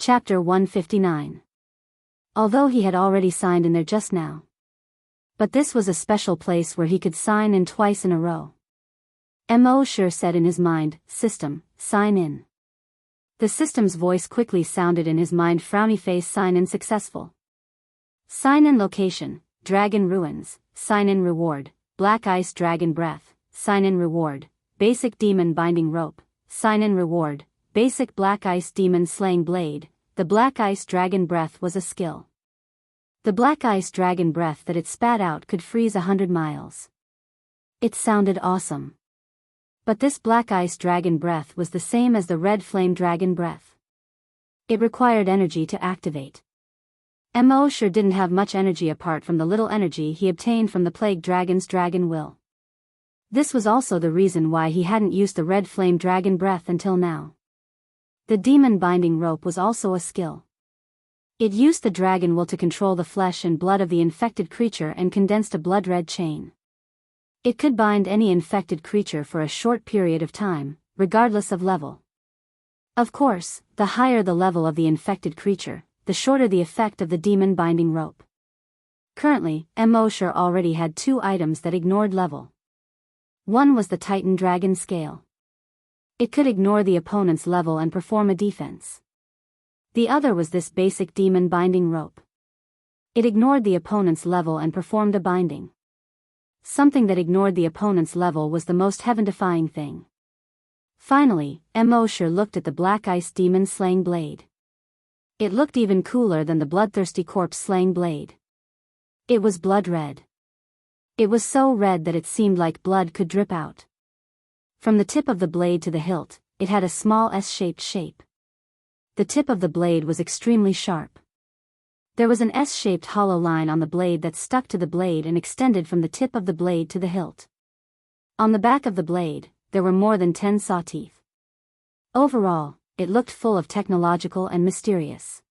Chapter 159. Although he had already signed in there just now. But this was a special place where he could sign in twice in a row. Mo sure said in his mind, "System, sign in." The system's voice quickly sounded in his mind, frowny face, sign in successful. Sign in location, Dragon Ruins, sign in reward, Black Ice Dragon Breath, sign in reward, Basic Demon Binding Rope, sign in reward, Basic Black Ice Demon Slaying Blade. The Black Ice Dragon Breath was a skill. The Black Ice Dragon Breath that it spat out could freeze 100 miles. It sounded awesome. But this Black Ice Dragon Breath was the same as the Red Flame Dragon Breath. It required energy to activate. Mo sure didn't have much energy apart from the little energy he obtained from the Plague Dragon's Dragon Will. This was also the reason why he hadn't used the Red Flame Dragon Breath until now. The Demon Binding Rope was also a skill. It used the Dragon Will to control the flesh and blood of the infected creature and condensed a blood-red chain. It could bind any infected creature for a short period of time, regardless of level. Of course, the higher the level of the infected creature, the shorter the effect of the Demon Binding Rope. Currently, Mo sure already had 2 items that ignored level. One was the Titan Dragon Scale. It could ignore the opponent's level and perform a defense. The other was this Basic Demon Binding Rope. It ignored the opponent's level and performed a binding. Something that ignored the opponent's level was the most heaven-defying thing. Finally, Mo sure looked at the Black Ice Demon Slaying Blade. It looked even cooler than the Bloodthirsty Corpse Slaying Blade. It was blood red. It was so red that it seemed like blood could drip out. From the tip of the blade to the hilt, it had a small S-shaped shape. The tip of the blade was extremely sharp. There was an S-shaped hollow line on the blade that stuck to the blade and extended from the tip of the blade to the hilt. On the back of the blade, there were more than 10 saw teeth. Overall, it looked full of technological and mysterious.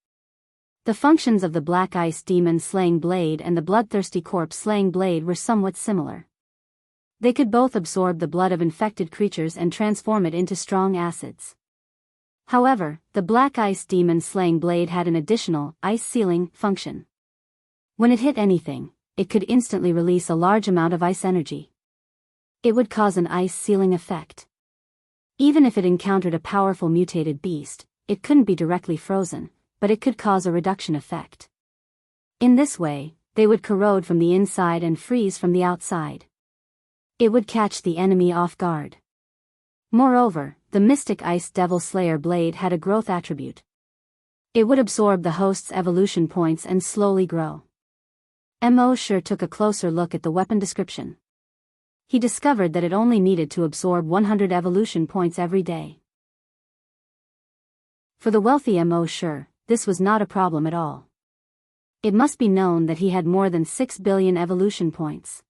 The functions of the Black Ice Demon Slaying Blade and the Bloodthirsty Corpse Slaying Blade were somewhat similar. They could both absorb the blood of infected creatures and transform it into strong acids. However, the Black Ice Demon Slaying Blade had an additional, ice sealing, function. When it hit anything, it could instantly release a large amount of ice energy. It would cause an ice sealing effect. Even if it encountered a powerful mutated beast, it couldn't be directly frozen, but it could cause a reduction effect. In this way, they would corrode from the inside and freeze from the outside. It would catch the enemy off guard. Moreover, the Mystic Ice Devil Slayer Blade had a growth attribute. It would absorb the host's evolution points and slowly grow. Mo sure took a closer look at the weapon description. He discovered that it only needed to absorb 100 evolution points every day. For the wealthy Mo sure, this was not a problem at all. It must be known that he had more than 6 billion evolution points.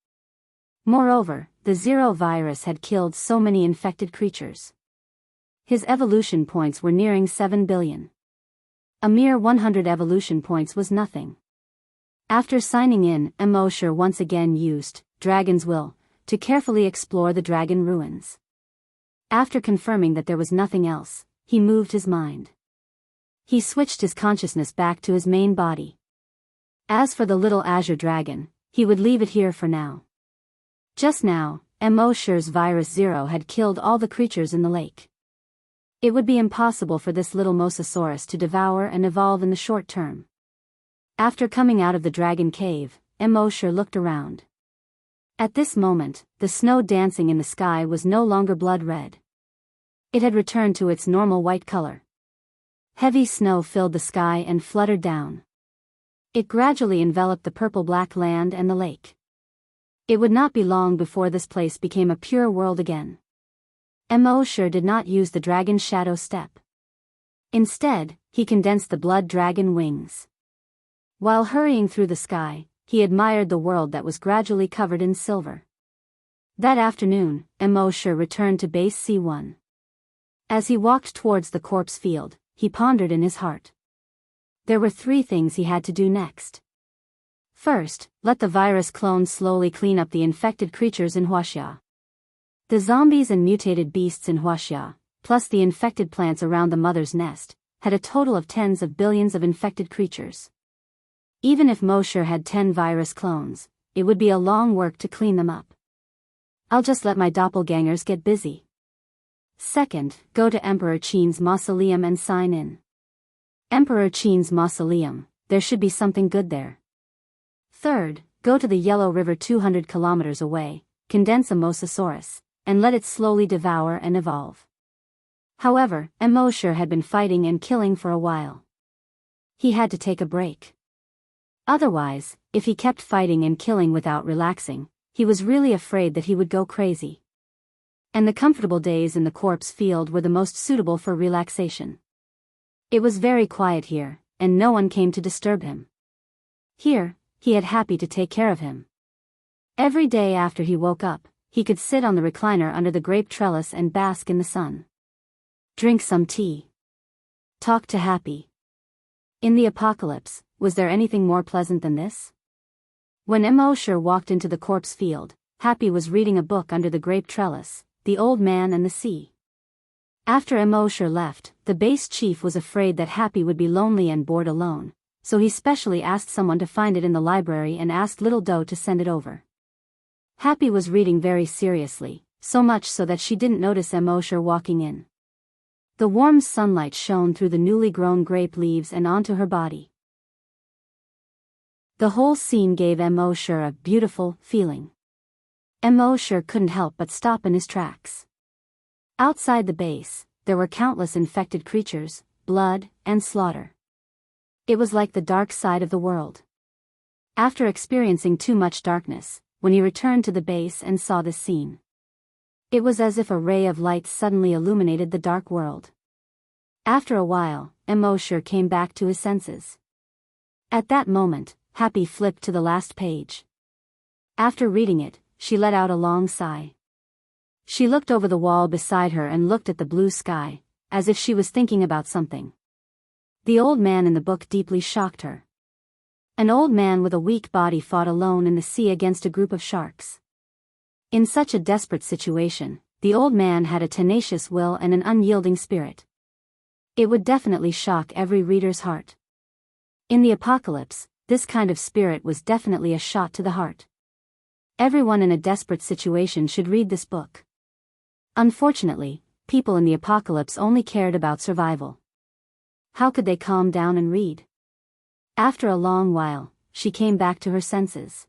Moreover, the Zero virus had killed so many infected creatures. His evolution points were nearing 7 billion. A mere 100 evolution points was nothing. After signing in, Mo sure once again used Dragon's Will to carefully explore the Dragon Ruins. After confirming that there was nothing else, he moved his mind. He switched his consciousness back to his main body. As for the little Azure Dragon, he would leave it here for now. Just now, Mo sure's Virus Zero had killed all the creatures in the lake. It would be impossible for this little Mosasaurus to devour and evolve in the short term. After coming out of the dragon cave, Mo sure looked around. At this moment, the snow dancing in the sky was no longer blood red. It had returned to its normal white color. Heavy snow filled the sky and fluttered down. It gradually enveloped the purple-black land and the lake. It would not be long before this place became a pure world again. Mo sure did not use the dragon's shadow step. Instead, he condensed the blood dragon wings. While hurrying through the sky, he admired the world that was gradually covered in silver. That afternoon, Mo sure returned to base C1. As he walked towards the corpse field, he pondered in his heart. There were 3 things he had to do next. First, let the virus clones slowly clean up the infected creatures in Wuxia. The zombies and mutated beasts in Wuxia, plus the infected plants around the mother's nest, had a total of tens of billions of infected creatures. Even if Mosher had 10 virus clones, it would be a long work to clean them up. I'll just let my doppelgangers get busy. Second, go to Emperor Qin's mausoleum and sign in. Emperor Qin's mausoleum, there should be something good there. Third, go to the Yellow River 200 kilometers away, condense a mosasaurus, and let it slowly devour and evolve. However, Mosher had been fighting and killing for a while. He had to take a break. Otherwise, if he kept fighting and killing without relaxing, he was really afraid that he would go crazy. And the comfortable days in the corpse field were the most suitable for relaxation. It was very quiet here, and no one came to disturb him. Here, he had Happy to take care of him. Every day after he woke up, he could sit on the recliner under the grape trellis and bask in the sun. Drink some tea. Talk to Happy. In the apocalypse, was there anything more pleasant than this? When Mosher walked into the corpse field, Happy was reading a book under the grape trellis, The Old Man and the Sea. After Mosher left, the base chief was afraid that Happy would be lonely and bored alone, so he specially asked someone to find it in the library and asked Little Doe to send it over. Happy was reading very seriously, so much so that she didn't notice Mosher walking in. The warm sunlight shone through the newly grown grape leaves and onto her body. The whole scene gave Mosher a beautiful feeling. Mosher couldn't help but stop in his tracks. Outside the base, there were countless infected creatures, blood, and slaughter. It was like the dark side of the world. After experiencing too much darkness, when he returned to the base and saw this scene, it was as if a ray of light suddenly illuminated the dark world. After a while, Mosher came back to his senses. At that moment, Happy flipped to the last page. After reading it, she let out a long sigh. She looked over the wall beside her and looked at the blue sky, as if she was thinking about something. The old man in the book deeply shocked her. An old man with a weak body fought alone in the sea against a group of sharks. In such a desperate situation, the old man had a tenacious will and an unyielding spirit. It would definitely shock every reader's heart. In the apocalypse, this kind of spirit was definitely a shot to the heart. Everyone in a desperate situation should read this book. Unfortunately, people in the apocalypse only cared about survival. How could they calm down and read? After a long while, she came back to her senses.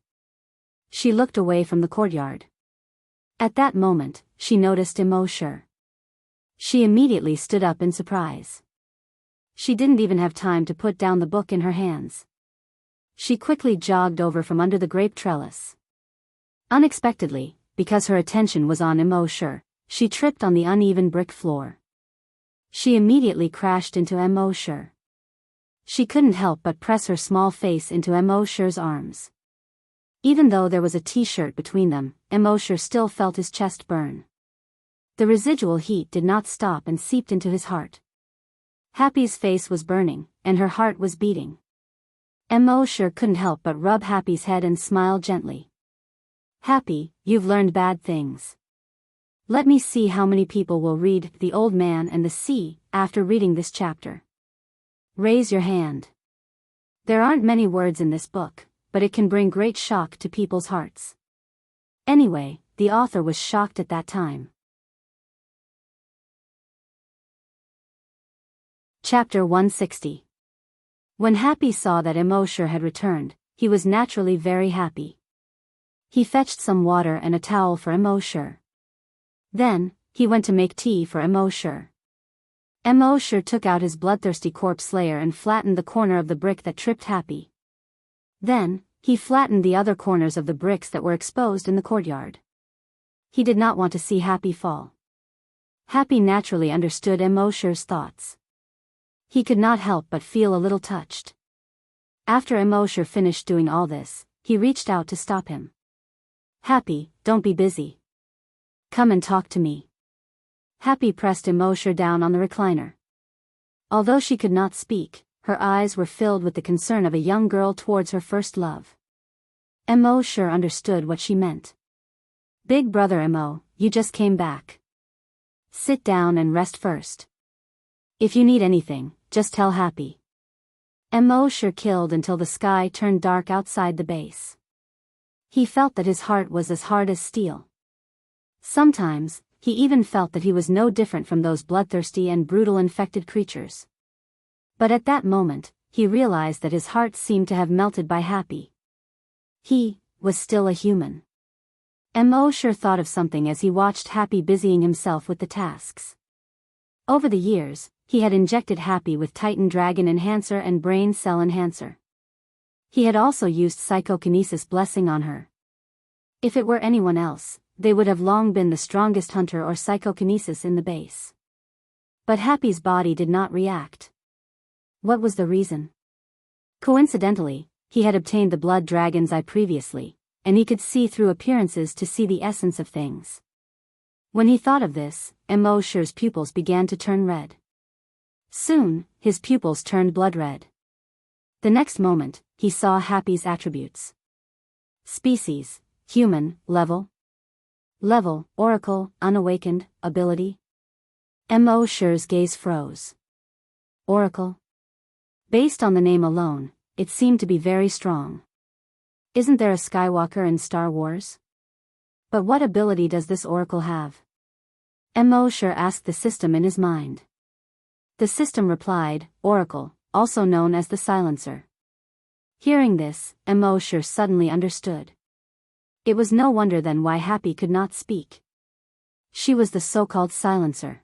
She looked away from the courtyard. At that moment, she noticed Mosher. She immediately stood up in surprise. She didn't even have time to put down the book in her hands. She quickly jogged over from under the grape trellis. Unexpectedly, because her attention was on Mosher, she tripped on the uneven brick floor. She immediately crashed into Mosher. She couldn't help but press her small face into Mosher's arms. Even though there was a t-shirt between them, Mosher still felt his chest burn. The residual heat did not stop and seeped into his heart. Happy's face was burning, and her heart was beating. Mosher couldn't help but rub Happy's head and smile gently. Happy, you've learned bad things. Let me see how many people will read The Old Man and the Sea after reading this chapter. Raise your hand. There aren't many words in this book, but it can bring great shock to people's hearts. Anyway, the author was shocked at that time. Chapter 160. When Happy saw that Mosher had returned, he was naturally very happy. He fetched some water and a towel for Mosher. Then, he went to make tea for Mosher. Mosher took out his bloodthirsty corpse slayer and flattened the corner of the brick that tripped Happy. Then, he flattened the other corners of the bricks that were exposed in the courtyard. He did not want to see Happy fall. Happy naturally understood Mosher's thoughts. He could not help but feel a little touched. After Mosher finished doing all this, he reached out to stop him. Happy, don't be busy. Come and talk to me. Happy pressed Mosher down on the recliner. Although she could not speak, her eyes were filled with the concern of a young girl towards her first love. Mosher understood what she meant. Big brother Mo, you just came back. Sit down and rest first. If you need anything, just tell Happy. Mo sure killed until the sky turned dark outside the base. He felt that his heart was as hard as steel. Sometimes, he even felt that he was no different from those bloodthirsty and brutal infected creatures. But at that moment, he realized that his heart seemed to have melted by Happy. He was still a human. Mo sure thought of something as he watched Happy busying himself with the tasks. Over the years, he had injected Happy with Titan Dragon Enhancer and Brain Cell Enhancer. He had also used Psychokinesis Blessing on her. If it were anyone else, they would have long been the strongest hunter or psychokinesis in the base. But Happy's body did not react. What was the reason? Coincidentally, he had obtained the Blood Dragon's Eye previously, and he could see through appearances to see the essence of things. When he thought of this, Mo sure's pupils began to turn red. Soon, his pupils turned blood red. The next moment, he saw Happy's attributes. Species, human, level, oracle, unawakened, ability. Mo sure's gaze froze. Oracle. Based on the name alone, it seemed to be very strong. Isn't there a Skywalker in Star Wars? But what ability does this oracle have? Mo sure asked the system in his mind. The system replied, Oracle, also known as the Silencer. Hearing this, Mo sure suddenly understood. It was no wonder then why Happy could not speak. She was the so-called Silencer.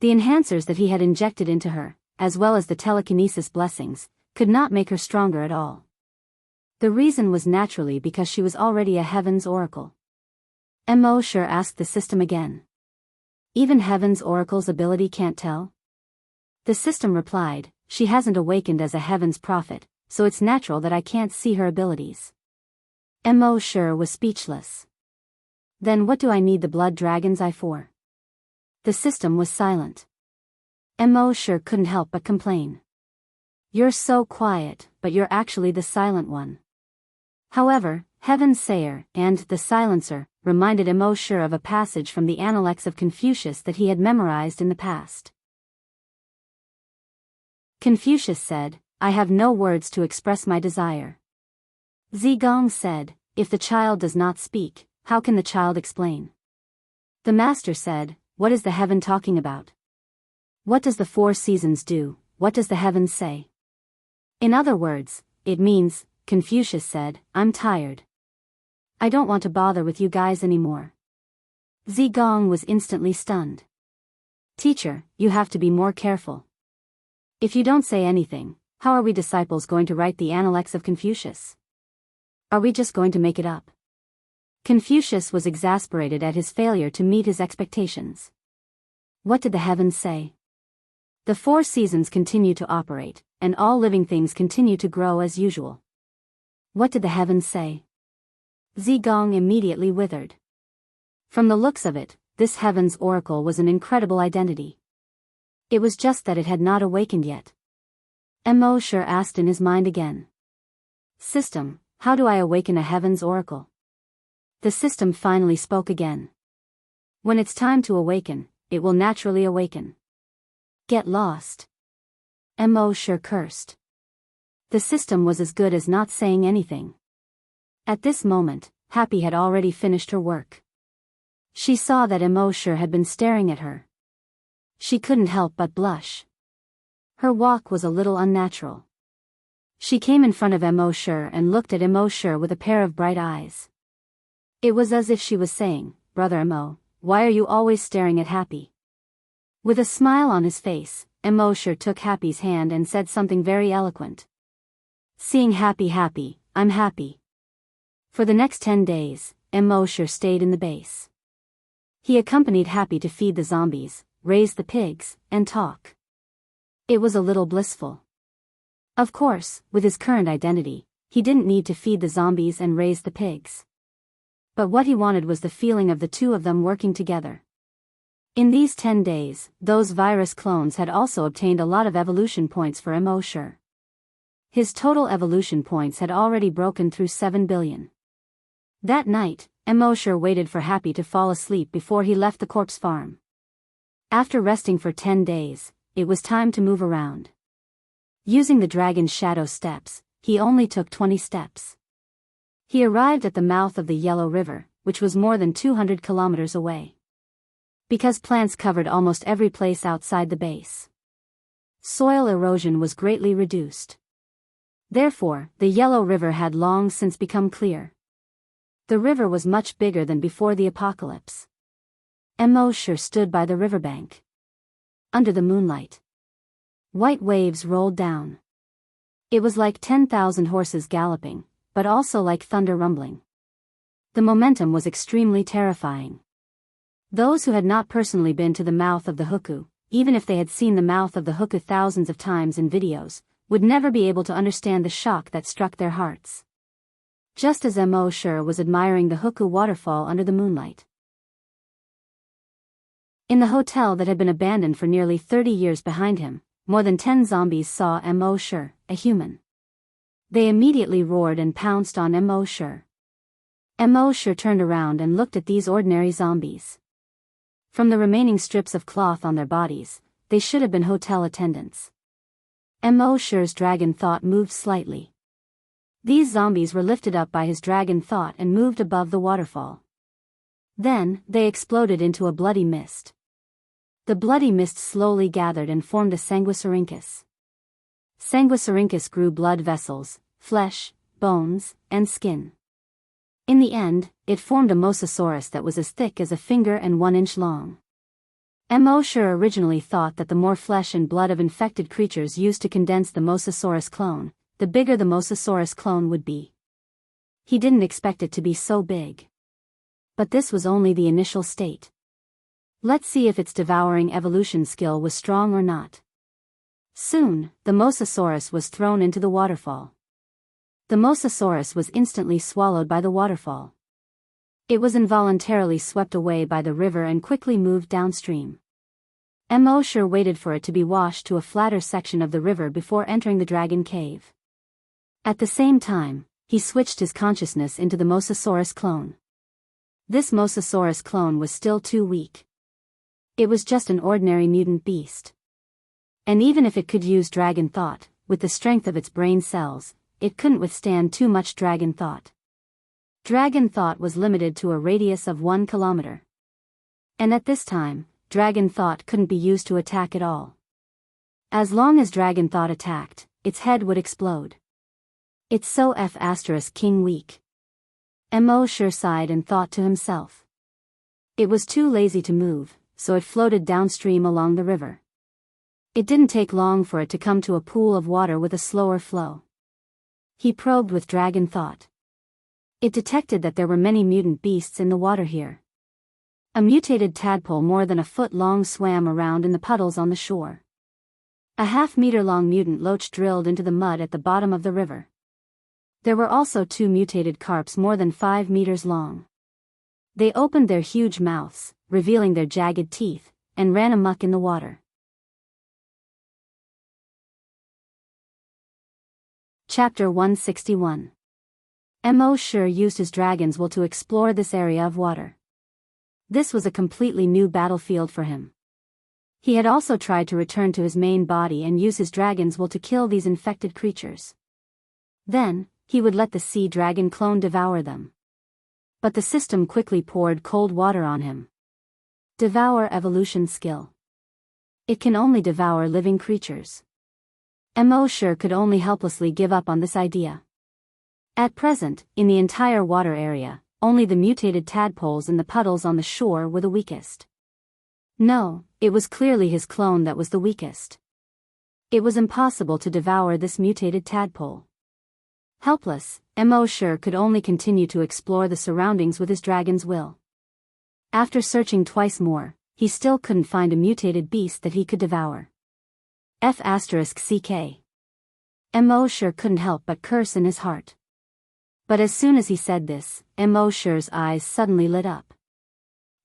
The enhancers that he had injected into her, as well as the telekinesis blessings, could not make her stronger at all. The reason was naturally because she was already a Heaven's Oracle. Mo sure asked the system again. Even Heaven's Oracle's ability can't tell? The system replied, she hasn't awakened as a Heaven's prophet, so it's natural that I can't see her abilities. Mo sure was speechless. Then what do I need the Blood Dragon's Eye for? The system was silent. Mo sure couldn't help but complain. You're so quiet, but you're actually the silent one. However, Heaven's Sayer and the Silencer reminded Mo sure of a passage from the Analects of Confucius that he had memorized in the past. Confucius said, I have no words to express my desire. Zigong said, if the child does not speak, how can the child explain? The master said, what is the heaven talking about? What does the 4 seasons do? What does the heavens say? In other words, it means, Confucius said, I'm tired. I don't want to bother with you guys anymore. Zigong was instantly stunned. Teacher, you have to be more careful. If you don't say anything, how are we disciples going to write the Analects of Confucius? Are we just going to make it up? Confucius was exasperated at his failure to meet his expectations. What did the heavens say? The 4 seasons continue to operate, and all living things continue to grow as usual. What did the heavens say? Zigong immediately withered. From the looks of it, this Heaven's Oracle was an incredible identity. It was just that it had not awakened yet. Mo sure asked in his mind again. System, how do I awaken a Heaven's Oracle? The system finally spoke again. When it's time to awaken, it will naturally awaken. Get lost. Mo sure cursed. The system was as good as not saying anything. At this moment, Happy had already finished her work. She saw that Mo sure had been staring at her. She couldn't help but blush. Her walk was a little unnatural. She came in front of Mo sure and looked at Mo sure with a pair of bright eyes. It was as if she was saying, Brother Mo, why are you always staring at Happy? With a smile on his face, Mo sure took Happy's hand and said something very eloquent. Seeing Happy happy, I'm happy. For the next 10 days, Mo sure stayed in the base. He accompanied Happy to feed the zombies, raise the pigs, and talk. It was a little blissful. Of course, with his current identity, he didn't need to feed the zombies and raise the pigs. But what he wanted was the feeling of the two of them working together. In these 10 days, those virus clones had also obtained a lot of evolution points for Mo sure. His total evolution points had already broken through 7 billion. That night, Mo sure waited for Happy to fall asleep before he left the corpse farm. After resting for 10 days, it was time to move around. Using the dragon's shadow steps, he only took 20 steps. He arrived at the mouth of the Yellow River, which was more than 200 kilometers away. Because plants covered almost every place outside the base, soil erosion was greatly reduced. Therefore, the Yellow River had long since become clear. The river was much bigger than before the apocalypse. Mosher stood by the riverbank. Under the moonlight, white waves rolled down. It was like 10,000 horses galloping, but also like thunder rumbling. The momentum was extremely terrifying. Those who had not personally been to the mouth of the Huku, even if they had seen the mouth of the Huku thousands of times in videos, would never be able to understand the shock that struck their hearts. Just as Mosher was admiring the Huku waterfall under the moonlight. In the hotel that had been abandoned for nearly 30 years behind him, more than 10 zombies saw Mosher, a human. They immediately roared and pounced on Mosher. Mosher turned around and looked at these ordinary zombies. From the remaining strips of cloth on their bodies, they should have been hotel attendants. Mosher's dragon thought moved slightly. These zombies were lifted up by his dragon thought and moved above the waterfall. Then, they exploded into a bloody mist. The bloody mist slowly gathered and formed a sanguisurincus. Sanguisurincus grew blood vessels, flesh, bones, and skin. In the end, it formed a mosasaurus that was as thick as a finger and 1 inch long. Mosher originally thought that the more flesh and blood of infected creatures used to condense the mosasaurus clone, the bigger the mosasaurus clone would be. He didn't expect it to be so big. But this was only the initial state. Let's see if its devouring evolution skill was strong or not. Soon, the mosasaurus was thrown into the waterfall. The mosasaurus was instantly swallowed by the waterfall. It was involuntarily swept away by the river and quickly moved downstream. Mosher waited for it to be washed to a flatter section of the river before entering the dragon cave. At the same time, he switched his consciousness into the mosasaurus clone. This mosasaurus clone was still too weak. It was just an ordinary mutant beast. And even if it could use dragon thought, with the strength of its brain cells, it couldn't withstand too much dragon thought. Dragon thought was limited to a radius of 1 kilometer. And at this time, dragon thought couldn't be used to attack at all. As long as dragon thought attacked, its head would explode. It's so King weak. Mosher sighed and thought to himself. It was too lazy to move, so it floated downstream along the river. It didn't take long for it to come to a pool of water with a slower flow. He probed with dragon thought. It detected that there were many mutant beasts in the water here. A mutated tadpole more than a foot long swam around in the puddles on the shore. A half-meter-long mutant loach drilled into the mud at the bottom of the river. There were also 2 mutated carps more than 5 meters long. They opened their huge mouths, revealing their jagged teeth, and ran amuck in the water. Chapter 161. Mosher used his dragon's will to explore this area of water. This was a completely new battlefield for him. He had also tried to return to his main body and use his dragon's will to kill these infected creatures. Then, he would let the sea dragon clone devour them. But the system quickly poured cold water on him. Devour evolution skill. It can only devour living creatures. Mosher could only helplessly give up on this idea. At present, in the entire water area, only the mutated tadpoles in the puddles on the shore were the weakest. No, it was clearly his clone that was the weakest. It was impossible to devour this mutated tadpole. Helpless, Mosher could only continue to explore the surroundings with his dragon's will. After searching twice more, he still couldn't find a mutated beast that he could devour. F***ck. Mosher couldn't help but curse in his heart. But as soon as he said this, Mosher's eyes suddenly lit up.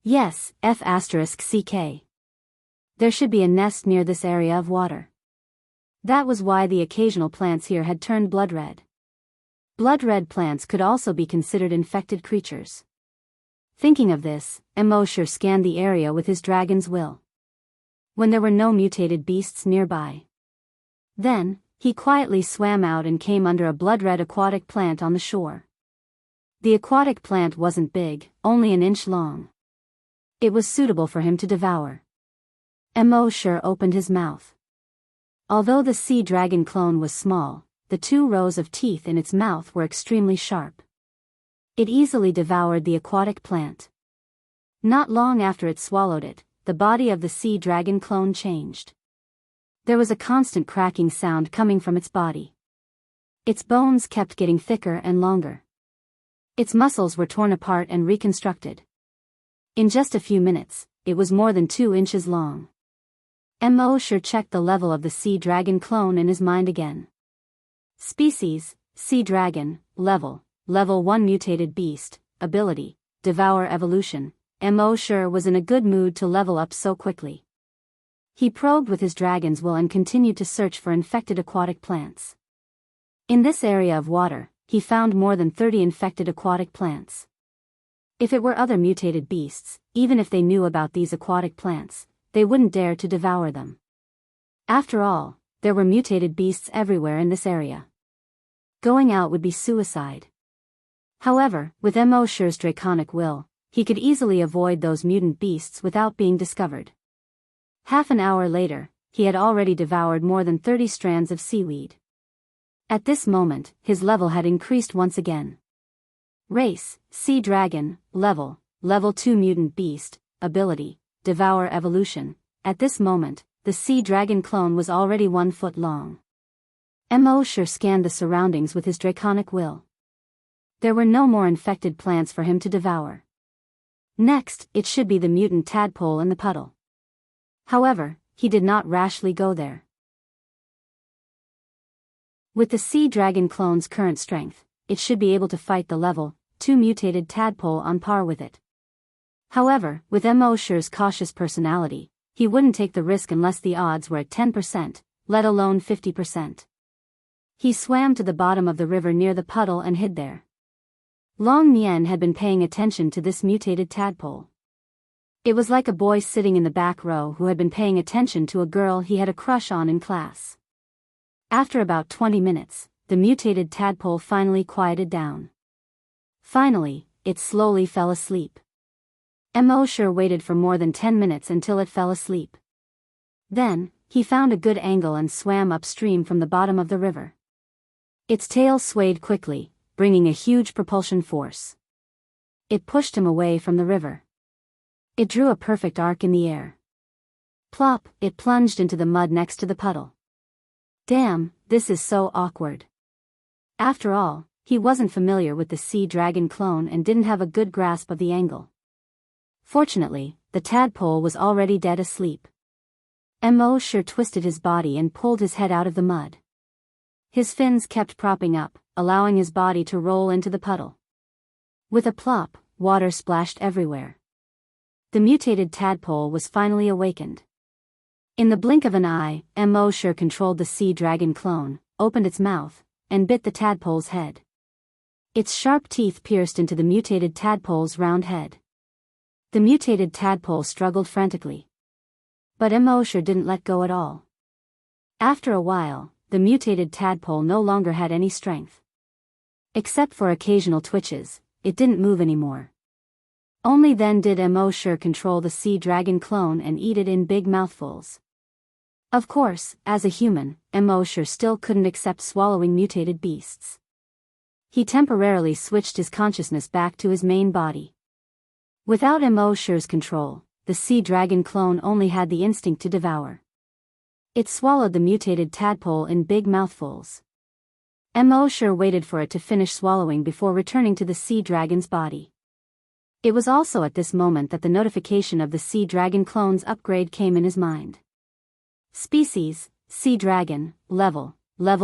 Yes, F***ck. There should be a nest near this area of water. That was why the occasional plants here had turned blood red. Blood red plants could also be considered infected creatures. Thinking of this, Mosher scanned the area with his dragon's will. when there were no mutated beasts nearby. Then, he quietly swam out and came under a blood-red aquatic plant on the shore. The aquatic plant wasn't big, only an inch long. It was suitable for him to devour. Mo Shi opened his mouth. Although the sea dragon clone was small, the 2 rows of teeth in its mouth were extremely sharp. It easily devoured the aquatic plant. Not long after it swallowed it, the body of the sea dragon clone changed. There was a constant cracking sound coming from its body. Its bones kept getting thicker and longer. Its muscles were torn apart and reconstructed. In just a few minutes, it was more than 2 inches long. Mo Shi checked the level of the sea dragon clone in his mind again. Species, Sea Dragon, Level 1 Mutated Beast, Ability, Devour Evolution. Mo Shi was in a good mood to level up so quickly. He probed with his dragon's will and continued to search for infected aquatic plants. In this area of water, he found more than 30 infected aquatic plants. If it were other mutated beasts, even if they knew about these aquatic plants, they wouldn't dare to devour them. After all, there were mutated beasts everywhere in this area. Going out would be suicide. However, with Mo Shi's draconic will, he could easily avoid those mutant beasts without being discovered. Half an hour later, he had already devoured more than 30 strands of seaweed. At this moment, his level had increased once again. Race, Sea Dragon, Level 2 Mutant Beast, Ability, Devour Evolution. At this moment, the sea dragon clone was already 1 foot long. Mo Shi scanned the surroundings with his draconic will. There were no more infected plants for him to devour. Next, it should be the mutant tadpole in the puddle. However, he did not rashly go there. With the sea dragon clone's current strength, it should be able to fight the level 2 mutated tadpole on par with it. However, with Mo Shi's cautious personality, he wouldn't take the risk unless the odds were at 10%, let alone 50%. He swam to the bottom of the river near the puddle and hid there. Long Nian had been paying attention to this mutated tadpole. It was like a boy sitting in the back row who had been paying attention to a girl he had a crush on in class. After about 20 minutes, the mutated tadpole finally quieted down. Finally, it slowly fell asleep. Mo Shi waited for more than 10 minutes until it fell asleep. Then, he found a good angle and swam upstream from the bottom of the river. Its tail swayed quickly, bringing a huge propulsion force. It pushed him away from the river. It drew a perfect arc in the air. Plop, it plunged into the mud next to the puddle. Damn, this is so awkward. After all, he wasn't familiar with the sea dragon clone and didn't have a good grasp of the angle. Fortunately, the tadpole was already dead asleep. Mo Shi twisted his body and pulled his head out of the mud. His fins kept propping up, allowing his body to roll into the puddle. With a plop, water splashed everywhere. The mutated tadpole was finally awakened. In the blink of an eye, Mo Shi controlled the sea dragon clone, opened its mouth, and bit the tadpole's head. Its sharp teeth pierced into the mutated tadpole's round head. The mutated tadpole struggled frantically. But Mo Shi didn't let go at all. After a while, the mutated tadpole no longer had any strength. Except for occasional twitches, it didn't move anymore. Only then did Mo Shi control the sea dragon clone and eat it in big mouthfuls. Of course, as a human, Mo Shi still couldn't accept swallowing mutated beasts. He temporarily switched his consciousness back to his main body. Without Mo Shi's control, the sea dragon clone only had the instinct to devour. It swallowed the mutated tadpole in big mouthfuls. Mo Shi waited for it to finish swallowing before returning to the sea dragon's body. It was also at this moment that the notification of the sea dragon clone's upgrade came in his mind. Species, Sea Dragon, Level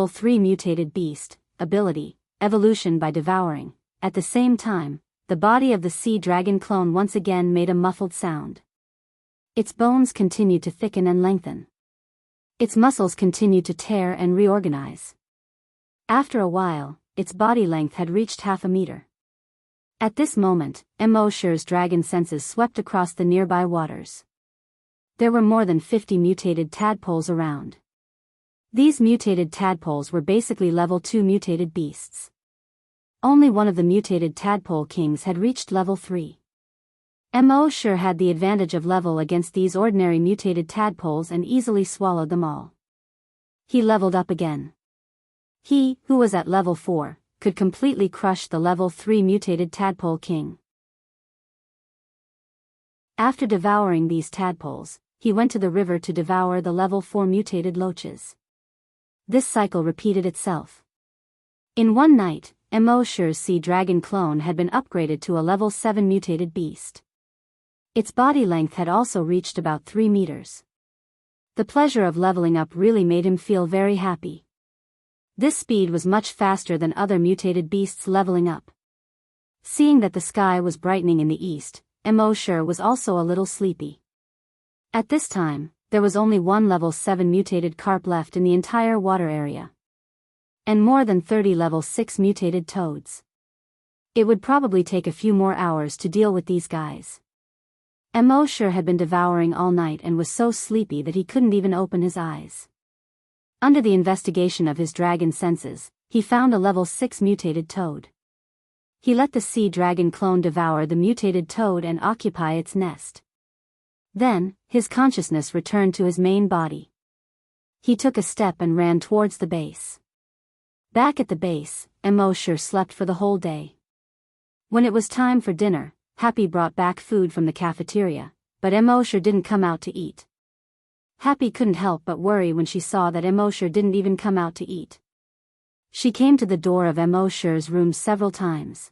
3 Mutated Beast, Ability, Evolution by Devouring. At the same time, the body of the sea dragon clone once again made a muffled sound. Its bones continued to thicken and lengthen. Its muscles continued to tear and reorganize. After a while, its body length had reached 1/2 meter. At this moment, Mo Shi's dragon senses swept across the nearby waters. There were more than 50 mutated tadpoles around. These mutated tadpoles were basically level 2 mutated beasts. Only one of the mutated tadpole kings had reached level 3. Mo sure had the advantage of level against these ordinary mutated tadpoles and easily swallowed them all. He leveled up again. He, who was at level 4, could completely crush the level 3 mutated tadpole king. After devouring these tadpoles, he went to the river to devour the level 4 mutated loaches. This cycle repeated itself. In one night, Mo Shi's sea dragon clone had been upgraded to a level 7 mutated beast. Its body length had also reached about 3 meters. The pleasure of leveling up really made him feel very happy. This speed was much faster than other mutated beasts leveling up. Seeing that the sky was brightening in the east, Mo Shi was also a little sleepy. At this time, there was only one level 7 mutated carp left in the entire water area. And more than 30 level 6 mutated toads. It would probably take a few more hours to deal with these guys. Mo Shi had been devouring all night and was so sleepy that he couldn't even open his eyes. Under the investigation of his dragon senses, he found a level 6 mutated toad. He let the sea dragon clone devour the mutated toad and occupy its nest. Then, his consciousness returned to his main body. He took a step and ran towards the base. Back at the base, Mo Shi slept for the whole day. When it was time for dinner, Happy brought back food from the cafeteria, but Mo Shi didn't come out to eat. Happy couldn't help but worry when she saw that Mo Shi didn't even come out to eat. She came to the door of Mo Shi's room several times.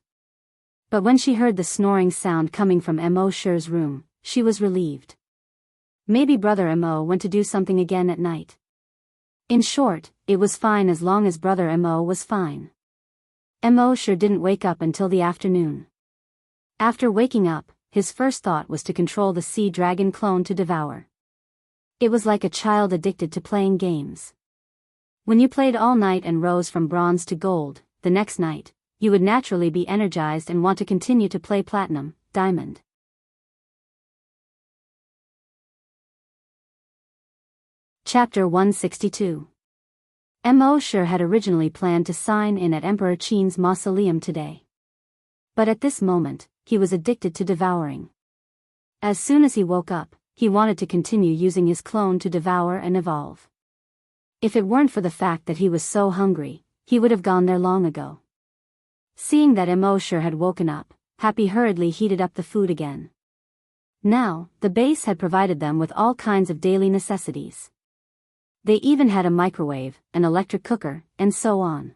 But when she heard the snoring sound coming from Mo Shi's room, she was relieved. Maybe Brother Mo went to do something again at night. In short, it was fine as long as Brother Mo was fine. Mo Shi didn't wake up until the afternoon. After waking up, his first thought was to control the sea dragon clone to devour. It was like a child addicted to playing games. When you played all night and rose from bronze to gold, the next night, you would naturally be energized and want to continue to play platinum, diamond. Chapter 162. Mo Shi had originally planned to sign in at Emperor Qin's mausoleum today. But at this moment, he was addicted to devouring. As soon as he woke up, he wanted to continue using his clone to devour and evolve. If it weren't for the fact that he was so hungry, he would have gone there long ago. Seeing that Mo Shi had woken up, Happy hurriedly heated up the food again. Now, the base had provided them with all kinds of daily necessities. They even had a microwave, an electric cooker, and so on.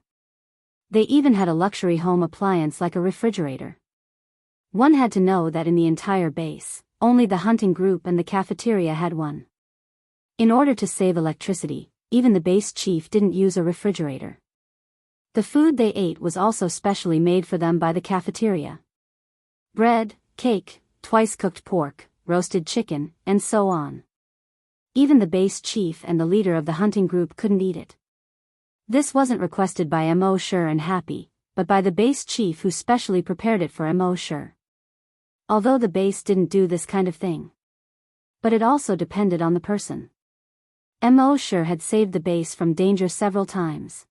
They even had a luxury home appliance like a refrigerator. One had to know that in the entire base, only the hunting group and the cafeteria had one. In order to save electricity, even the base chief didn't use a refrigerator. The food they ate was also specially made for them by the cafeteria. Bread, cake, twice-cooked pork, roasted chicken, and so on. Even the base chief and the leader of the hunting group couldn't eat it. This wasn't requested by Mo Shi and Happy, but by the base chief who specially prepared it for Mo Shi. Although the base didn't do this kind of thing. But it also depended on the person. Mo Shi had saved the base from danger several times.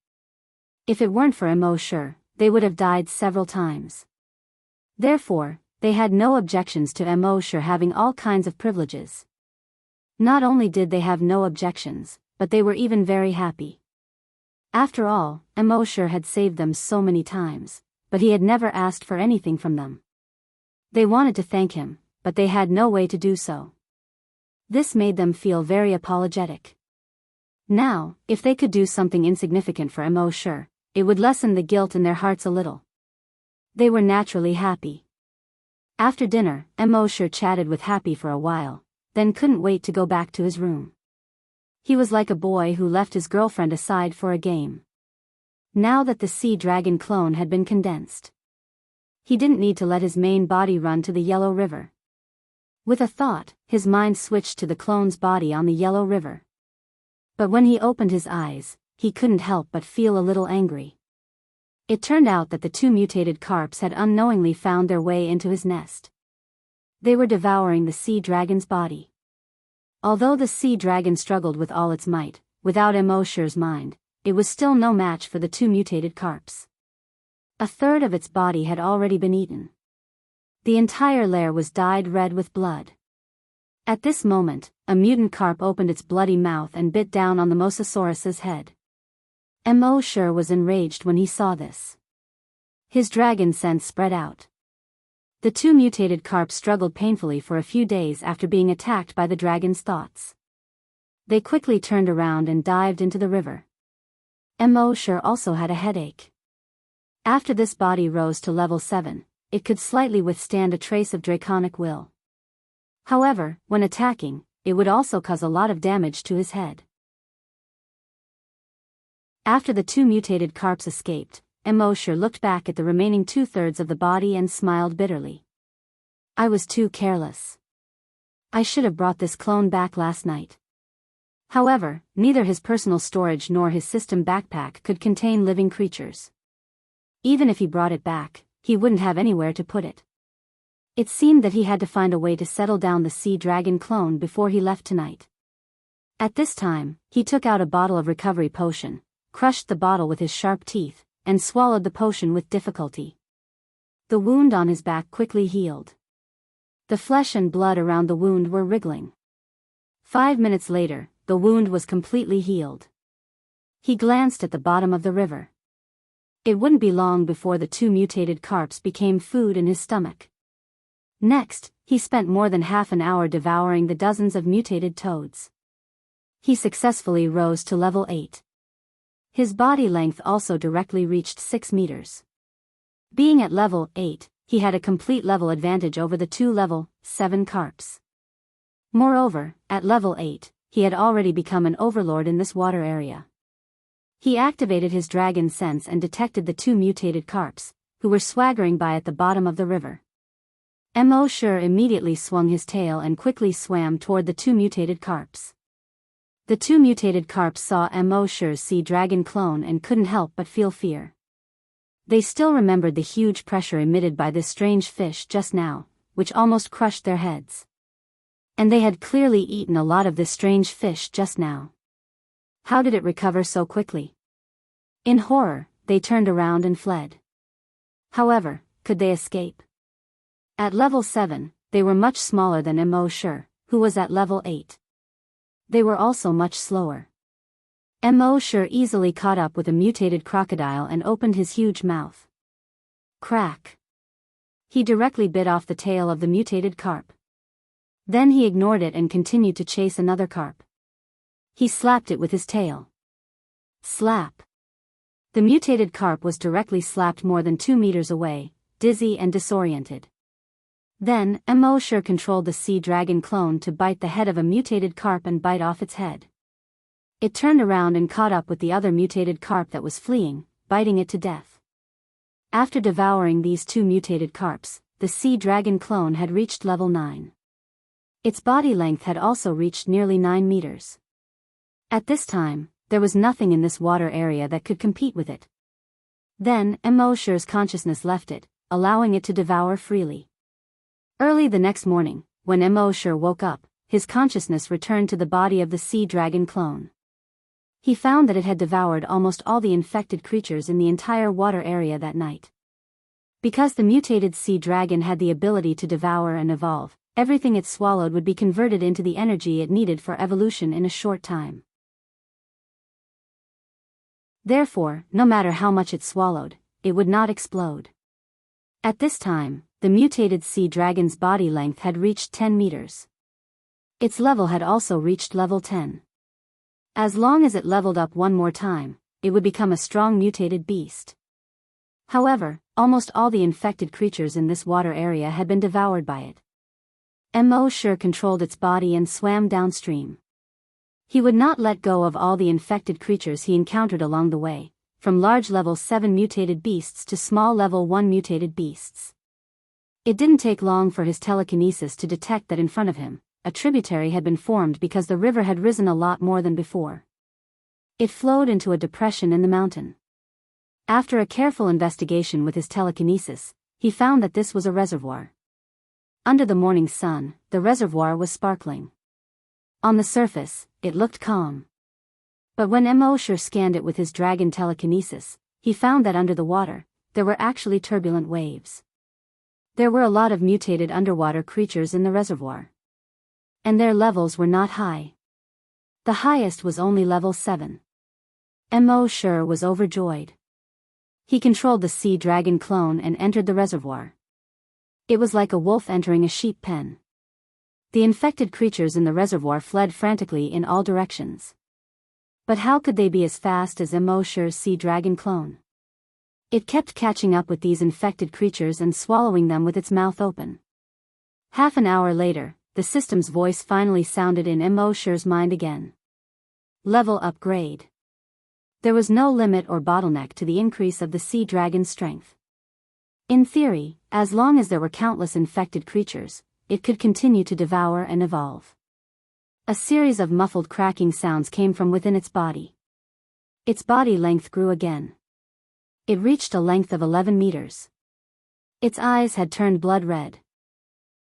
If it weren't for Mo Shi, they would have died several times. Therefore, they had no objections to Mo Shi having all kinds of privileges. Not only did they have no objections, but they were even very happy. After all, Mo Shi had saved them so many times, but he had never asked for anything from them. They wanted to thank him, but they had no way to do so. This made them feel very apologetic. Now, if they could do something insignificant for Mo Shi, it would lessen the guilt in their hearts a little. They were naturally happy. After dinner, Mo Shi chatted with Happy for a while, then couldn't wait to go back to his room. He was like a boy who left his girlfriend aside for a game. Now that the sea dragon clone had been condensed, he didn't need to let his main body run to the Yellow River. With a thought, his mind switched to the clone's body on the Yellow River. But when he opened his eyes, he couldn't help but feel a little angry. It turned out that the two mutated carps had unknowingly found their way into his nest. They were devouring the sea dragon's body. Although the sea dragon struggled with all its might, without Mo-Shi's mind, it was still no match for the two mutated carps. A third of its body had already been eaten. The entire lair was dyed red with blood. At this moment, a mutant carp opened its bloody mouth and bit down on the Mosasaurus's head. Mo-Shi was enraged when he saw this. His dragon sense spread out. The two mutated carps struggled painfully for a few days after being attacked by the dragon's thoughts. They quickly turned around and dived into the river. Mo-Shi also had a headache. After this body rose to level 7, it could slightly withstand a trace of draconic will. However, when attacking, it would also cause a lot of damage to his head. After the two mutated carps escaped, Mo-Shi looked back at the remaining 2/3 of the body and smiled bitterly. I was too careless. I should have brought this clone back last night. However, neither his personal storage nor his system backpack could contain living creatures. Even if he brought it back, he wouldn't have anywhere to put it. It seemed that he had to find a way to settle down the sea dragon clone before he left tonight. At this time, he took out a bottle of recovery potion, crushed the bottle with his sharp teeth, and swallowed the potion with difficulty. The wound on his back quickly healed. The flesh and blood around the wound were wriggling. 5 minutes later, the wound was completely healed. He glanced at the bottom of the river. It wouldn't be long before the two mutated carps became food in his stomach. Next, he spent more than half an hour devouring the dozens of mutated toads. He successfully rose to level 8. His body length also directly reached 6 meters. Being at level 8, he had a complete level advantage over the two level 7 carps. Moreover, at level 8, he had already become an overlord in this water area. He activated his dragon sense and detected the two mutated carps, who were swaggering by at the bottom of the river. Mo-Shi immediately swung his tail and quickly swam toward the two mutated carps. The two mutated carps saw Mo-Shi's sea dragon clone and couldn't help but feel fear. They still remembered the huge pressure emitted by this strange fish just now, which almost crushed their heads. And they had clearly eaten a lot of this strange fish just now. How did it recover so quickly? In horror, they turned around and fled. However, could they escape? At level 7, they were much smaller than Mo-Shi, who was at level 8. They were also much slower. Mo-Shi easily caught up with a mutated crocodile and opened his huge mouth. Crack! He directly bit off the tail of the mutated carp. Then he ignored it and continued to chase another carp. He slapped it with his tail. Slap! The mutated carp was directly slapped more than 2 meters away, dizzy and disoriented. Then, Mo-Shi controlled the sea dragon clone to bite the head of a mutated carp and bite off its head. It turned around and caught up with the other mutated carp that was fleeing, biting it to death. After devouring these two mutated carps, the sea dragon clone had reached level 9. Its body length had also reached nearly 9 meters. At this time, there was nothing in this water area that could compete with it. Then, Mo-Shi's consciousness left it, allowing it to devour freely. Early the next morning, when Mo-Shi woke up, his consciousness returned to the body of the sea dragon clone. He found that it had devoured almost all the infected creatures in the entire water area that night. Because the mutated sea dragon had the ability to devour and evolve, everything it swallowed would be converted into the energy it needed for evolution in a short time. Therefore, no matter how much it swallowed, it would not explode. At this time, the mutated sea dragon's body length had reached 10 meters. Its level had also reached level 10. As long as it leveled up one more time, it would become a strong mutated beast. However, almost all the infected creatures in this water area had been devoured by it. Mo-Shi controlled its body and swam downstream. He would not let go of all the infected creatures he encountered along the way, from large level 7 mutated beasts to small level 1 mutated beasts. It didn't take long for his telekinesis to detect that in front of him, a tributary had been formed because the river had risen a lot more than before. It flowed into a depression in the mountain. After a careful investigation with his telekinesis, he found that this was a reservoir. Under the morning sun, the reservoir was sparkling. On the surface, it looked calm. But when Mo scanned it with his dragon telekinesis, he found that under the water, there were actually turbulent waves. There were a lot of mutated underwater creatures in the reservoir. And their levels were not high. The highest was only level 7. Mo was overjoyed. He controlled the sea dragon clone and entered the reservoir. It was like a wolf entering a sheep pen. The infected creatures in the reservoir fled frantically in all directions. But how could they be as fast as Mo's sea dragon clone? It kept catching up with these infected creatures and swallowing them with its mouth open. Half an hour later, the system's voice finally sounded in Mo's mind again. Level upgrade. There was no limit or bottleneck to the increase of the sea dragon's strength. In theory, as long as there were countless infected creatures, it could continue to devour and evolve. A series of muffled cracking sounds came from within its body. Its body length grew again. It reached a length of 11 meters. Its eyes had turned blood red.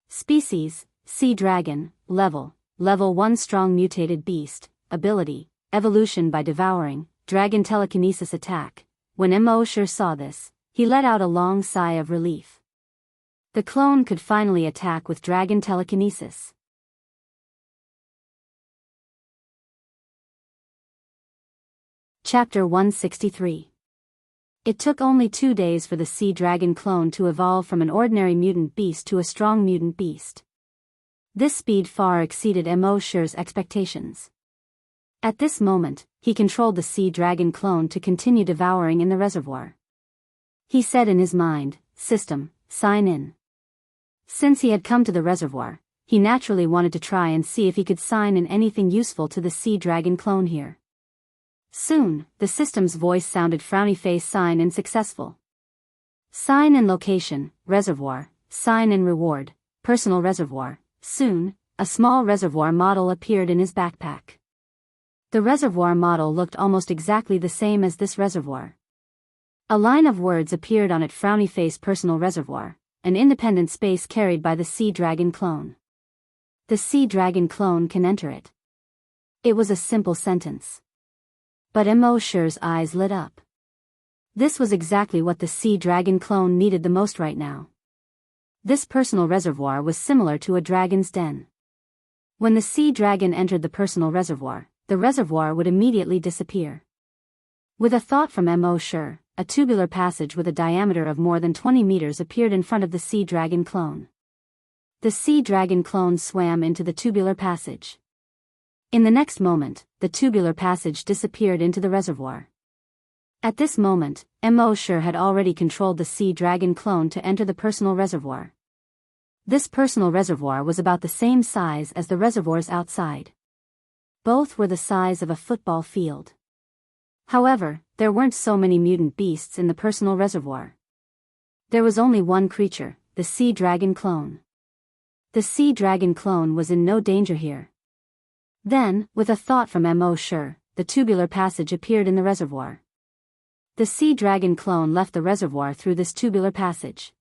Species, sea dragon, level 1 strong mutated beast, ability, evolution by devouring, dragon telekinesis attack. When Mo saw this, he let out a long sigh of relief. The clone could finally attack with dragon telekinesis. Chapter 163. It took only 2 days for the sea dragon clone to evolve from an ordinary mutant beast to a strong mutant beast. This speed far exceeded Mo's expectations. At this moment, he controlled the sea dragon clone to continue devouring in the reservoir. He said in his mind, "System, sign in." Since he had come to the reservoir, he naturally wanted to try and see if he could sign in anything useful to the sea dragon clone here. Soon, the system's voice sounded frowny face sign in successful. Sign in location, reservoir, sign in reward, personal reservoir. Soon, a small reservoir model appeared in his backpack. The reservoir model looked almost exactly the same as this reservoir. A line of words appeared on it frowny face personal reservoir, an independent space carried by the sea dragon clone. The sea dragon clone can enter it. It was a simple sentence. But Mo's eyes lit up. This was exactly what the sea dragon clone needed the most right now. This personal reservoir was similar to a dragon's den. When the sea dragon entered the personal reservoir, the reservoir would immediately disappear. With a thought from Mo's, a tubular passage with a diameter of more than 20 meters appeared in front of the sea dragon clone. The sea dragon clone swam into the tubular passage. In the next moment, the tubular passage disappeared into the reservoir. At this moment, Mo's had already controlled the sea dragon clone to enter the personal reservoir. This personal reservoir was about the same size as the reservoirs outside. Both were the size of a football field. However, there weren't so many mutant beasts in the personal reservoir. There was only one creature, the sea dragon clone. The sea dragon clone was in no danger here. Then, with a thought from Mo's, the tubular passage appeared in the reservoir. The sea dragon clone left the reservoir through this tubular passage.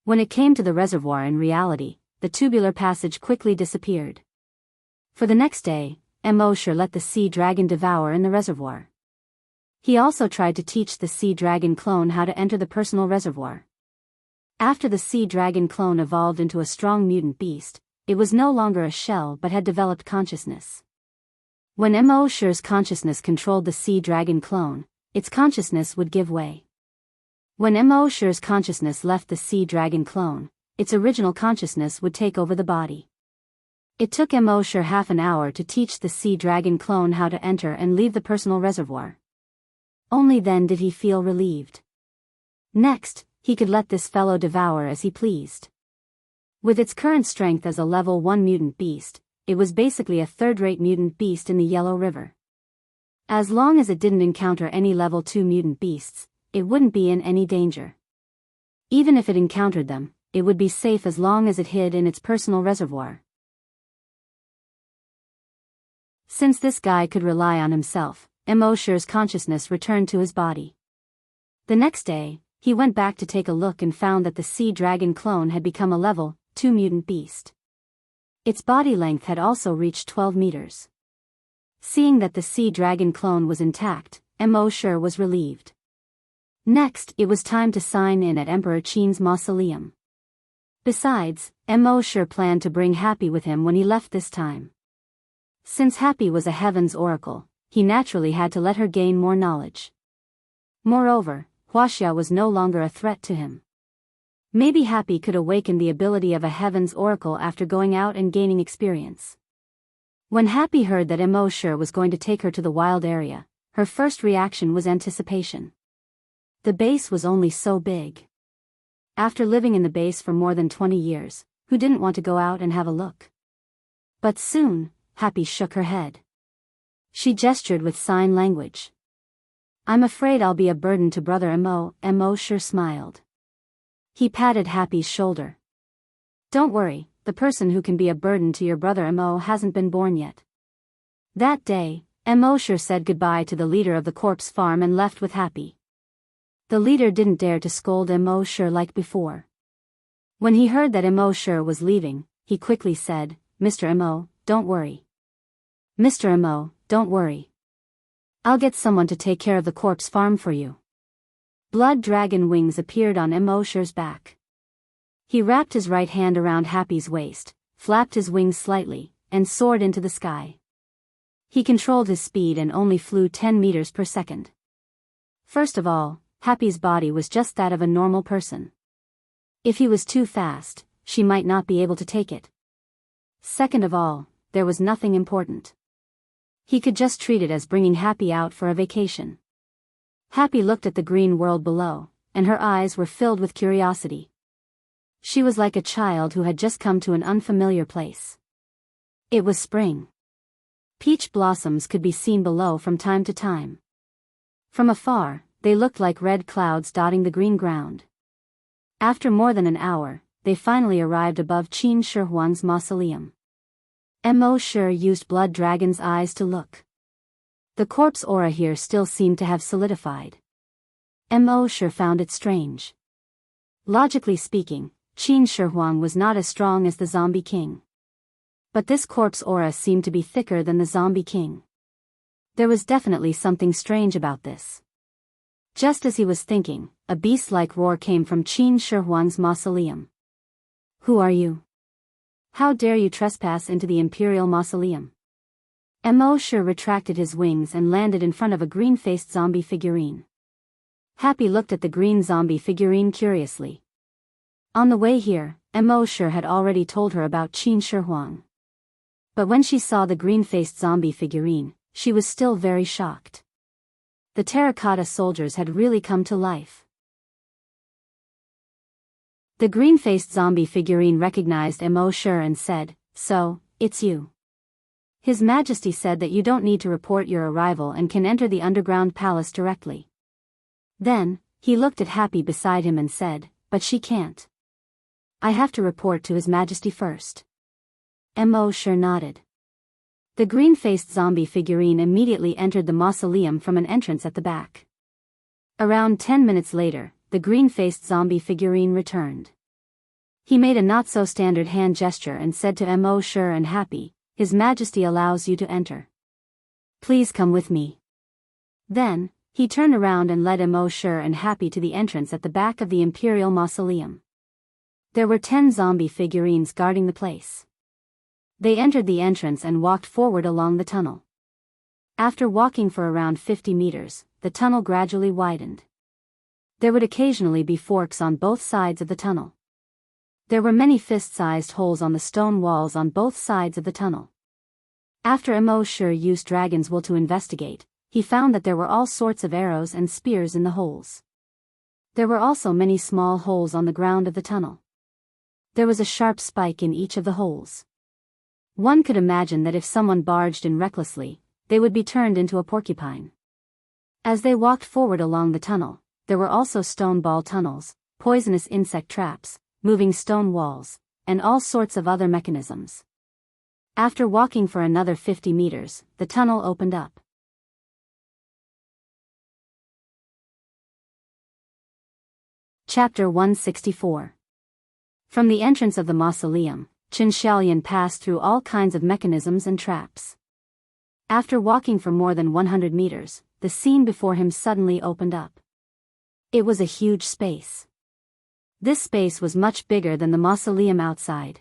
When it came to the reservoir in reality, the tubular passage quickly disappeared. For the next day, Mo's let the sea dragon devour in the reservoir. He also tried to teach the sea dragon clone how to enter the personal reservoir. After the sea dragon clone evolved into a strong mutant beast, it was no longer a shell but had developed consciousness. When Mo's consciousness controlled the sea dragon clone, its consciousness would give way. When Mo's consciousness left the sea dragon clone, its original consciousness would take over the body. It took Mo's half an hour to teach the sea dragon clone how to enter and leave the personal reservoir. Only then did he feel relieved. Next, he could let this fellow devour as he pleased. With its current strength as a level 1 mutant beast, it was basically a third-rate mutant beast in the Yellow River. As long as it didn't encounter any level 2 mutant beasts, it wouldn't be in any danger. Even if it encountered them, it would be safe as long as it hid in its personal reservoir. Since this guy could rely on himself, Mo's consciousness returned to his body. The next day, he went back to take a look and found that the sea dragon clone had become a level 2 mutant beast. Its body length had also reached 12 meters. Seeing that the sea dragon clone was intact, Mo Shi was relieved. Next, it was time to sign in at Emperor Qin's mausoleum. Besides, Mo Shi planned to bring Happy with him when he left this time. Since Happy was a heaven's oracle, he naturally had to let her gain more knowledge. Moreover, Wuxia was no longer a threat to him. Maybe Happy could awaken the ability of a heaven's oracle after going out and gaining experience. When Happy heard that Mo Shi was going to take her to the wild area, her first reaction was anticipation. The base was only so big. After living in the base for more than 20 years, who didn't want to go out and have a look? But soon, Happy shook her head. She gestured with sign language. I'm afraid I'll be a burden to Brother Mo Shi smiled. He patted Happy's shoulder. Don't worry, the person who can be a burden to your brother Mo hasn't been born yet. That day, Mo Shi said goodbye to the leader of the corpse farm and left with Happy. The leader didn't dare to scold Mo Shi like before. When he heard that Mo Shi was leaving, he quickly said, Mr. Mo, don't worry. Mr. Mo, don't worry. I'll get someone to take care of the corpse farm for you. Blood dragon wings appeared on Mo Shi's back. He wrapped his right hand around Happy's waist, flapped his wings slightly, and soared into the sky. He controlled his speed and only flew 10 meters per second. First of all, Happy's body was just that of a normal person. If he was too fast, she might not be able to take it. Second of all, there was nothing important. He could just treat it as bringing Happy out for a vacation. Happy looked at the green world below, and her eyes were filled with curiosity. She was like a child who had just come to an unfamiliar place. It was spring. Peach blossoms could be seen below from time to time. From afar, they looked like red clouds dotting the green ground. After more than an hour, they finally arrived above Qin Shi Huang's mausoleum. Mo Shi used Blood Dragon's eyes to look. The corpse aura here still seemed to have solidified. Mo Shi found it strange. Logically speaking, Qin Shi Huang was not as strong as the zombie king. But this corpse aura seemed to be thicker than the zombie king. There was definitely something strange about this. Just as he was thinking, a beast-like roar came from Qin Shi Huang's mausoleum. Who are you? How dare you trespass into the imperial mausoleum? Mo Shi retracted his wings and landed in front of a green-faced zombie figurine. Happy looked at the green zombie figurine curiously. On the way here, Mo Shi had already told her about Qin Shi Huang. But when she saw the green-faced zombie figurine, she was still very shocked. The terracotta soldiers had really come to life. The green-faced zombie figurine recognized Mo Shi and said, So, it's you. His Majesty said that you don't need to report your arrival and can enter the underground palace directly. Then, he looked at Happy beside him and said, But she can't. I have to report to His Majesty first. Mo Shi nodded. The green-faced zombie figurine immediately entered the mausoleum from an entrance at the back. Around 10 minutes later, the green-faced zombie figurine returned. He made a not-so-standard hand gesture and said to Mo Shi and Happy, His Majesty allows you to enter. Please come with me. Then, he turned around and led Mo Shi and Happy to the entrance at the back of the Imperial Mausoleum. There were 10 zombie figurines guarding the place. They entered the entrance and walked forward along the tunnel. After walking for around 50 meters, the tunnel gradually widened. There would occasionally be forks on both sides of the tunnel. There were many fist-sized holes on the stone walls on both sides of the tunnel. After Mo Shi used dragon's wool to investigate, he found that there were all sorts of arrows and spears in the holes. There were also many small holes on the ground of the tunnel. There was a sharp spike in each of the holes. One could imagine that if someone barged in recklessly, they would be turned into a porcupine. As they walked forward along the tunnel, there were also stone ball tunnels, poisonous insect traps, moving stone walls, and all sorts of other mechanisms. After walking for another 50 meters, the tunnel opened up. Chapter 164. From the entrance of the mausoleum, Xianxia passed through all kinds of mechanisms and traps. After walking for more than 100 meters, the scene before him suddenly opened up. It was a huge space. This space was much bigger than the mausoleum outside.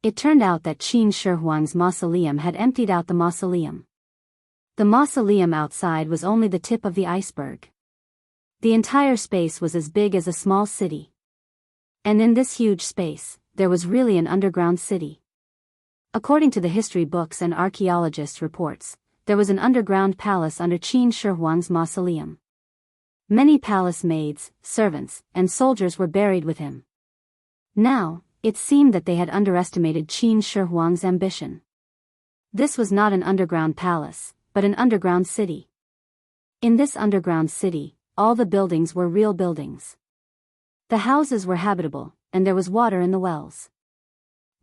It turned out that Qin Shi Huang's mausoleum had emptied out the mausoleum. The mausoleum outside was only the tip of the iceberg. The entire space was as big as a small city. And in this huge space, there was really an underground city. According to the history books and archaeologists' reports, there was an underground palace under Qin Shi Huang's mausoleum. Many palace maids, servants, and soldiers were buried with him. Now, it seemed that they had underestimated Qin Shi Huang's ambition. This was not an underground palace, but an underground city. In this underground city, all the buildings were real buildings. The houses were habitable, and there was water in the wells.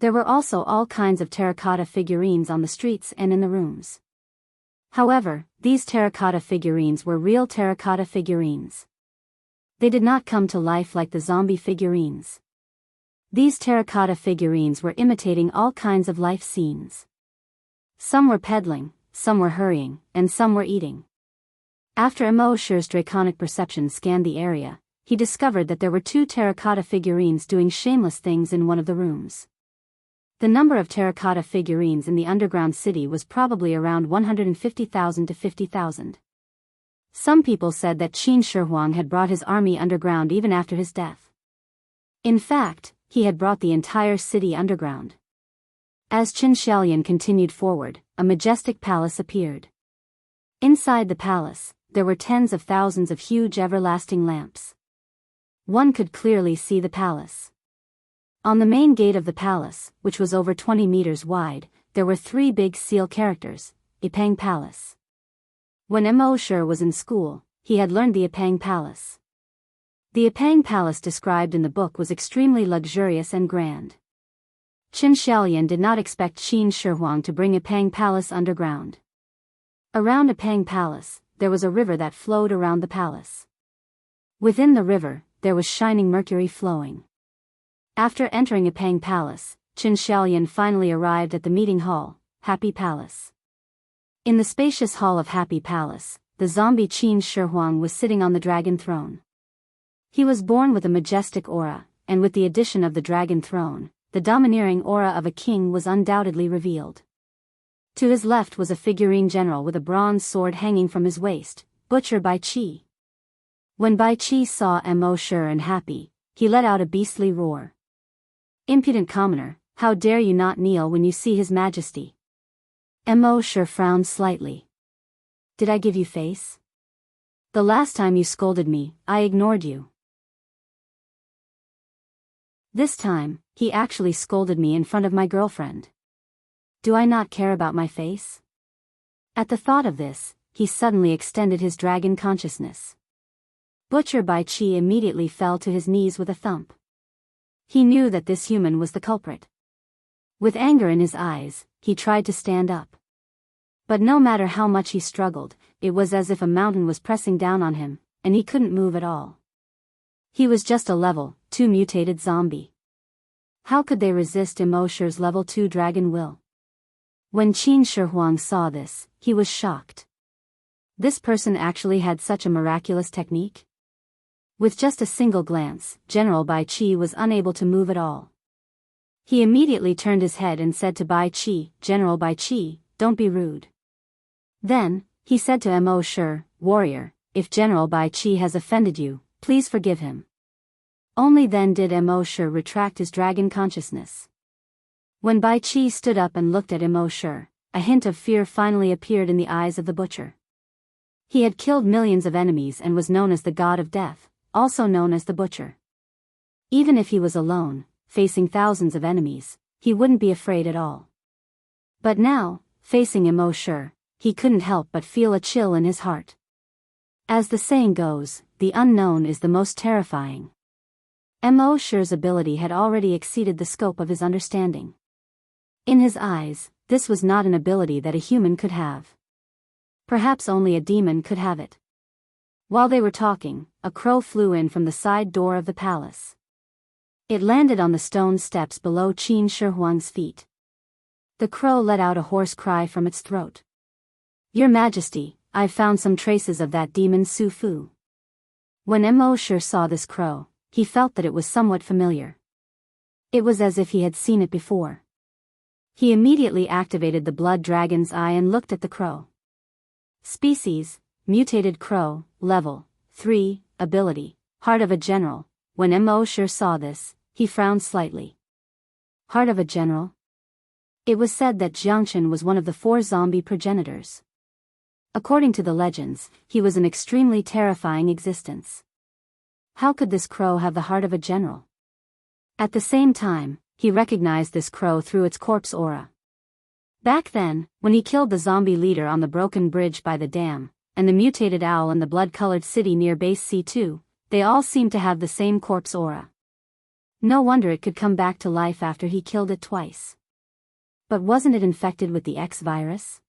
There were also all kinds of terracotta figurines on the streets and in the rooms. However, these terracotta figurines were real terracotta figurines. They did not come to life like the zombie figurines. These terracotta figurines were imitating all kinds of life scenes. Some were peddling, some were hurrying, and some were eating. After Mo Shi's draconic perception scanned the area, he discovered that there were 2 terracotta figurines doing shameless things in one of the rooms. The number of terracotta figurines in the underground city was probably around 150,000 to 50,000. Some people said that Qin Shi Huang had brought his army underground even after his death. In fact, he had brought the entire city underground. As Xianxia continued forward, a majestic palace appeared. Inside the palace, there were tens of thousands of huge everlasting lamps. One could clearly see the palace. On the main gate of the palace, which was over 20 meters wide, there were 3 big seal characters, Ipang Palace. When Mo Shi was in school, he had learned the Ipang Palace. The Ipang Palace described in the book was extremely luxurious and grand. Xianxia did not expect Qin Shi Huang to bring Ipang Palace underground. Around Ipang Palace, there was a river that flowed around the palace. Within the river, there was shining mercury flowing. After entering Ipang Palace, Xianxia finally arrived at the meeting hall, Happy Palace. In the spacious hall of Happy Palace, the zombie Qin Shi Huang was sitting on the dragon throne. He was born with a majestic aura, and with the addition of the dragon throne, the domineering aura of a king was undoubtedly revealed. To his left was a figurine general with a bronze sword hanging from his waist, Butcher Bai Qi. When Bai Qi saw Mo Shi and Happy, he let out a beastly roar. "Impudent commoner, how dare you not kneel when you see His Majesty?" Mo Shi frowned slightly. "Did I give you face? The last time you scolded me, I ignored you. This time, he actually scolded me in front of my girlfriend. Do I not care about my face?" At the thought of this, he suddenly extended his dragon consciousness. Butcher Bai Qi immediately fell to his knees with a thump. He knew that this human was the culprit. With anger in his eyes, he tried to stand up. But no matter how much he struggled, it was as if a mountain was pressing down on him, and he couldn't move at all. He was just a level 2 mutated zombie. How could they resist Mo Shi's level 2 dragon will? When Qin Shi Huang saw this, he was shocked. This person actually had such a miraculous technique? With just a single glance, General Bai Qi was unable to move at all. He immediately turned his head and said to Bai Qi, "General Bai Qi, don't be rude." Then, he said to Mo Shi, "Warrior, if General Bai Qi has offended you, please forgive him." Only then did Mo Shi retract his dragon consciousness. When Bai Qi stood up and looked at Mo Shi, a hint of fear finally appeared in the eyes of the butcher. He had killed millions of enemies and was known as the God of Death, also known as the Butcher. Even if he was alone, facing thousands of enemies, he wouldn't be afraid at all. But now, facing Mo Shi, he couldn't help but feel a chill in his heart. As the saying goes, the unknown is the most terrifying. Mo Shi's ability had already exceeded the scope of his understanding. In his eyes, this was not an ability that a human could have. Perhaps only a demon could have it. While they were talking, a crow flew in from the side door of the palace. It landed on the stone steps below Qin Shi Huang's feet. The crow let out a hoarse cry from its throat. "Your Majesty, I've found some traces of that demon Su Fu." When Mo Shi saw this crow, he felt that it was somewhat familiar. It was as if he had seen it before. He immediately activated the blood dragon's eye and looked at the crow. Species, mutated crow, level 3, ability, heart of a general. When Mo Shi saw this, he frowned slightly. Heart of a general? It was said that Jianghu was one of the 4 zombie progenitors. According to the legends, he was an extremely terrifying existence. How could this crow have the heart of a general? At the same time, he recognized this crow through its corpse aura. Back then, when he killed the zombie leader on the broken bridge by the dam, and the mutated owl in the blood-colored city near base C2, they all seemed to have the same corpse aura. No wonder it could come back to life after he killed it twice. But wasn't it infected with the X virus?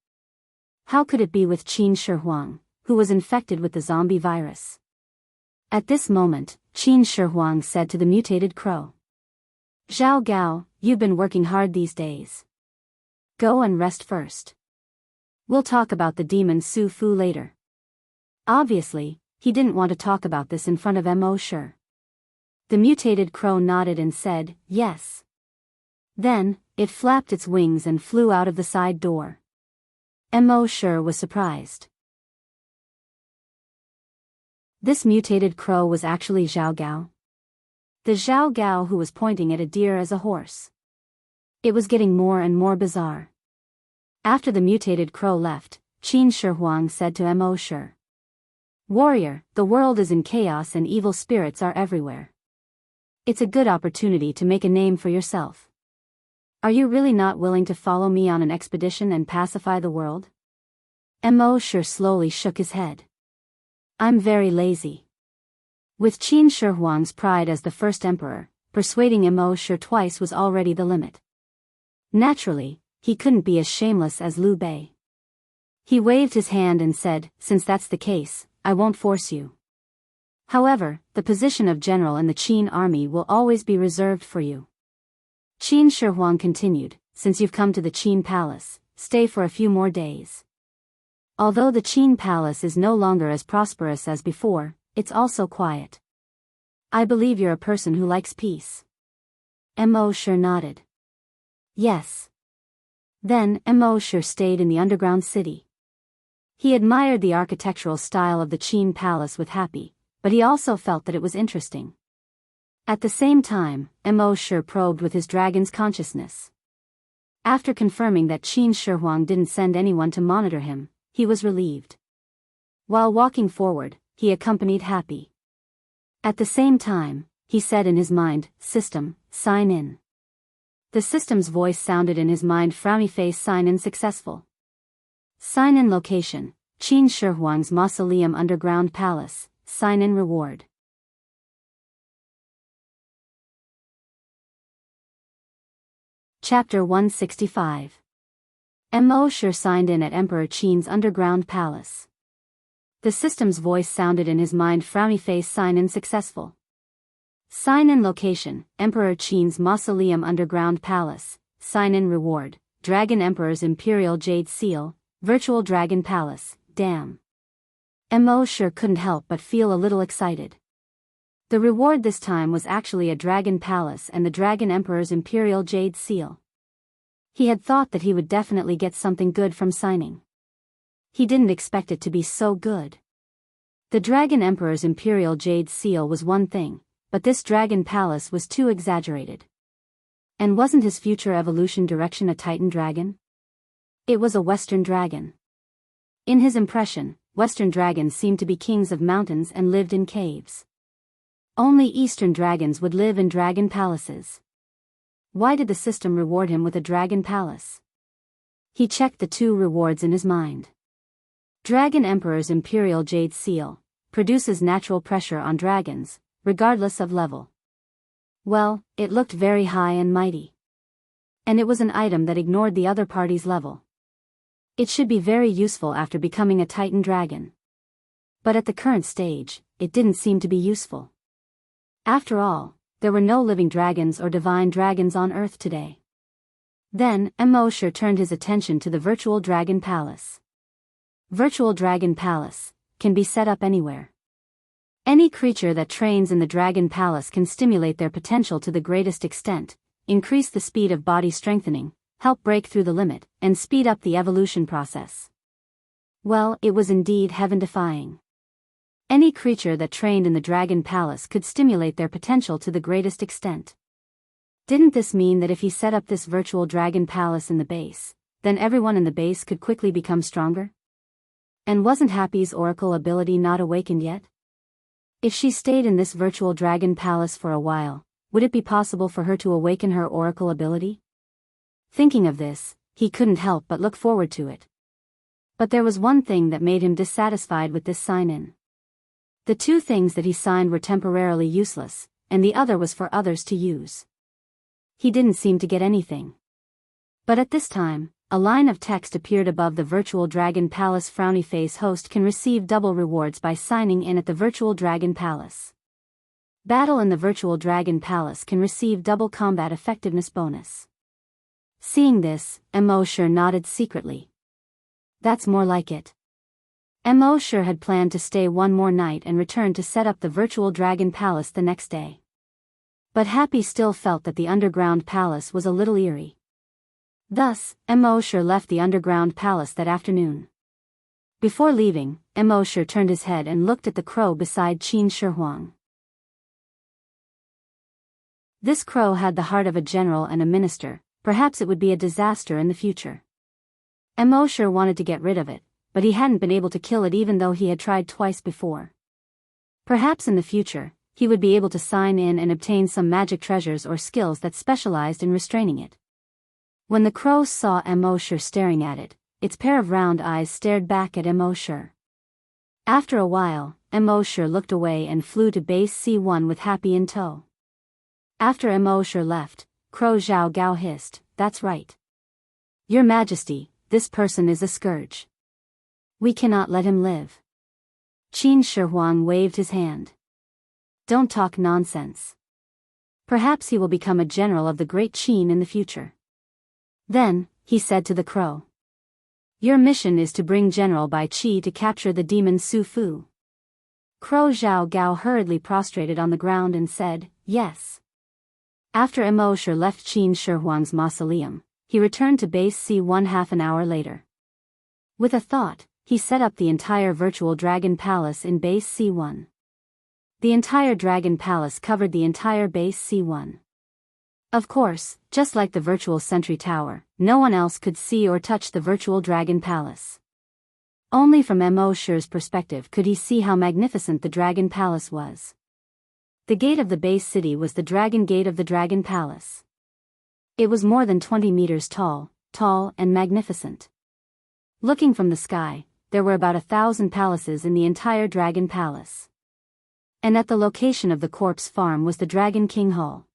How could it be with Qin Shi Huang, who was infected with the zombie virus? At this moment, Qin Shi Huang said to the mutated crow, "Zhao Gao, you've been working hard these days. Go and rest first. We'll talk about the demon Su Fu later." Obviously, he didn't want to talk about this in front of Mo Shi. The mutated crow nodded and said, "Yes." Then, it flapped its wings and flew out of the side door. Mo Shi was surprised. This mutated crow was actually Zhao Gao. The Zhao Gao who was pointing at a deer as a horse. It was getting more and more bizarre. After the mutated crow left, Qin Shi Huang said to Mo Shi, "Warrior, the world is in chaos and evil spirits are everywhere. It's a good opportunity to make a name for yourself. Are you really not willing to follow me on an expedition and pacify the world?" Mo Shi slowly shook his head. "I'm very lazy." With Qin Shi Huang's pride as the first emperor, persuading Mo Shi twice was already the limit. Naturally, he couldn't be as shameless as Liu Bei. He waved his hand and said, "Since that's the case, I won't force you. However, the position of general in the Qin army will always be reserved for you." Qin Shi Huang continued, "Since you've come to the Qin palace, stay for a few more days. Although the Qin palace is no longer as prosperous as before, it's also quiet. I believe you're a person who likes peace." Mo Shi nodded. "Yes." Then Mo Shi stayed in the underground city. He admired the architectural style of the Qin palace with happy, but he also felt that it was interesting. At the same time, Mo Shi probed with his dragon's consciousness. After confirming that Qin Shi Huang didn't send anyone to monitor him, he was relieved. While walking forward, he accompanied Happy. At the same time, he said in his mind, "System, sign in." The system's voice sounded in his mind, frowny face, sign in successful. Sign in location, Qin Shi Huang's mausoleum underground palace, sign in reward. Chapter 165. Mo Shi signed in at Emperor Qin's underground palace. The system's voice sounded in his mind, frowny face, sign in successful. Sign in location, Emperor Qin's mausoleum underground palace, sign in reward, Dragon Emperor's Imperial Jade Seal, Virtual Dragon Palace, Dam. Mo Shi couldn't help but feel a little excited. The reward this time was actually a dragon palace and the Dragon Emperor's Imperial Jade Seal. He had thought that he would definitely get something good from signing. He didn't expect it to be so good. The Dragon Emperor's Imperial Jade Seal was one thing, but this Dragon Palace was too exaggerated. And wasn't his future evolution direction a Titan dragon? It was a Western dragon. In his impression, Western dragons seemed to be kings of mountains and lived in caves. Only Eastern dragons would live in dragon palaces. Why did the system reward him with a dragon palace? He checked the two rewards in his mind. Dragon Emperor's Imperial Jade Seal produces natural pressure on dragons, regardless of level. Well, it looked very high and mighty. And it was an item that ignored the other party's level. It should be very useful after becoming a Titan dragon. But at the current stage, it didn't seem to be useful. After all, there were no living dragons or divine dragons on Earth today. Then, Mosher turned his attention to the Virtual Dragon Palace. Virtual Dragon Palace can be set up anywhere. Any creature that trains in the Dragon Palace can stimulate their potential to the greatest extent, increase the speed of body strengthening, help break through the limit, and speed up the evolution process. Well, it was indeed heaven-defying. Any creature that trained in the Dragon Palace could stimulate their potential to the greatest extent. Didn't this mean that if he set up this Virtual Dragon Palace in the base, then everyone in the base could quickly become stronger? And wasn't Happy's oracle ability not awakened yet? If she stayed in this Virtual Dragon Palace for a while, would it be possible for her to awaken her oracle ability? Thinking of this, he couldn't help but look forward to it. But there was one thing that made him dissatisfied with this sign-in. The two things that he signed were temporarily useless, and the other was for others to use. He didn't seem to get anything. But at this time, a line of text appeared above the Virtual Dragon Palace. Frowny face host can receive double rewards by signing in at the Virtual Dragon Palace. Battle in the Virtual Dragon Palace can receive double combat effectiveness bonus. Seeing this, Mosher nodded secretly. That's more like it. Mosher had planned to stay one more night and return to set up the Virtual Dragon Palace the next day. But Happy still felt that the underground palace was a little eerie. Thus, Mosher left the underground palace that afternoon. Before leaving, Mosher turned his head and looked at the crow beside Qin Shi Huang. This crow had the heart of a general and a minister. Perhaps it would be a disaster in the future. Mosher wanted to get rid of it, but he hadn't been able to kill it even though he had tried twice before. Perhaps in the future, he would be able to sign in and obtain some magic treasures or skills that specialized in restraining it. When the crow saw Mosher staring at it, its pair of round eyes stared back at Mosher. After a while, Mosher looked away and flew to base C1 with Happy in tow. After Mosher left, Crow Zhao Gao hissed, "That's right. Your Majesty, this person is a scourge. We cannot let him live." Qin Shi Huang waved his hand. "Don't talk nonsense. Perhaps he will become a general of the Great Qin in the future." Then, he said to the crow, "Your mission is to bring General Bai Qi to capture the demon Su Fu." Crow Zhao Gao hurriedly prostrated on the ground and said, "Yes." After Mosher left Qin Shi Huang's mausoleum, he returned to base C1 half an hour later. With a thought, he set up the entire Virtual Dragon Palace in base C1. The entire Dragon Palace covered the entire base C1. Of course, just like the Virtual Sentry Tower, no one else could see or touch the Virtual Dragon Palace. Only from Mosher's perspective could he see how magnificent the Dragon Palace was. The gate of the base city was the Dragon Gate of the Dragon Palace. It was more than 20 meters tall and magnificent. Looking from the sky, there were about 1,000 palaces in the entire Dragon Palace. And at the location of the corpse farm was the Dragon King Hall.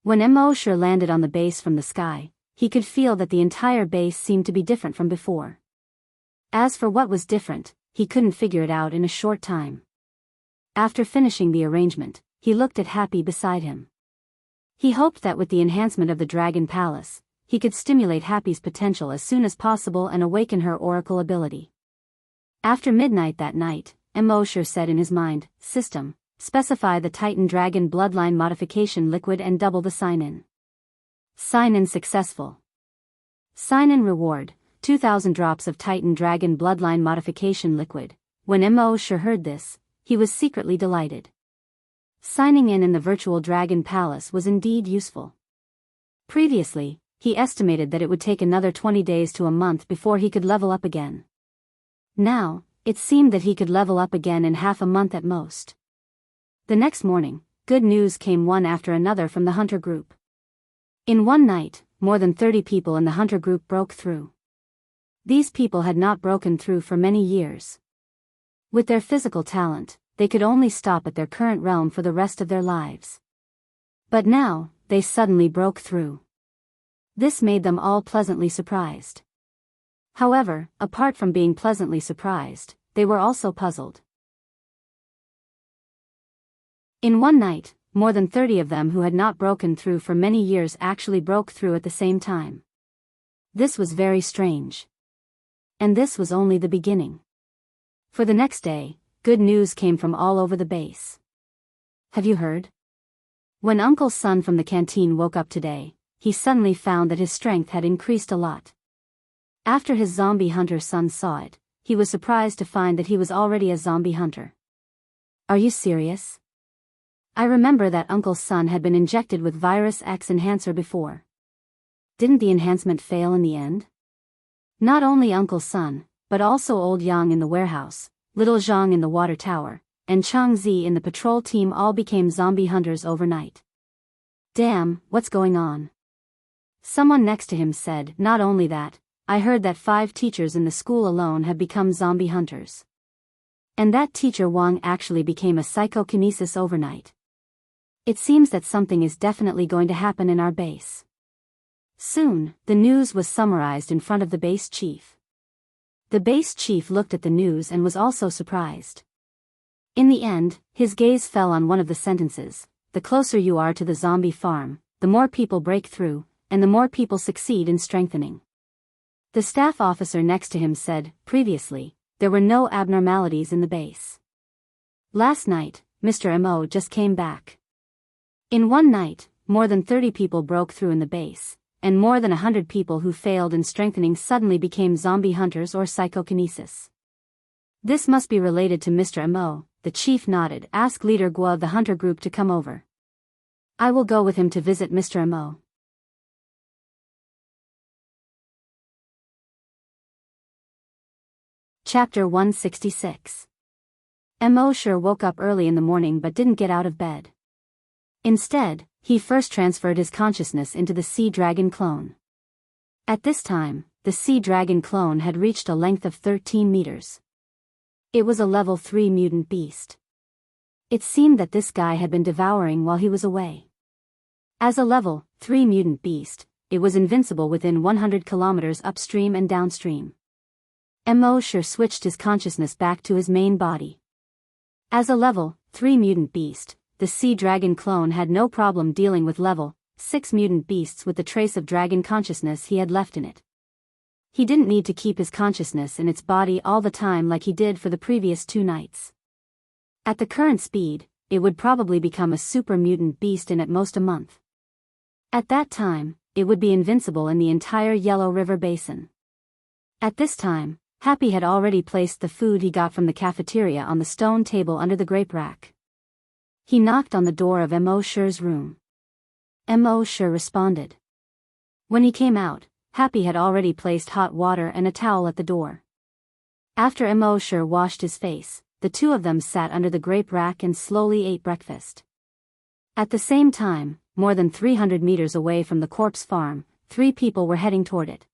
When Mosher landed on the base from the sky, he could feel that the entire base seemed to be different from before. As for what was different, he couldn't figure it out in a short time. After finishing the arrangement, he looked at Happy beside him. He hoped that with the enhancement of the Dragon Palace, he could stimulate Happy's potential as soon as possible and awaken her oracle ability. After midnight that night, Mosher said in his mind, "System, specify the Titan Dragon Bloodline Modification Liquid and double the sign-in." Sign-in successful. Sign-in reward, 2,000 drops of Titan Dragon Bloodline Modification Liquid. When Mosher heard this, he was secretly delighted. Signing in the Virtual Dragon Palace was indeed useful. Previously, he estimated that it would take another 20 days to a month before he could level up again. Now, it seemed that he could level up again in half a month at most. The next morning, good news came one after another from the hunter group. In one night, more than 30 people in the hunter group broke through. These people had not broken through for many years. With their physical talent, they could only stop at their current realm for the rest of their lives. But now, they suddenly broke through. This made them all pleasantly surprised. However, apart from being pleasantly surprised, they were also puzzled. In one night, more than 30 of them who had not broken through for many years actually broke through at the same time. This was very strange. And this was only the beginning. For the next day, good news came from all over the base. Have you heard? When Uncle's son from the canteen woke up today, he suddenly found that his strength had increased a lot. After his zombie hunter son saw it, he was surprised to find that he was already a zombie hunter. Are you serious? I remember that Uncle's son had been injected with Virus X enhancer before. Didn't the enhancement fail in the end? Not only Uncle's son, but also Old Yang in the warehouse, Little Zhang in the water tower, and Chang Zi in the patrol team all became zombie hunters overnight. Damn, what's going on? Someone next to him said, not only that, I heard that 5 teachers in the school alone have become zombie hunters. And that teacher Wang actually became a psychokinesis overnight. It seems that something is definitely going to happen in our base. Soon, the news was summarized in front of the base chief. The base chief looked at the news and was also surprised. In the end, his gaze fell on one of the sentences: the closer you are to the zombie farm, the more people break through, and the more people succeed in strengthening. The staff officer next to him said, previously, there were no abnormalities in the base. Last night, Mr. Mo just came back. In one night, more than 30 people broke through in the base, and more than 100 people who failed in strengthening suddenly became zombie hunters or psychokinesis. This must be related to Mr. Mo, the chief nodded. Ask Leader Guo of the hunter group to come over. I will go with him to visit Mr. Mo. Chapter 166. Mo sure woke up early in the morning but didn't get out of bed. Instead, he first transferred his consciousness into the sea dragon clone. At this time, the sea dragon clone had reached a length of 13 meters. It was a level 3 mutant beast. It seemed that this guy had been devouring while he was away. As a level 3 mutant beast, it was invincible within 100 kilometers upstream and downstream. Mo sure switched his consciousness back to his main body. As a level 3 mutant beast, the sea dragon clone had no problem dealing with level 6 mutant beasts with the trace of dragon consciousness he had left in it. He didn't need to keep his consciousness in its body all the time like he did for the previous 2 nights. At the current speed, it would probably become a super mutant beast in at most a month. At that time, it would be invincible in the entire Yellow River Basin. At this time, Happy had already placed the food he got from the cafeteria on the stone table under the grape rack. He knocked on the door of Mo Sher's room. Mo Sher responded. When he came out, Happy had already placed hot water and a towel at the door. After Mo Sher washed his face, the two of them sat under the grape rack and slowly ate breakfast. At the same time, more than 300 meters away from the corpse farm, 3 people were heading toward it.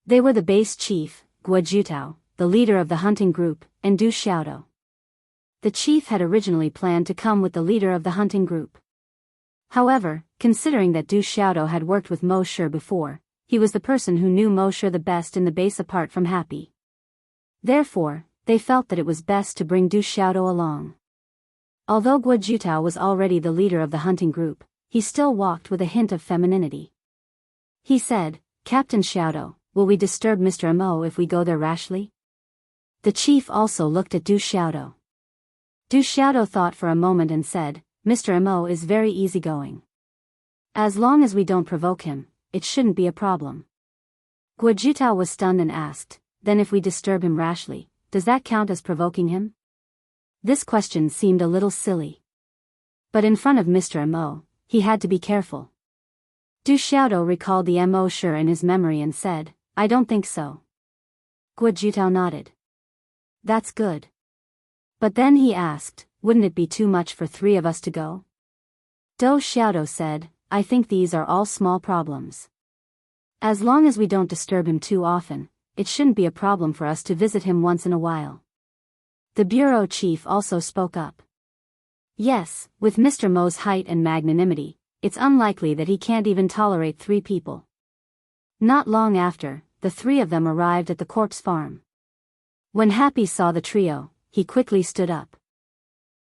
They were the base chief, Guo Jutao, the leader of the hunting group, and Du Xiaodou. The chief had originally planned to come with the leader of the hunting group. However, considering that Du Xiaodou had worked with Mo Sher before, he was the person who knew Mo Sher the best in the base apart from Happy. Therefore, they felt that it was best to bring Du Xiaodou along. Although Guo Jutao was already the leader of the hunting group, he still walked with a hint of femininity. He said, Captain Xiaodou, will we disturb Mr. Mo if we go there rashly? The chief also looked at Du Xiaodou. Du Xiaodou thought for a moment and said, Mr. Mo is very easygoing. As long as we don't provoke him, it shouldn't be a problem. Guo Jutao was stunned and asked, then if we disturb him rashly, does that count as provoking him? This question seemed a little silly. But in front of Mr. Mo, he had to be careful. Du Xiaodou recalled the Mo Sher in his memory and said, I don't think so. Guo Jutao nodded. That's good. But then he asked, wouldn't it be too much for 3 of us to go? Du Xiaodou said, I think these are all small problems. As long as we don't disturb him too often, it shouldn't be a problem for us to visit him once in a while. The bureau chief also spoke up. Yes, with Mr. Mo's height and magnanimity, it's unlikely that he can't even tolerate 3 people. Not long after, the 3 of them arrived at the corpse farm. When Happy saw the trio, he quickly stood up.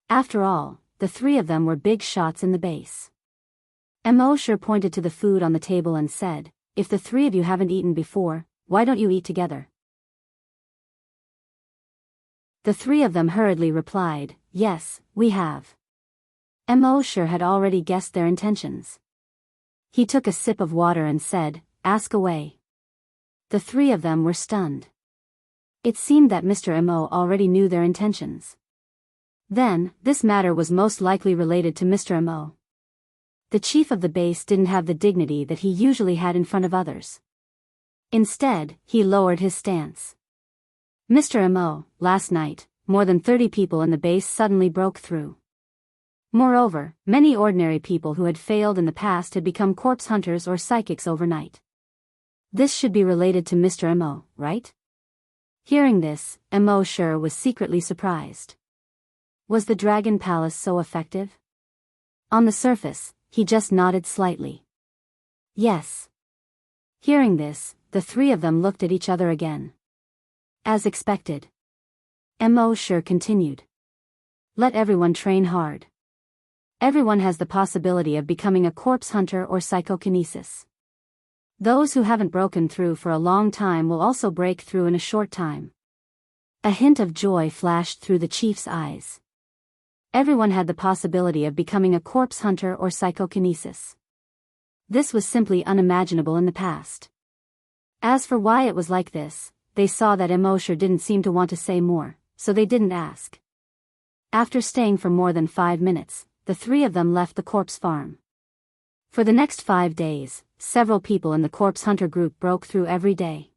After all, the three of them were big shots in the base. Mosher pointed to the food on the table and said, "If the three of you haven't eaten before, why don't you eat together?" The three of them hurriedly replied, "Yes, we have." Mosher had already guessed their intentions. He took a sip of water and said, "Ask away." The three of them were stunned. It seemed that Mr. Mo already knew their intentions. Then, this matter was most likely related to Mr. Mo. The chief of the base didn't have the dignity that he usually had in front of others. Instead, he lowered his stance. "Mr. Mo, last night, more than 30 people in the base suddenly broke through. Moreover, many ordinary people who had failed in the past had become corpse hunters or psychics overnight. This should be related to Mr. Mo, right?" Hearing this, Mosher was secretly surprised. Was the Dragon Palace so effective? On the surface, he just nodded slightly. Yes. Hearing this, the three of them looked at each other again. As expected. Mosher continued. "Let everyone train hard. Everyone has the possibility of becoming a corpse hunter or psychokinesis. Those who haven't broken through for a long time will also break through in a short time." A hint of joy flashed through the chief's eyes. Everyone had the possibility of becoming a corpse hunter or psychokinesis. This was simply unimaginable in the past. As for why it was like this, they saw that Mosher didn't seem to want to say more, so they didn't ask. After staying for more than 5 minutes, the three of them left the corpse farm. For the next 5 days, several people in the corpse hunter group broke through every day.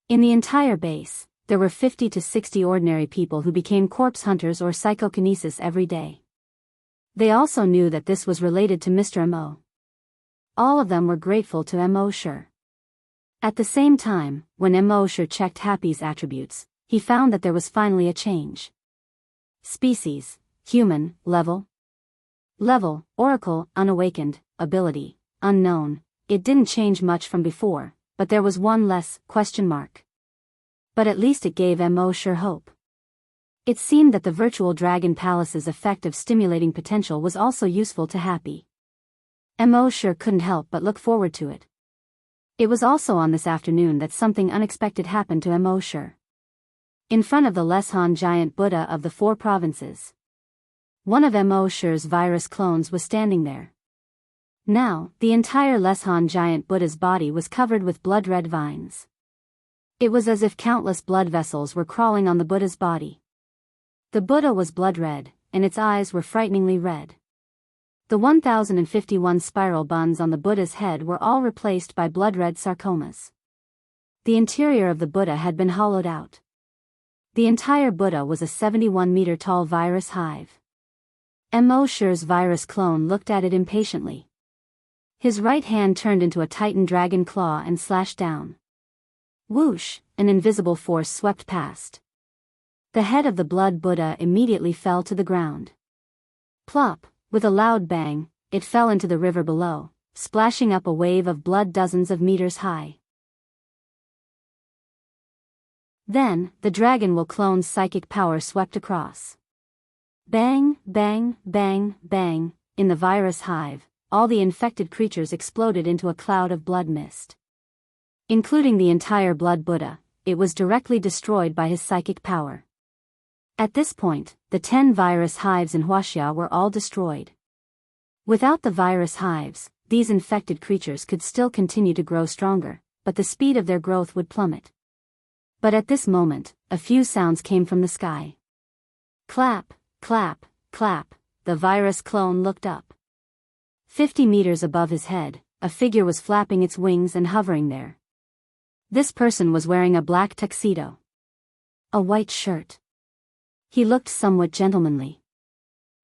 In the entire base, there were 50 to 60 ordinary people who became corpse hunters or psychokinesis every day. They also knew that this was related to Mr. Mo. All of them were grateful to Mosher. At the same time, when Mosher checked Happy's attributes, he found that there was finally a change. Species, human, level, oracle, unawakened, ability, unknown. It didn't change much from before, but there was one less question mark. But at least it gave Mosher hope. It seemed that the virtual Dragon Palace's effect of stimulating potential was also useful to Happy. Mosher couldn't help but look forward to it. It was also on this afternoon that something unexpected happened to Mosher. In front of the Leshan giant Buddha of the 4 provinces. One of Mosher's virus clones was standing there. Now, the entire Leshan giant Buddha's body was covered with blood-red vines. It was as if countless blood vessels were crawling on the Buddha's body. The Buddha was blood-red, and its eyes were frighteningly red. The 1051 spiral buns on the Buddha's head were all replaced by blood-red sarcomas. The interior of the Buddha had been hollowed out. The entire Buddha was a 71-meter-tall virus hive. Mosher's virus clone looked at it impatiently. His right hand turned into a titan dragon claw and slashed down. Whoosh, an invisible force swept past. The head of the blood Buddha immediately fell to the ground. Plop, with a loud bang, it fell into the river below, splashing up a wave of blood dozens of meters high. Then, the Dragon clone's psychic power swept across. Bang, bang, bang, bang, in the virus hive, all the infected creatures exploded into a cloud of blood mist. Including the entire blood Buddha, it was directly destroyed by his psychic power. At this point, the 10 virus hives in Wuxia were all destroyed. Without the virus hives, these infected creatures could still continue to grow stronger, but the speed of their growth would plummet. But at this moment, a few sounds came from the sky. Clap, clap, clap, the virus clone looked up. 50 meters above his head, a figure was flapping its wings and hovering there. This person was wearing a black tuxedo. A white shirt. He looked somewhat gentlemanly.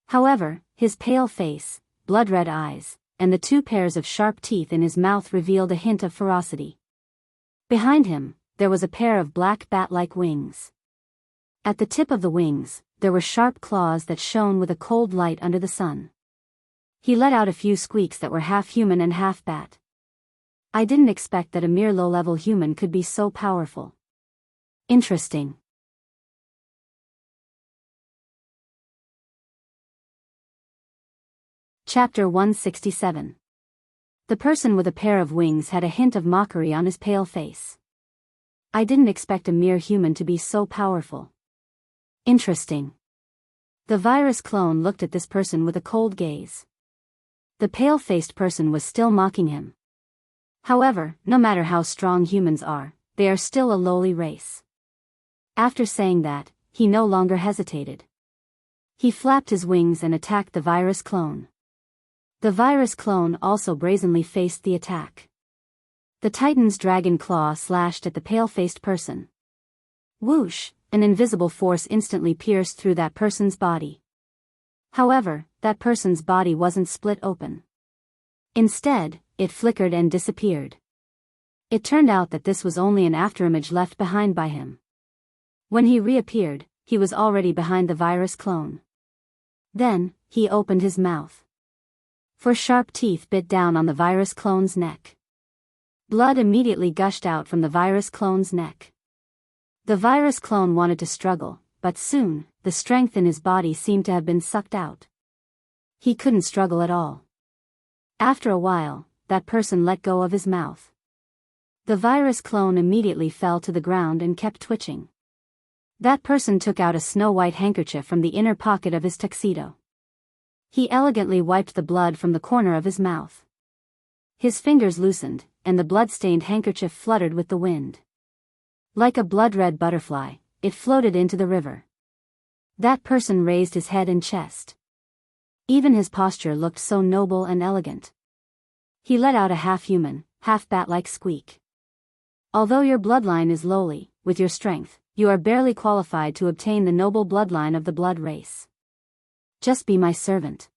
However, his pale face, blood-red eyes, and the 2 pairs of sharp teeth in his mouth revealed a hint of ferocity. Behind him, there was a pair of black bat-like wings. At the tip of the wings, there were sharp claws that shone with a cold light under the sun. He let out a few squeaks that were half human and half bat. I didn't expect that a mere low-level human could be so powerful. Interesting. Chapter 167. The person with a pair of wings had a hint of mockery on his pale face. I didn't expect a mere human to be so powerful. Interesting. The virus clone looked at this person with a cold gaze. The pale-faced person was still mocking him. However, no matter how strong humans are, they are still a lowly race. After saying that, he no longer hesitated. He flapped his wings and attacked the virus clone. The virus clone also brazenly faced the attack. The Titan's dragon claw slashed at the pale-faced person. Whoosh, an invisible force instantly pierced through that person's body. However, that person's body wasn't split open. Instead, it flickered and disappeared. It turned out that this was only an afterimage left behind by him. When he reappeared, he was already behind the virus clone. Then, he opened his mouth. Four sharp teeth bit down on the virus clone's neck. Blood immediately gushed out from the virus clone's neck. The virus clone wanted to struggle, but soon, the strength in his body seemed to have been sucked out. He couldn't struggle at all. After a while, that person let go of his mouth. The virus clone immediately fell to the ground and kept twitching. That person took out a snow-white handkerchief from the inner pocket of his tuxedo. He elegantly wiped the blood from the corner of his mouth. His fingers loosened, and the blood-stained handkerchief fluttered with the wind. Like a blood-red butterfly, it floated into the river. That person raised his head and chest. Even his posture looked so noble and elegant. He let out a half-human, half-bat-like squeak. Although your bloodline is lowly, with your strength, you are barely qualified to obtain the noble bloodline of the blood race. Just be my servant.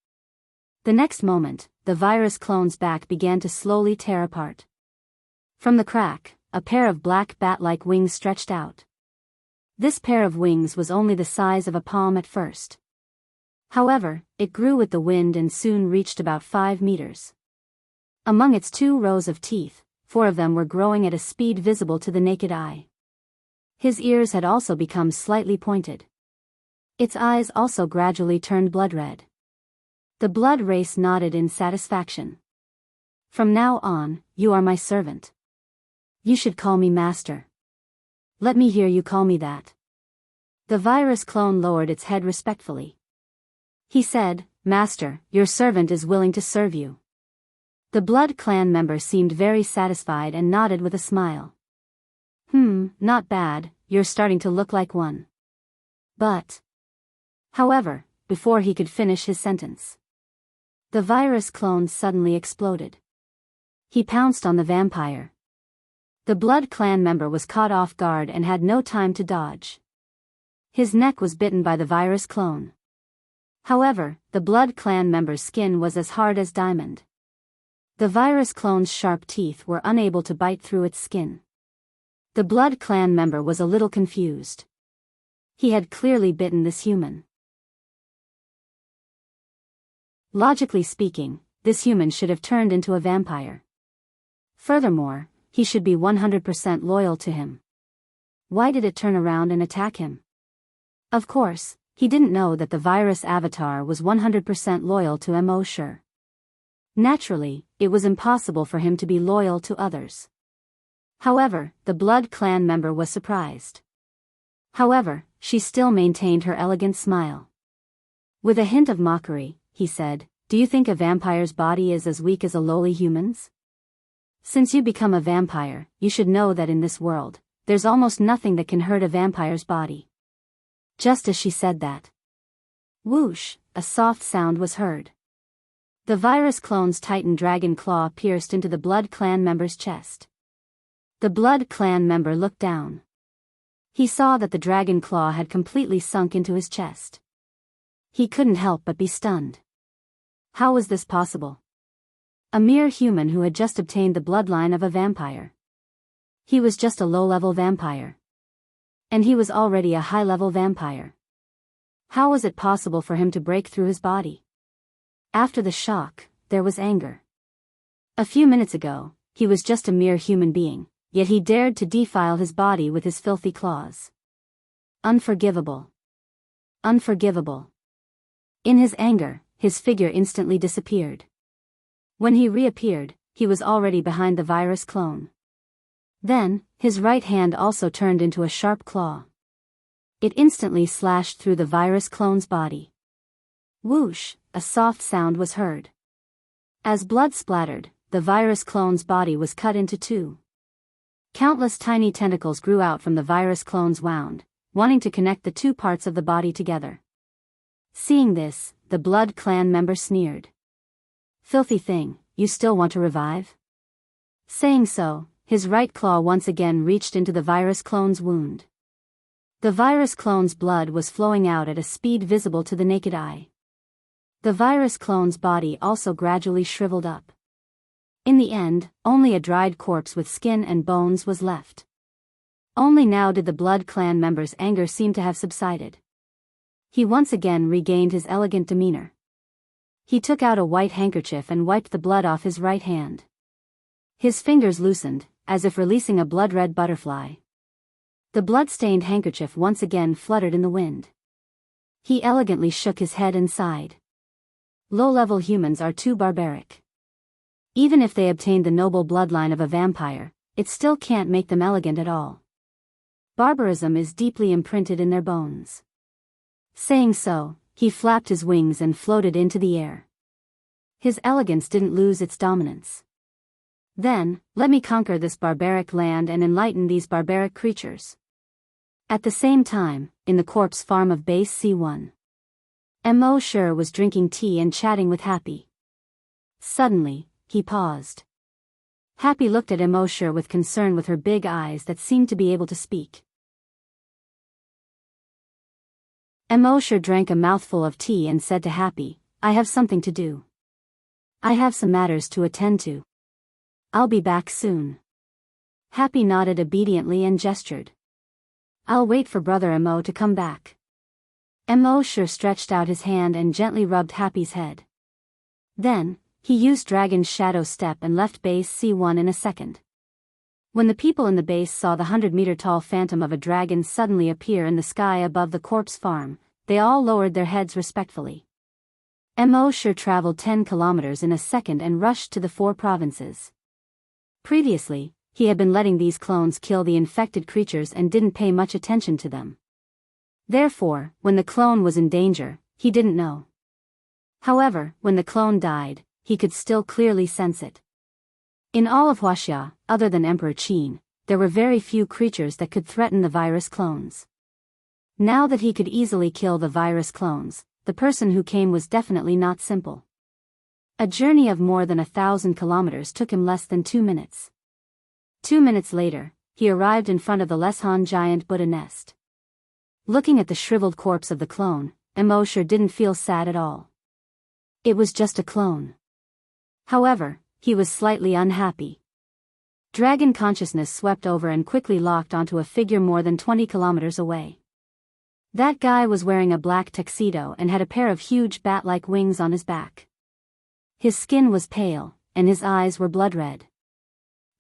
The next moment, the virus clone's back began to slowly tear apart. From the crack, a pair of black bat-like wings stretched out. This pair of wings was only the size of a palm at first. However, it grew with the wind and soon reached about 5 meters. Among its 2 rows of teeth, 4 of them were growing at a speed visible to the naked eye. His ears had also become slightly pointed. Its eyes also gradually turned blood red. The blood race nodded in satisfaction. From now on, you are my servant. You should call me master. Let me hear you call me that. The virus clone lowered its head respectfully. He said, Master, your servant is willing to serve you. The Blood Clan member seemed very satisfied and nodded with a smile. Not bad, you're starting to look like one. But. However, before he could finish his sentence, the virus clone suddenly exploded. He pounced on the vampire. The Blood Clan member was caught off guard and had no time to dodge. His neck was bitten by the virus clone. However, the Blood Clan member's skin was as hard as diamond. The virus clone's sharp teeth were unable to bite through its skin. The Blood Clan member was a little confused. He had clearly bitten this human. Logically speaking, this human should have turned into a vampire. Furthermore, he should be 100% loyal to him. Why did it turn around and attack him? Of course, he didn't know that the virus avatar was 100% loyal to Mo Sure. Naturally, it was impossible for him to be loyal to others. However, the Blood Clan member was surprised. However, she still maintained her elegant smile. With a hint of mockery, he said, Do you think a vampire's body is as weak as a lowly human's? Since you become a vampire, you should know that in this world, there's almost nothing that can hurt a vampire's body. Just as she said that, whoosh, a soft sound was heard. The virus clone's Titan dragon claw pierced into the Blood Clan member's chest. The Blood Clan member looked down. He saw that the dragon claw had completely sunk into his chest. He couldn't help but be stunned. How was this possible? A mere human who had just obtained the bloodline of a vampire. He was just a low-level vampire. And he was already a high-level vampire. How was it possible for him to break through his body? After the shock, there was anger. A few minutes ago, he was just a mere human being, yet he dared to defile his body with his filthy claws. Unforgivable. Unforgivable. In his anger, his figure instantly disappeared. When he reappeared, he was already behind the virus clone. Then, his right hand also turned into a sharp claw. It instantly slashed through the virus clone's body. Whoosh, a soft sound was heard. As blood splattered, the virus clone's body was cut into two. Countless tiny tentacles grew out from the virus clone's wound, wanting to connect the two parts of the body together. Seeing this, the Blood Clan member sneered. "Filthy thing, you still want to revive?" Saying so, his right claw once again reached into the virus clone's wound. The virus clone's blood was flowing out at a speed visible to the naked eye. The virus clone's body also gradually shriveled up. In the end, only a dried corpse with skin and bones was left. Only now did the Blood Clan member's anger seem to have subsided. He once again regained his elegant demeanor. He took out a white handkerchief and wiped the blood off his right hand. His fingers loosened, as if releasing a blood-red butterfly. The blood-stained handkerchief once again fluttered in the wind. He elegantly shook his head and sighed. Low-level humans are too barbaric. Even if they obtained the noble bloodline of a vampire, it still can't make them elegant at all. Barbarism is deeply imprinted in their bones. Saying so, he flapped his wings and floated into the air. His elegance didn't lose its dominance. Then, let me conquer this barbaric land and enlighten these barbaric creatures. At the same time, in the corpse farm of Base C1, Mo Shi was drinking tea and chatting with Happy. Suddenly, he paused. Happy looked at Mo Shi with concern with her big eyes that seemed to be able to speak. Mo Shi drank a mouthful of tea and said to Happy, "I have something to do. I have some matters to attend to. I'll be back soon." Happy nodded obediently and gestured. "I'll wait for Brother Mo to come back." Mo Shi stretched out his hand and gently rubbed Happy's head. Then, he used Dragon's Shadow Step and left Base C1 in a second. When the people in the base saw the 100-meter-tall phantom of a dragon suddenly appear in the sky above the corpse farm, they all lowered their heads respectfully. Mo Shi traveled 10 kilometers in a second and rushed to the 4 provinces. Previously, he had been letting these clones kill the infected creatures and didn't pay much attention to them. Therefore, when the clone was in danger, he didn't know. However, when the clone died, he could still clearly sense it. In all of Wuxia, other than Emperor Qin, there were very few creatures that could threaten the virus clones. Now that he could easily kill the virus clones, the person who came was definitely not simple. A journey of more than 1,000 kilometers took him less than 2 minutes. 2 minutes later, he arrived in front of the Leshan giant Buddha nest. Looking at the shriveled corpse of the clone, Mo Shi didn't feel sad at all. It was just a clone. However, he was slightly unhappy. Dragon consciousness swept over and quickly locked onto a figure more than 20 kilometers away. That guy was wearing a black tuxedo and had a pair of huge bat-like wings on his back. His skin was pale, and his eyes were blood-red.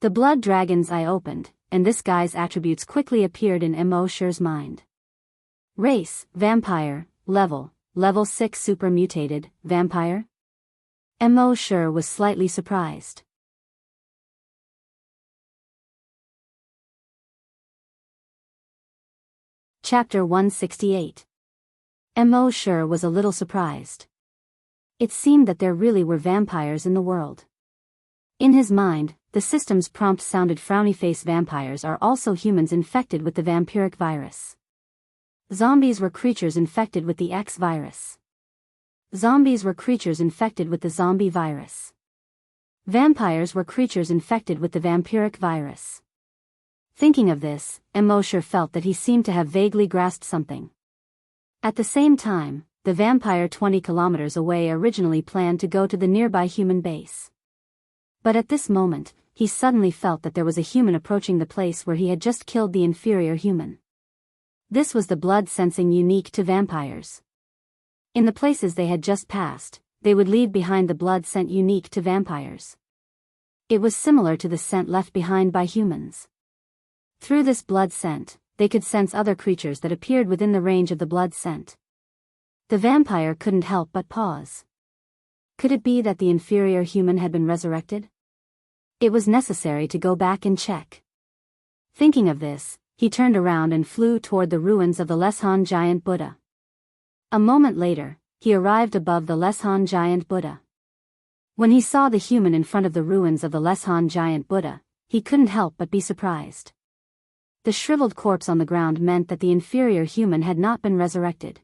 The blood dragon's eye opened, and this guy's attributes quickly appeared in Mo Shi's mind. Race, vampire, level 6 super mutated, vampire? Mo Shi was slightly surprised. Chapter 168. Mo Shi was a little surprised. It seemed that there really were vampires in the world. In his mind, the system's prompt sounded frowny-face. Vampires are also humans infected with the vampiric virus. Zombies were creatures infected with the X virus. Zombies were creatures infected with the zombie virus. Vampires were creatures infected with the vampiric virus. Thinking of this, Mo Shi felt that he seemed to have vaguely grasped something. At the same time, the vampire 20 kilometers away originally planned to go to the nearby human base. But at this moment, he suddenly felt that there was a human approaching the place where he had just killed the inferior human. This was the blood sensing unique to vampires. In the places they had just passed, they would leave behind the blood scent unique to vampires. It was similar to the scent left behind by humans. Through this blood scent, they could sense other creatures that appeared within the range of the blood scent. The vampire couldn't help but pause. Could it be that the inferior human had been resurrected? It was necessary to go back and check. Thinking of this, he turned around and flew toward the ruins of the Leshan giant Buddha. A moment later, he arrived above the Leshan giant Buddha. When he saw the human in front of the ruins of the Leshan giant Buddha, he couldn't help but be surprised. The shriveled corpse on the ground meant that the inferior human had not been resurrected.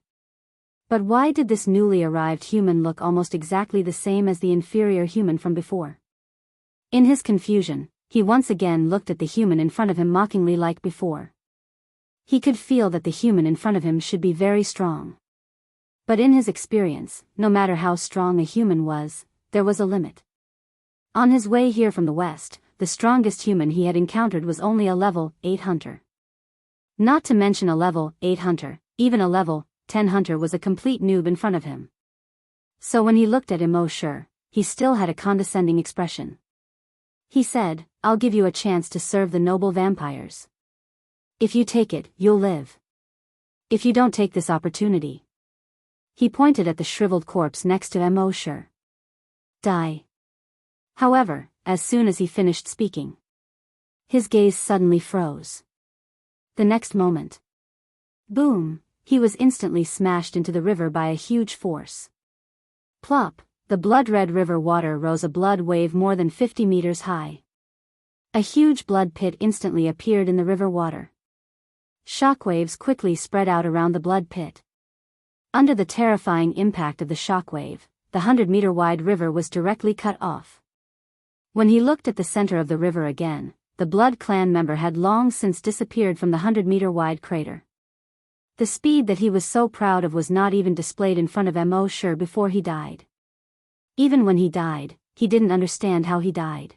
But why did this newly arrived human look almost exactly the same as the inferior human from before? In his confusion, he once again looked at the human in front of him mockingly like before. He could feel that the human in front of him should be very strong. But in his experience, no matter how strong a human was, there was a limit. On his way here from the west, the strongest human he had encountered was only a level 8 hunter. Not to mention a level 8 hunter, even a level 10 hunter was a complete noob in front of him. So when he looked at Imo Shi, he still had a condescending expression. He said, "I'll give you a chance to serve the noble vampires. If you take it, you'll live. If you don't take this opportunity." He pointed at the shriveled corpse next to Imo Shi. "Die." However, as soon as he finished speaking, his gaze suddenly froze. The next moment, boom, he was instantly smashed into the river by a huge force. Plop, the blood-red river water rose a blood wave more than 50 meters high. A huge blood pit instantly appeared in the river water. Shockwaves quickly spread out around the blood pit. Under the terrifying impact of the shockwave, the 100-meter-wide river was directly cut off. When he looked at the center of the river again, the Blood Clan member had long since disappeared from the 100-meter-wide crater. The speed that he was so proud of was not even displayed in front of Imo Shi before he died. Even when he died, he didn't understand how he died.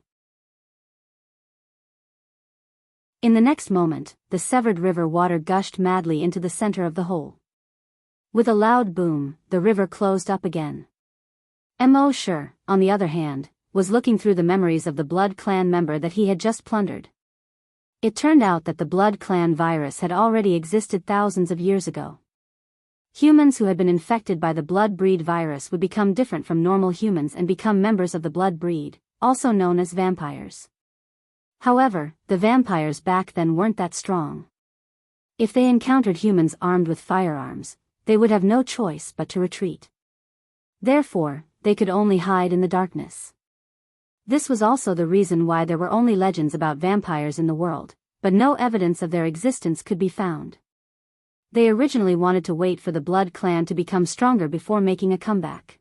In the next moment, the severed river water gushed madly into the center of the hole. With a loud boom, the river closed up again. Imo Shi, on the other hand, was looking through the memories of the Blood Clan member that he had just plundered. It turned out that the Blood Clan virus had already existed thousands of years ago. Humans who had been infected by the blood breed virus would become different from normal humans and become members of the blood breed, also known as vampires. However, the vampires back then weren't that strong. If they encountered humans armed with firearms, they would have no choice but to retreat. Therefore, they could only hide in the darkness. This was also the reason why there were only legends about vampires in the world, but no evidence of their existence could be found. They originally wanted to wait for the Blood Clan to become stronger before making a comeback.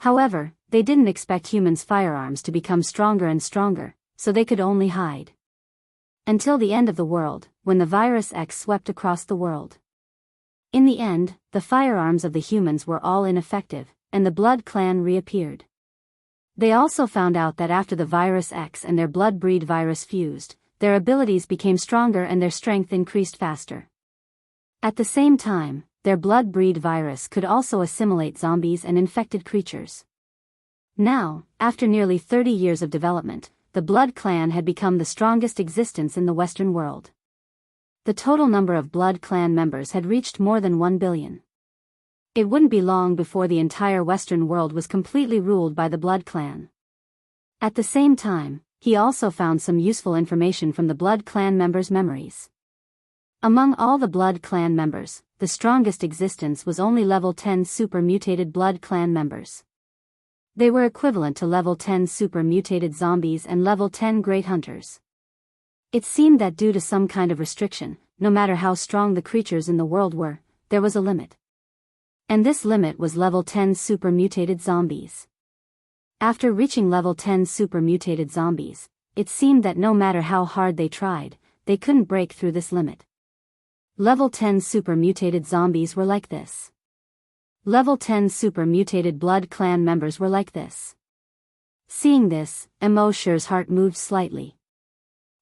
However, they didn't expect humans' firearms to become stronger and stronger, so they could only hide. Until the end of the world, when the virus X swept across the world. In the end, the firearms of the humans were all ineffective, and the Blood Clan reappeared. They also found out that after the virus X and their blood breed virus fused, their abilities became stronger and their strength increased faster. At the same time, their blood breed virus could also assimilate zombies and infected creatures. Now, after nearly 30 years of development, the Blood Clan had become the strongest existence in the Western world. The total number of Blood Clan members had reached more than 1 billion. It wouldn't be long before the entire Western world was completely ruled by the Blood Clan. At the same time, he also found some useful information from the Blood Clan members' memories. Among all the Blood Clan members, the strongest existence was only level 10 super mutated Blood Clan members. They were equivalent to level 10 super mutated zombies and level 10 great hunters. It seemed that due to some kind of restriction, no matter how strong the creatures in the world were, there was a limit. And this limit was level 10 super mutated zombies. After reaching level 10 super mutated zombies, it seemed that no matter how hard they tried, they couldn't break through this limit. Level 10 super mutated zombies were like this. Level 10 super mutated Blood Clan members were like this. Seeing this, Imo Shi's heart moved slightly.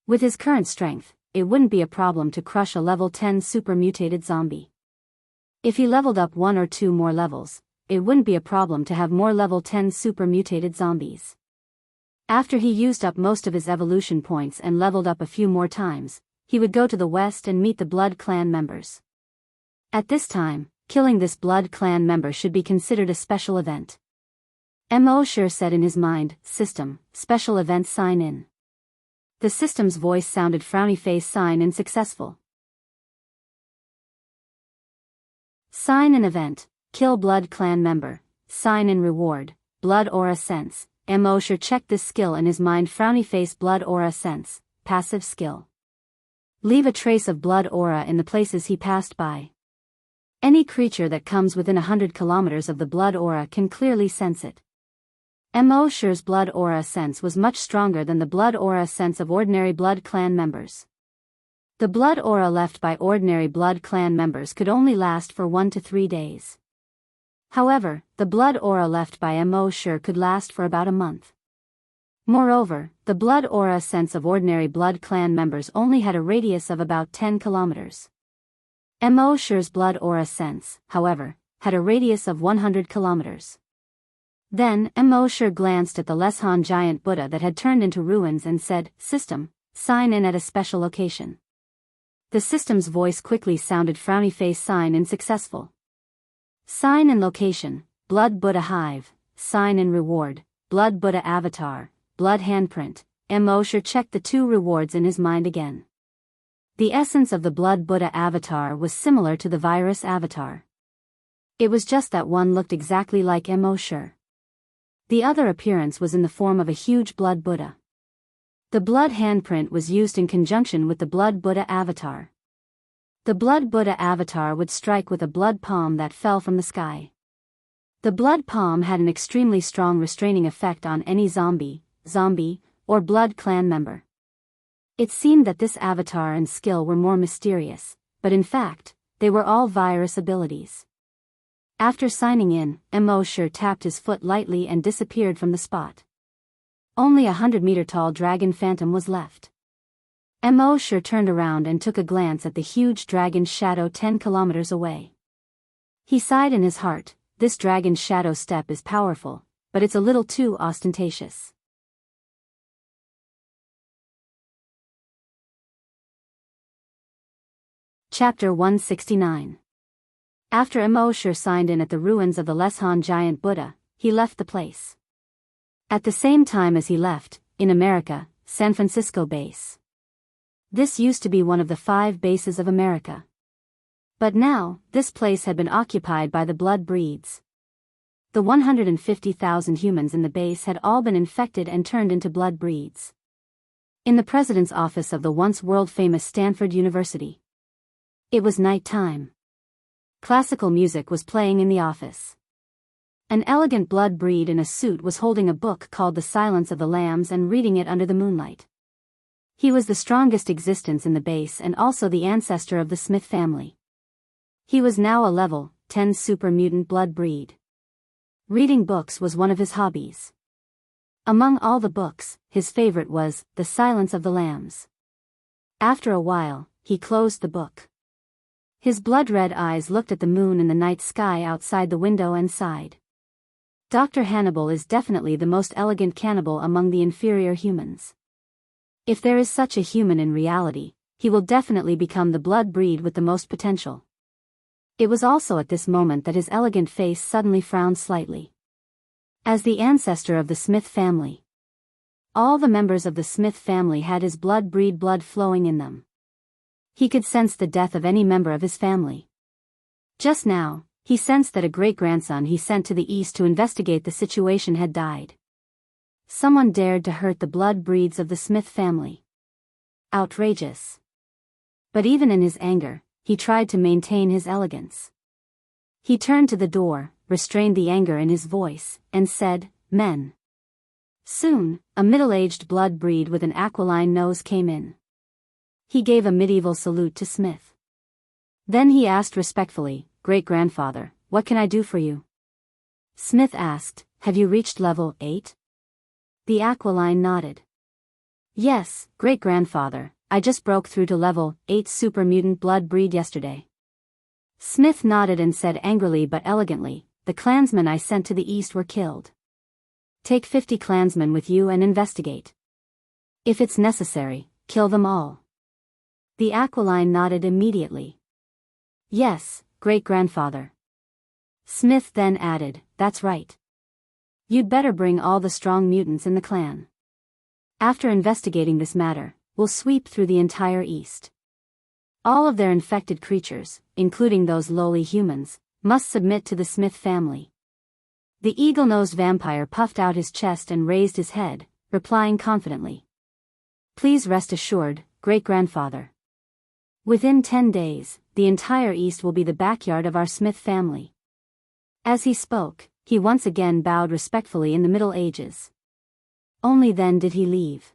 With his current strength, it wouldn't be a problem to crush a level 10 super mutated zombie. If he leveled up 1 or 2 more levels, it wouldn't be a problem to have more level 10 super mutated zombies. After he used up most of his evolution points and leveled up a few more times, he would go to the west and meet the Blood Clan members. At this time, killing this Blood Clan member should be considered a special event. Mo sure said in his mind, System, Special Event Sign In. The system's voice sounded frowny face sign in successful. Sign in event, kill blood clan member, sign in reward, blood aura sense. Mo sure checked this skill in his mind frowny face blood aura sense, passive skill. Leave a trace of blood aura in the places he passed by. Any creature that comes within 100 kilometers of the blood aura can clearly sense it. Mo sure's blood aura sense was much stronger than the blood aura sense of ordinary blood clan members. The blood aura left by ordinary blood clan members could only last for 1 to 3 days. However, the blood aura left by Mo sure could last for about a month. Moreover, the blood aura sense of ordinary blood clan members only had a radius of about 10 kilometers. Mo sure's blood aura sense, however, had a radius of 100 kilometers. Then, Mo sure glanced at the Leshan giant Buddha that had turned into ruins and said, System, sign in at a special location. The system's voice quickly sounded frowny face sign in successful. Sign in location, Blood Buddha Hive, sign in reward, Blood Buddha Avatar, Blood Handprint. Mo sure checked the 2 rewards in his mind again. The essence of the Blood Buddha Avatar was similar to the virus avatar. It was just that one looked exactly like Mo sure. The other appearance was in the form of a huge Blood Buddha. The Blood Handprint was used in conjunction with the Blood Buddha Avatar. The Blood Buddha Avatar would strike with a blood palm that fell from the sky. The blood palm had an extremely strong restraining effect on any zombie, or blood clan member. It seemed that this avatar and skill were more mysterious, but in fact, they were all virus abilities. After signing in, Mo sure tapped his foot lightly and disappeared from the spot. Only a 100-meter-tall dragon phantom was left. Mo sure turned around and took a glance at the huge dragon's shadow 10 kilometers away. He sighed in his heart, this dragon's shadow step is powerful, but it's a little too ostentatious. Chapter 169. After Mo sure signed in at the ruins of the Leshan giant Buddha, he left the place. At the same time as he left, in America, San Francisco base. This used to be one of the 5 bases of America. But now, this place had been occupied by the blood breeds. The 150,000 humans in the base had all been infected and turned into blood breeds. In the president's office of the once world-famous Stanford University. It was night time. Classical music was playing in the office. An elegant blood breed in a suit was holding a book called The Silence of the Lambs and reading it under the moonlight. He was the strongest existence in the base and also the ancestor of the Smith family. He was now a level 10 super mutant blood breed. Reading books was one of his hobbies. Among all the books, his favorite was The Silence of the Lambs. After a while, he closed the book. His blood-red eyes looked at the moon in the night sky outside the window and sighed. Dr. Hannibal is definitely the most elegant cannibal among the inferior humans. If there is such a human in reality, he will definitely become the blood breed with the most potential. It was also at this moment that his elegant face suddenly frowned slightly. As the ancestor of the Smith family, all the members of the Smith family had his blood breed blood flowing in them. He could sense the death of any member of his family. Just now, he sensed that a great-grandson he sent to the east to investigate the situation had died. Someone dared to hurt the blood breeds of the Smith family. Outrageous. But even in his anger, he tried to maintain his elegance. He turned to the door, restrained the anger in his voice, and said, "Men." Soon, a middle-aged blood breed with an aquiline nose came in. He gave a medieval salute to Smith. Then he asked respectfully, "Great-grandfather, what can I do for you?" Smith asked, "Have you reached level 8? The aquiline nodded. "Yes, great-grandfather, I just broke through to level 8 super mutant blood breed yesterday." Smith nodded and said angrily but elegantly, "The clansmen I sent to the east were killed. Take 50 clansmen with you and investigate. If it's necessary, kill them all." The aquiline nodded immediately. "Yes, great-grandfather." Smith then added, "That's right. You'd better bring all the strong mutants in the clan. After investigating this matter, we'll sweep through the entire East. All of their infected creatures, including those lowly humans, must submit to the Smith family. The eagle-nosed vampire puffed out his chest and raised his head, replying confidently. Please rest assured, great-grandfather. Within 10 days, the entire East will be the backyard of our Smith family. As he spoke, he once again bowed respectfully in the Middle Ages. Only then did he leave.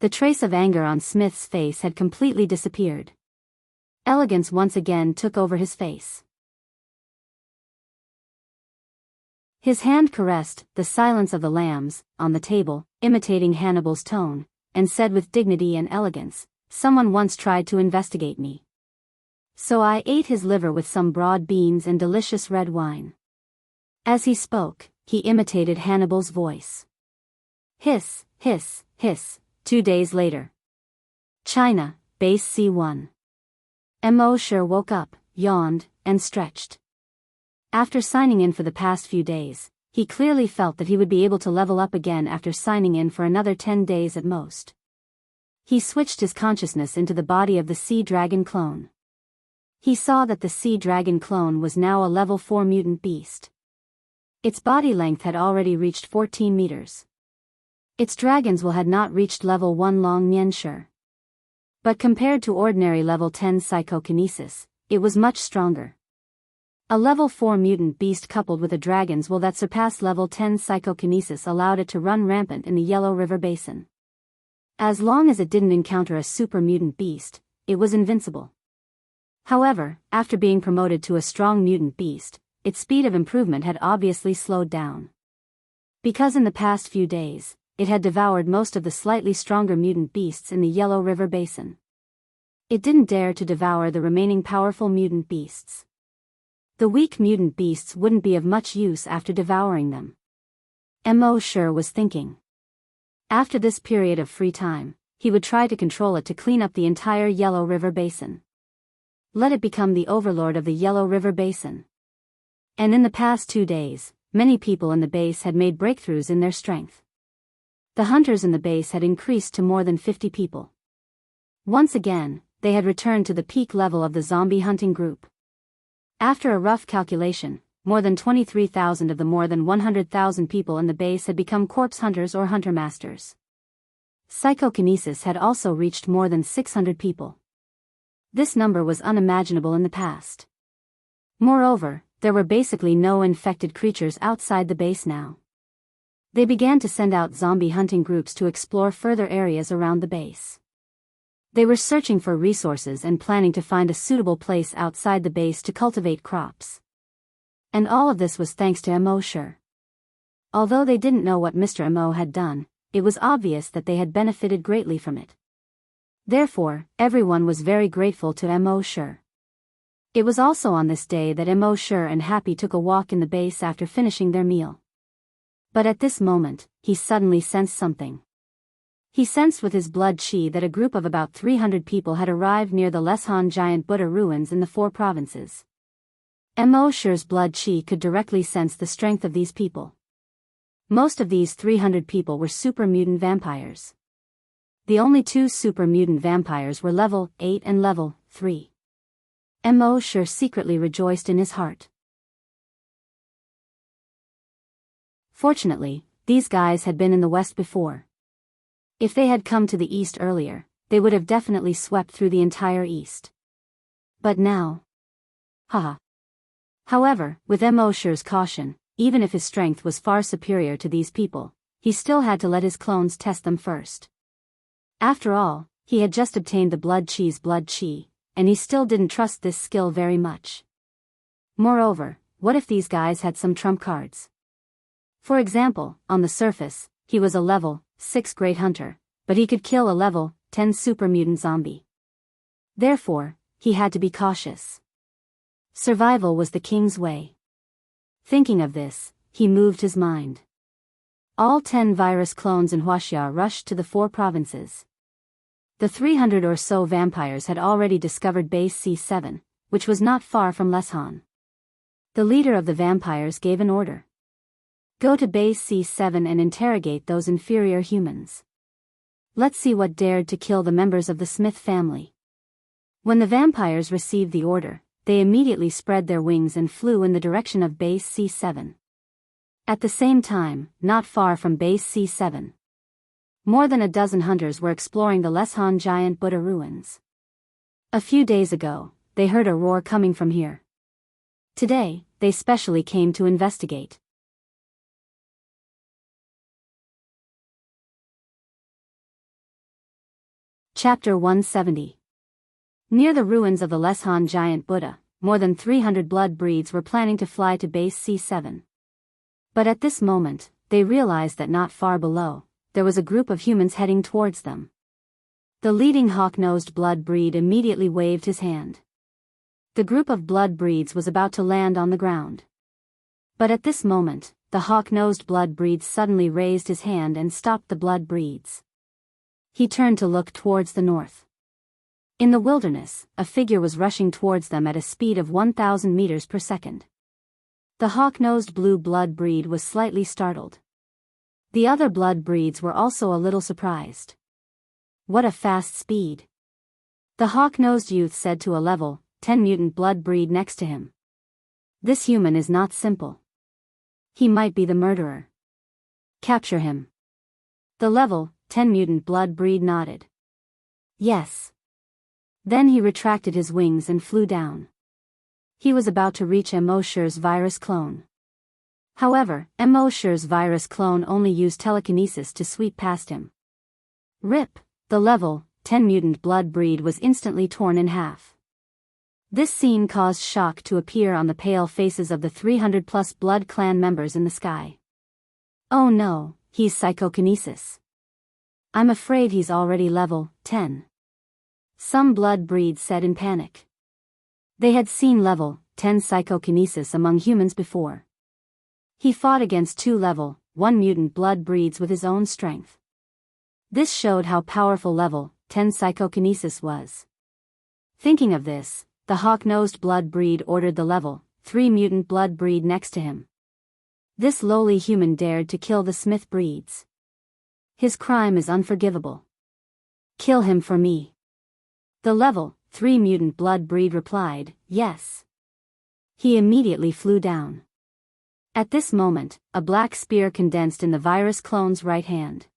The trace of anger on Smith's face had completely disappeared. Elegance once again took over his face. His hand caressed the silence of the lambs on the table, imitating Hannibal's tone, and said with dignity and elegance, "Someone once tried to investigate me. So I ate his liver with some broad beans and delicious red wine." As he spoke, he imitated Hannibal's voice. Hiss, hiss, hiss. 2 days later. China, Base C1. Mo Shi woke up, yawned, and stretched. After signing in for the past few days, he clearly felt that he would be able to level up again after signing in for another 10 days at most. He switched his consciousness into the body of the Sea Dragon clone. He saw that the Sea Dragon clone was now a level 4 mutant beast. Its body length had already reached 14 meters. Its dragons will had not reached level 1 long Nianshi. But compared to ordinary level 10 psychokinesis, it was much stronger. A level 4 mutant beast coupled with a dragon's will that surpassed level 10 psychokinesis allowed it to run rampant in the Yellow River Basin. As long as it didn't encounter a super mutant beast, it was invincible. However, after being promoted to a strong mutant beast, its speed of improvement had obviously slowed down. Because in the past few days, it had devoured most of the slightly stronger mutant beasts in the Yellow River Basin. It didn't dare to devour the remaining powerful mutant beasts. The weak mutant beasts wouldn't be of much use after devouring them. Mo Shi was thinking. After this period of free time, he would try to control it to clean up the entire Yellow River Basin. Let it become the overlord of the Yellow River Basin. And in the past 2 days, many people in the base had made breakthroughs in their strength. The hunters in the base had increased to more than 50 people. Once again, they had returned to the peak level of the zombie hunting group. After a rough calculation, more than 23,000 of the more than 100,000 people in the base had become corpse hunters or hunter masters. Psychokinesis had also reached more than 600 people. This number was unimaginable in the past. Moreover, there were basically no infected creatures outside the base now. They began to send out zombie hunting groups to explore further areas around the base. They were searching for resources and planning to find a suitable place outside the base to cultivate crops. And all of this was thanks to Mo Shi. Although they didn't know what Mr. Mo had done, it was obvious that they had benefited greatly from it. Therefore, everyone was very grateful to Mo Shi. It was also on this day that Mo Shi and Happy took a walk in the base after finishing their meal. But at this moment, he suddenly sensed something. He sensed with his blood chi that a group of about 300 people had arrived near the Leshan giant Buddha ruins in the 4 provinces. Mo Shi's blood chi could directly sense the strength of these people. Most of these 300 people were super mutant vampires. The only 2 super mutant vampires were level 8 and level 3. Mo Shi secretly rejoiced in his heart. Fortunately, these guys had been in the West before. If they had come to the East earlier, they would have definitely swept through the entire East. But now... Haha. However, with Mo Shi's caution, even if his strength was far superior to these people, he still had to let his clones test them first. After all, he had just obtained the blood chi, and he still didn't trust this skill very much. Moreover, what if these guys had some trump cards? For example, on the surface, he was a level 6 great hunter, but he could kill a level 10 super mutant zombie. Therefore, he had to be cautious. Survival was the king's way. Thinking of this, he moved his mind. All 10 virus clones in Wuxia rushed to the 4 provinces. The 300 or so vampires had already discovered base C7, which was not far from Leshan. The leader of the vampires gave an order. Go to Base C7 and interrogate those inferior humans. Let's see what dared to kill the members of the Smith family. When the vampires received the order, they immediately spread their wings and flew in the direction of Base C7. At the same time, not far from Base C7, more than a dozen hunters were exploring the Leshan giant Buddha ruins. A few days ago, they heard a roar coming from here. Today, they specially came to investigate. Chapter 170. Near the ruins of the Leshan giant Buddha, more than 300 blood breeds were planning to fly to Base C7. But at this moment, they realized that not far below, there was a group of humans heading towards them. The leading hawk-nosed blood breed immediately waved his hand. The group of blood breeds was about to land on the ground. But at this moment, the hawk-nosed blood breed suddenly raised his hand and stopped the blood breeds. He turned to look towards the north. In the wilderness, a figure was rushing towards them at a speed of 1,000 meters per second. The hawk-nosed blue blood breed was slightly startled. The other blood breeds were also a little surprised. What a fast speed! The hawk-nosed youth said to a level 10 mutant blood breed next to him. This human is not simple. He might be the murderer. Capture him. The level 10 mutant blood breed nodded. Yes. Then he retracted his wings and flew down. He was about to reach Mosher's virus clone. However, Mosher's virus clone only used telekinesis to sweep past him. Rip! The level 10 mutant blood breed was instantly torn in half. This scene caused shock to appear on the pale faces of the 300-plus blood clan members in the sky. Oh no, he's psychokinesis. I'm afraid he's already level 10. Some blood breeds said in panic. They had seen level 10 psychokinesis among humans before. He fought against 2 level 1 mutant blood breeds with his own strength. This showed how powerful level 10 psychokinesis was. Thinking of this, the hawk-nosed blood breed ordered the level 3 mutant blood breed next to him. This lowly human dared to kill the Smith breeds. His crime is unforgivable. Kill him for me. The level 3 mutant blood breed replied, yes. He immediately flew down. At this moment, a black spear condensed in the virus clone's right hand.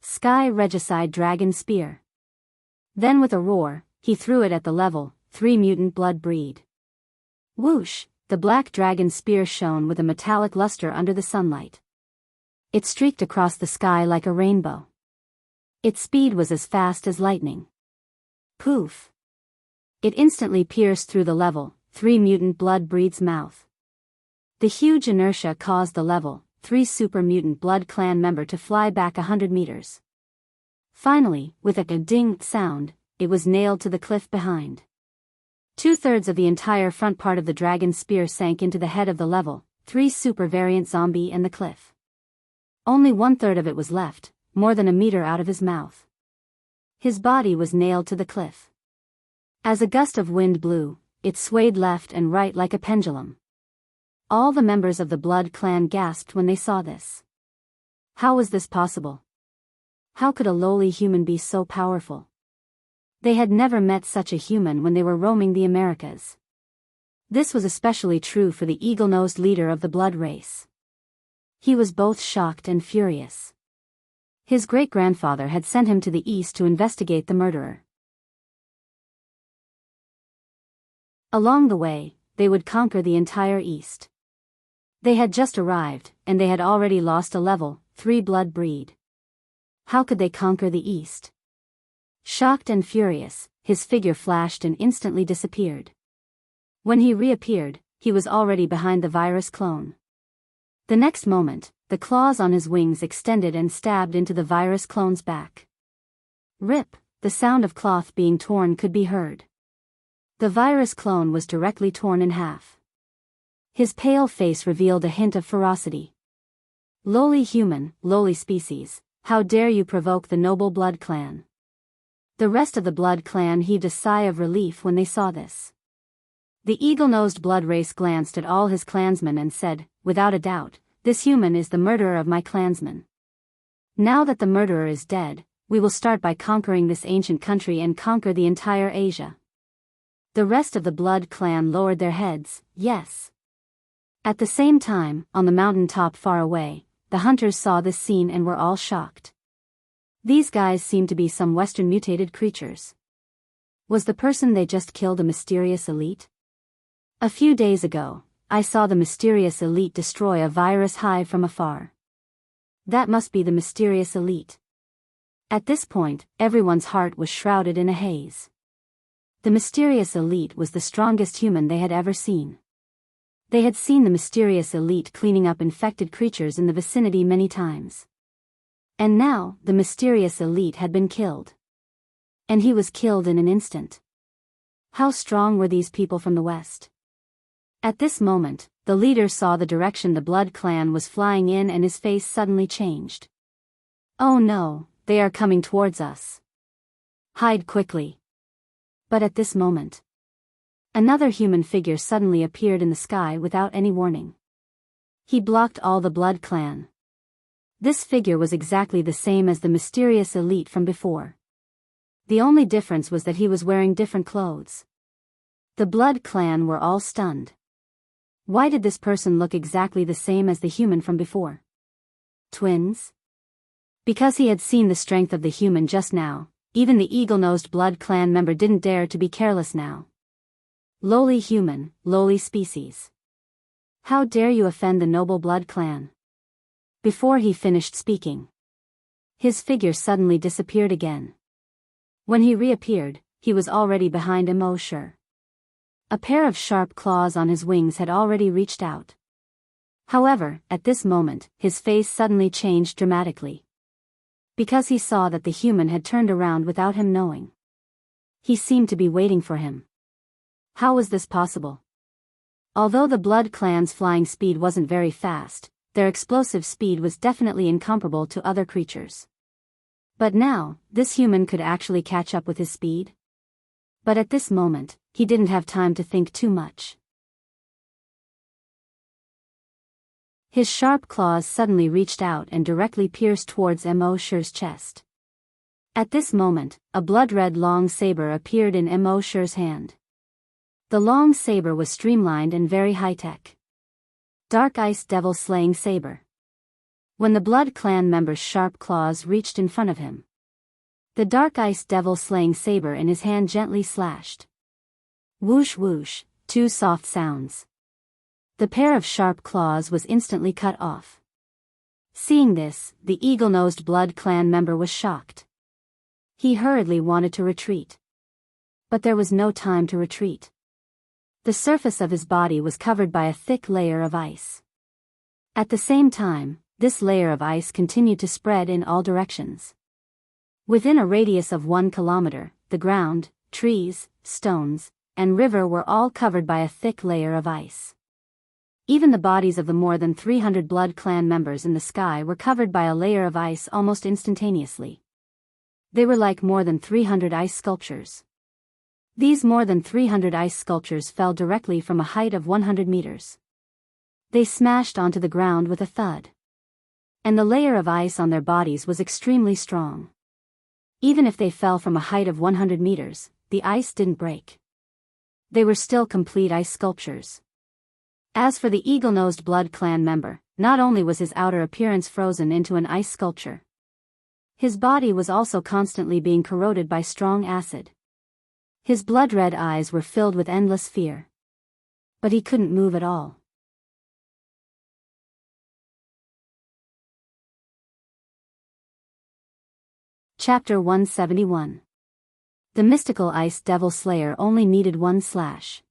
Sky Regicide Dragon Spear. Then with a roar, he threw it at the level 3 mutant blood breed. Whoosh! The black dragon spear shone with a metallic luster under the sunlight. It streaked across the sky like a rainbow. Its speed was as fast as lightning. Poof! It instantly pierced through the level 3 mutant blood breed's mouth. The huge inertia caused the level 3 super mutant blood clan member to fly back 100 meters. Finally, with a ding sound, it was nailed to the cliff behind. 2/3 of the entire front part of the dragon spear sank into the head of the level 3 super variant zombie and the cliff. Only 1/3 of it was left, more than a meter out of his mouth. His body was nailed to the cliff. As a gust of wind blew, it swayed left and right like a pendulum. All the members of the blood clan gasped when they saw this. How was this possible? How could a lowly human be so powerful? They had never met such a human when they were roaming the Americas. This was especially true for the eagle-nosed leader of the blood race. He was both shocked and furious. His great-grandfather had sent him to the east to investigate the murderer. Along the way, they would conquer the entire east. They had just arrived, and they had already lost a level 3 blood breed. How could they conquer the east? Shocked and furious, his figure flashed and instantly disappeared. When he reappeared, he was already behind the virus clone. The next moment, the claws on his wings extended and stabbed into the virus clone's back. Rip! The sound of cloth being torn could be heard. The virus clone was directly torn in half. His pale face revealed a hint of ferocity. Lowly human, lowly species, how dare you provoke the noble blood clan? The rest of the blood clan heaved a sigh of relief when they saw this. The eagle-nosed blood race glanced at all his clansmen and said, without a doubt, this human is the murderer of my clansmen. Now that the murderer is dead, we will start by conquering this ancient country and conquer the entire Asia. The rest of the Blood clan lowered their heads, yes. At the same time, on the mountain top far away, the hunters saw this scene and were all shocked. These guys seemed to be some Western mutated creatures. Was the person they just killed a mysterious elite? A few days ago, I saw the mysterious elite destroy a virus hive from afar. That must be the mysterious elite. At this point, everyone's heart was shrouded in a haze. The mysterious elite was the strongest human they had ever seen. They had seen the mysterious elite cleaning up infected creatures in the vicinity many times. And now, the mysterious elite had been killed. And he was killed in an instant. How strong were these people from the west? At this moment, the leader saw the direction the Blood clan was flying in and his face suddenly changed. Oh no, they are coming towards us. Hide quickly. But at this moment, another human figure suddenly appeared in the sky without any warning. He blocked all the Blood clan. This figure was exactly the same as the mysterious elite from before. The only difference was that he was wearing different clothes. The Blood clan were all stunned. Why did this person look exactly the same as the human from before? Twins? Because he had seen the strength of the human just now, even the eagle-nosed Blood clan member didn't dare to be careless now. Lowly human, lowly species. How dare you offend the noble Blood clan? Before he finished speaking, his figure suddenly disappeared again. When he reappeared, he was already behind Immersive. A pair of sharp claws on his wings had already reached out. However, at this moment, his face suddenly changed dramatically. Because he saw that the human had turned around without him knowing. He seemed to be waiting for him. How was this possible? Although the Blood clan's flying speed wasn't very fast, their explosive speed was definitely incomparable to other creatures. But now, this human could actually catch up with his speed? But at this moment, he didn't have time to think too much. His sharp claws suddenly reached out and directly pierced towards Immersive's chest. At this moment, a blood-red long saber appeared in Immersive's hand. The long saber was streamlined and very high-tech. Dark Ice Devil Slaying Saber. When the Blood clan member's sharp claws reached in front of him, the Dark Ice Devil Slaying Saber in his hand gently slashed. Whoosh whoosh, two soft sounds. The pair of sharp claws was instantly cut off. Seeing this, the eagle-nosed Blood clan member was shocked. He hurriedly wanted to retreat. But there was no time to retreat. The surface of his body was covered by a thick layer of ice. At the same time, this layer of ice continued to spread in all directions. Within a radius of 1 kilometer, the ground, trees, stones, and river were all covered by a thick layer of ice. Even the bodies of the more than 300 Blood clan members in the sky were covered by a layer of ice almost instantaneously. They were like more than 300 ice sculptures. These more than 300 ice sculptures fell directly from a height of 100 meters. They smashed onto the ground with a thud. And the layer of ice on their bodies was extremely strong. Even if they fell from a height of 100 meters, the ice didn't break. They were still complete ice sculptures. As for the eagle-nosed Blood clan member, not only was his outer appearance frozen into an ice sculpture, his body was also constantly being corroded by strong acid. His blood-red eyes were filled with endless fear. But he couldn't move at all. Chapter 171. The mystical Ice Devil Slayer only needed one slash.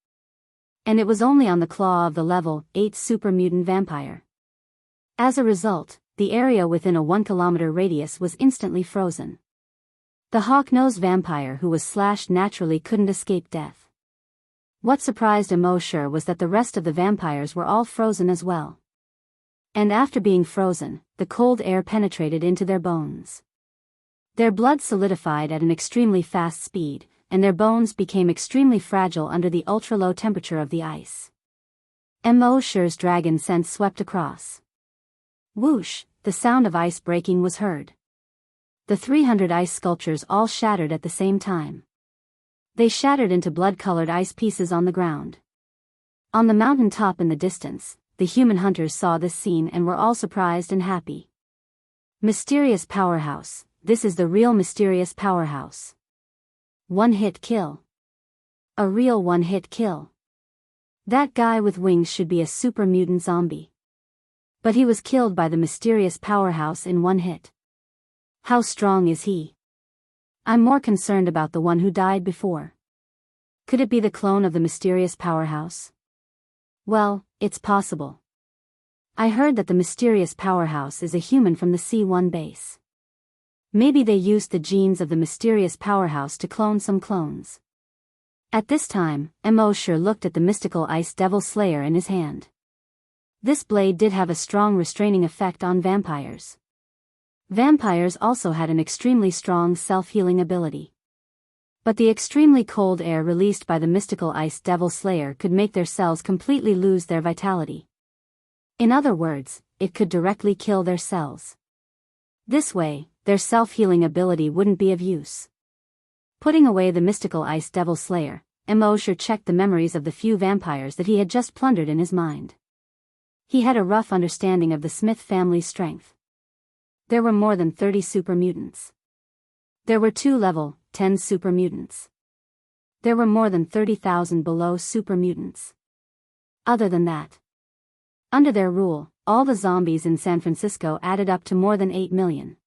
And it was only on the claw of the level 8 super mutant vampire. As a result, the area within a 1 kilometer radius was instantly frozen. The hawk-nosed vampire who was slashed naturally couldn't escape death. What surprised Immersive was that the rest of the vampires were all frozen as well. And after being frozen, the cold air penetrated into their bones. Their blood solidified at an extremely fast speed, and their bones became extremely fragile under the ultra-low temperature of the ice. Immersive's dragon sense swept across. Whoosh, the sound of ice breaking was heard. The 300 ice sculptures all shattered at the same time. They shattered into blood-colored ice pieces on the ground. On the mountain top in the distance, the human hunters saw this scene and were all surprised and happy. Mysterious powerhouse, this is the real mysterious powerhouse. One-hit kill. A real one-hit kill. That guy with wings should be a super mutant zombie. But he was killed by the mysterious powerhouse in one hit. How strong is he? I'm more concerned about the one who died before. Could it be the clone of the mysterious powerhouse? Well, it's possible. I heard that the mysterious powerhouse is a human from the C1 base. Maybe they used the genes of the mysterious powerhouse to clone some clones. At this time, Mosher looked at the mystical ice devil slayer in his hand. This blade did have a strong restraining effect on vampires. Vampires also had an extremely strong self-healing ability. But the extremely cold air released by the mystical ice devil slayer could make their cells completely lose their vitality. In other words, it could directly kill their cells. This way, their self-healing ability wouldn't be of use. Putting away the mystical ice devil slayer, Mosher checked the memories of the few vampires that he had just plundered in his mind. He had a rough understanding of the Smith family's strength. There were more than 30 super mutants. There were 2 level 10 super mutants. There were more than 30,000 below super mutants. Other than that, under their rule, all the zombies in San Francisco added up to more than 8 million.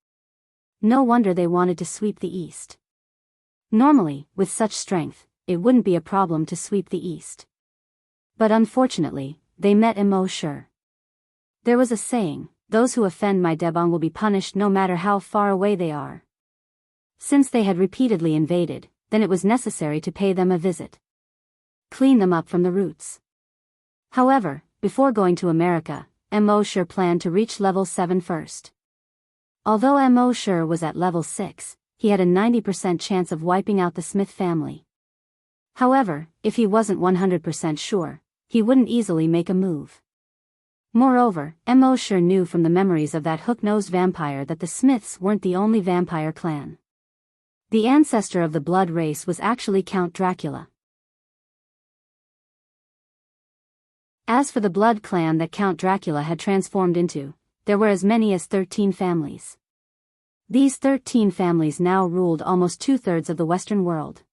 No wonder they wanted to sweep the East. Normally, with such strength, it wouldn't be a problem to sweep the East. But unfortunately, they met Mosher. There was a saying, those who offend my Debong will be punished no matter how far away they are. Since they had repeatedly invaded, then it was necessary to pay them a visit. Clean them up from the roots. However, before going to America, Mosher planned to reach level 7 first. Although Mosher was at level 6, he had a 90% chance of wiping out the Smith family. However, if he wasn't 100% sure, he wouldn't easily make a move. Moreover, Mosher knew from the memories of that hook-nosed vampire that the Smiths weren't the only vampire clan. The ancestor of the blood race was actually Count Dracula. As for the blood clan that Count Dracula had transformed into, there were as many as 13 families. These 13 families now ruled almost 2/3 of the Western world.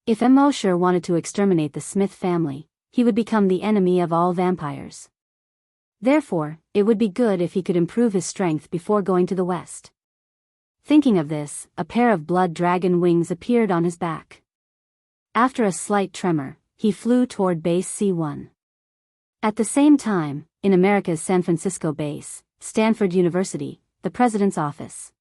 If Mosher wanted to exterminate the Smith family, he would become the enemy of all vampires. Therefore, it would be good if he could improve his strength before going to the west. Thinking of this, a pair of blood dragon wings appeared on his back. After a slight tremor, he flew toward base C1. At the same time, in America's San Francisco base, Stanford University, the president's office.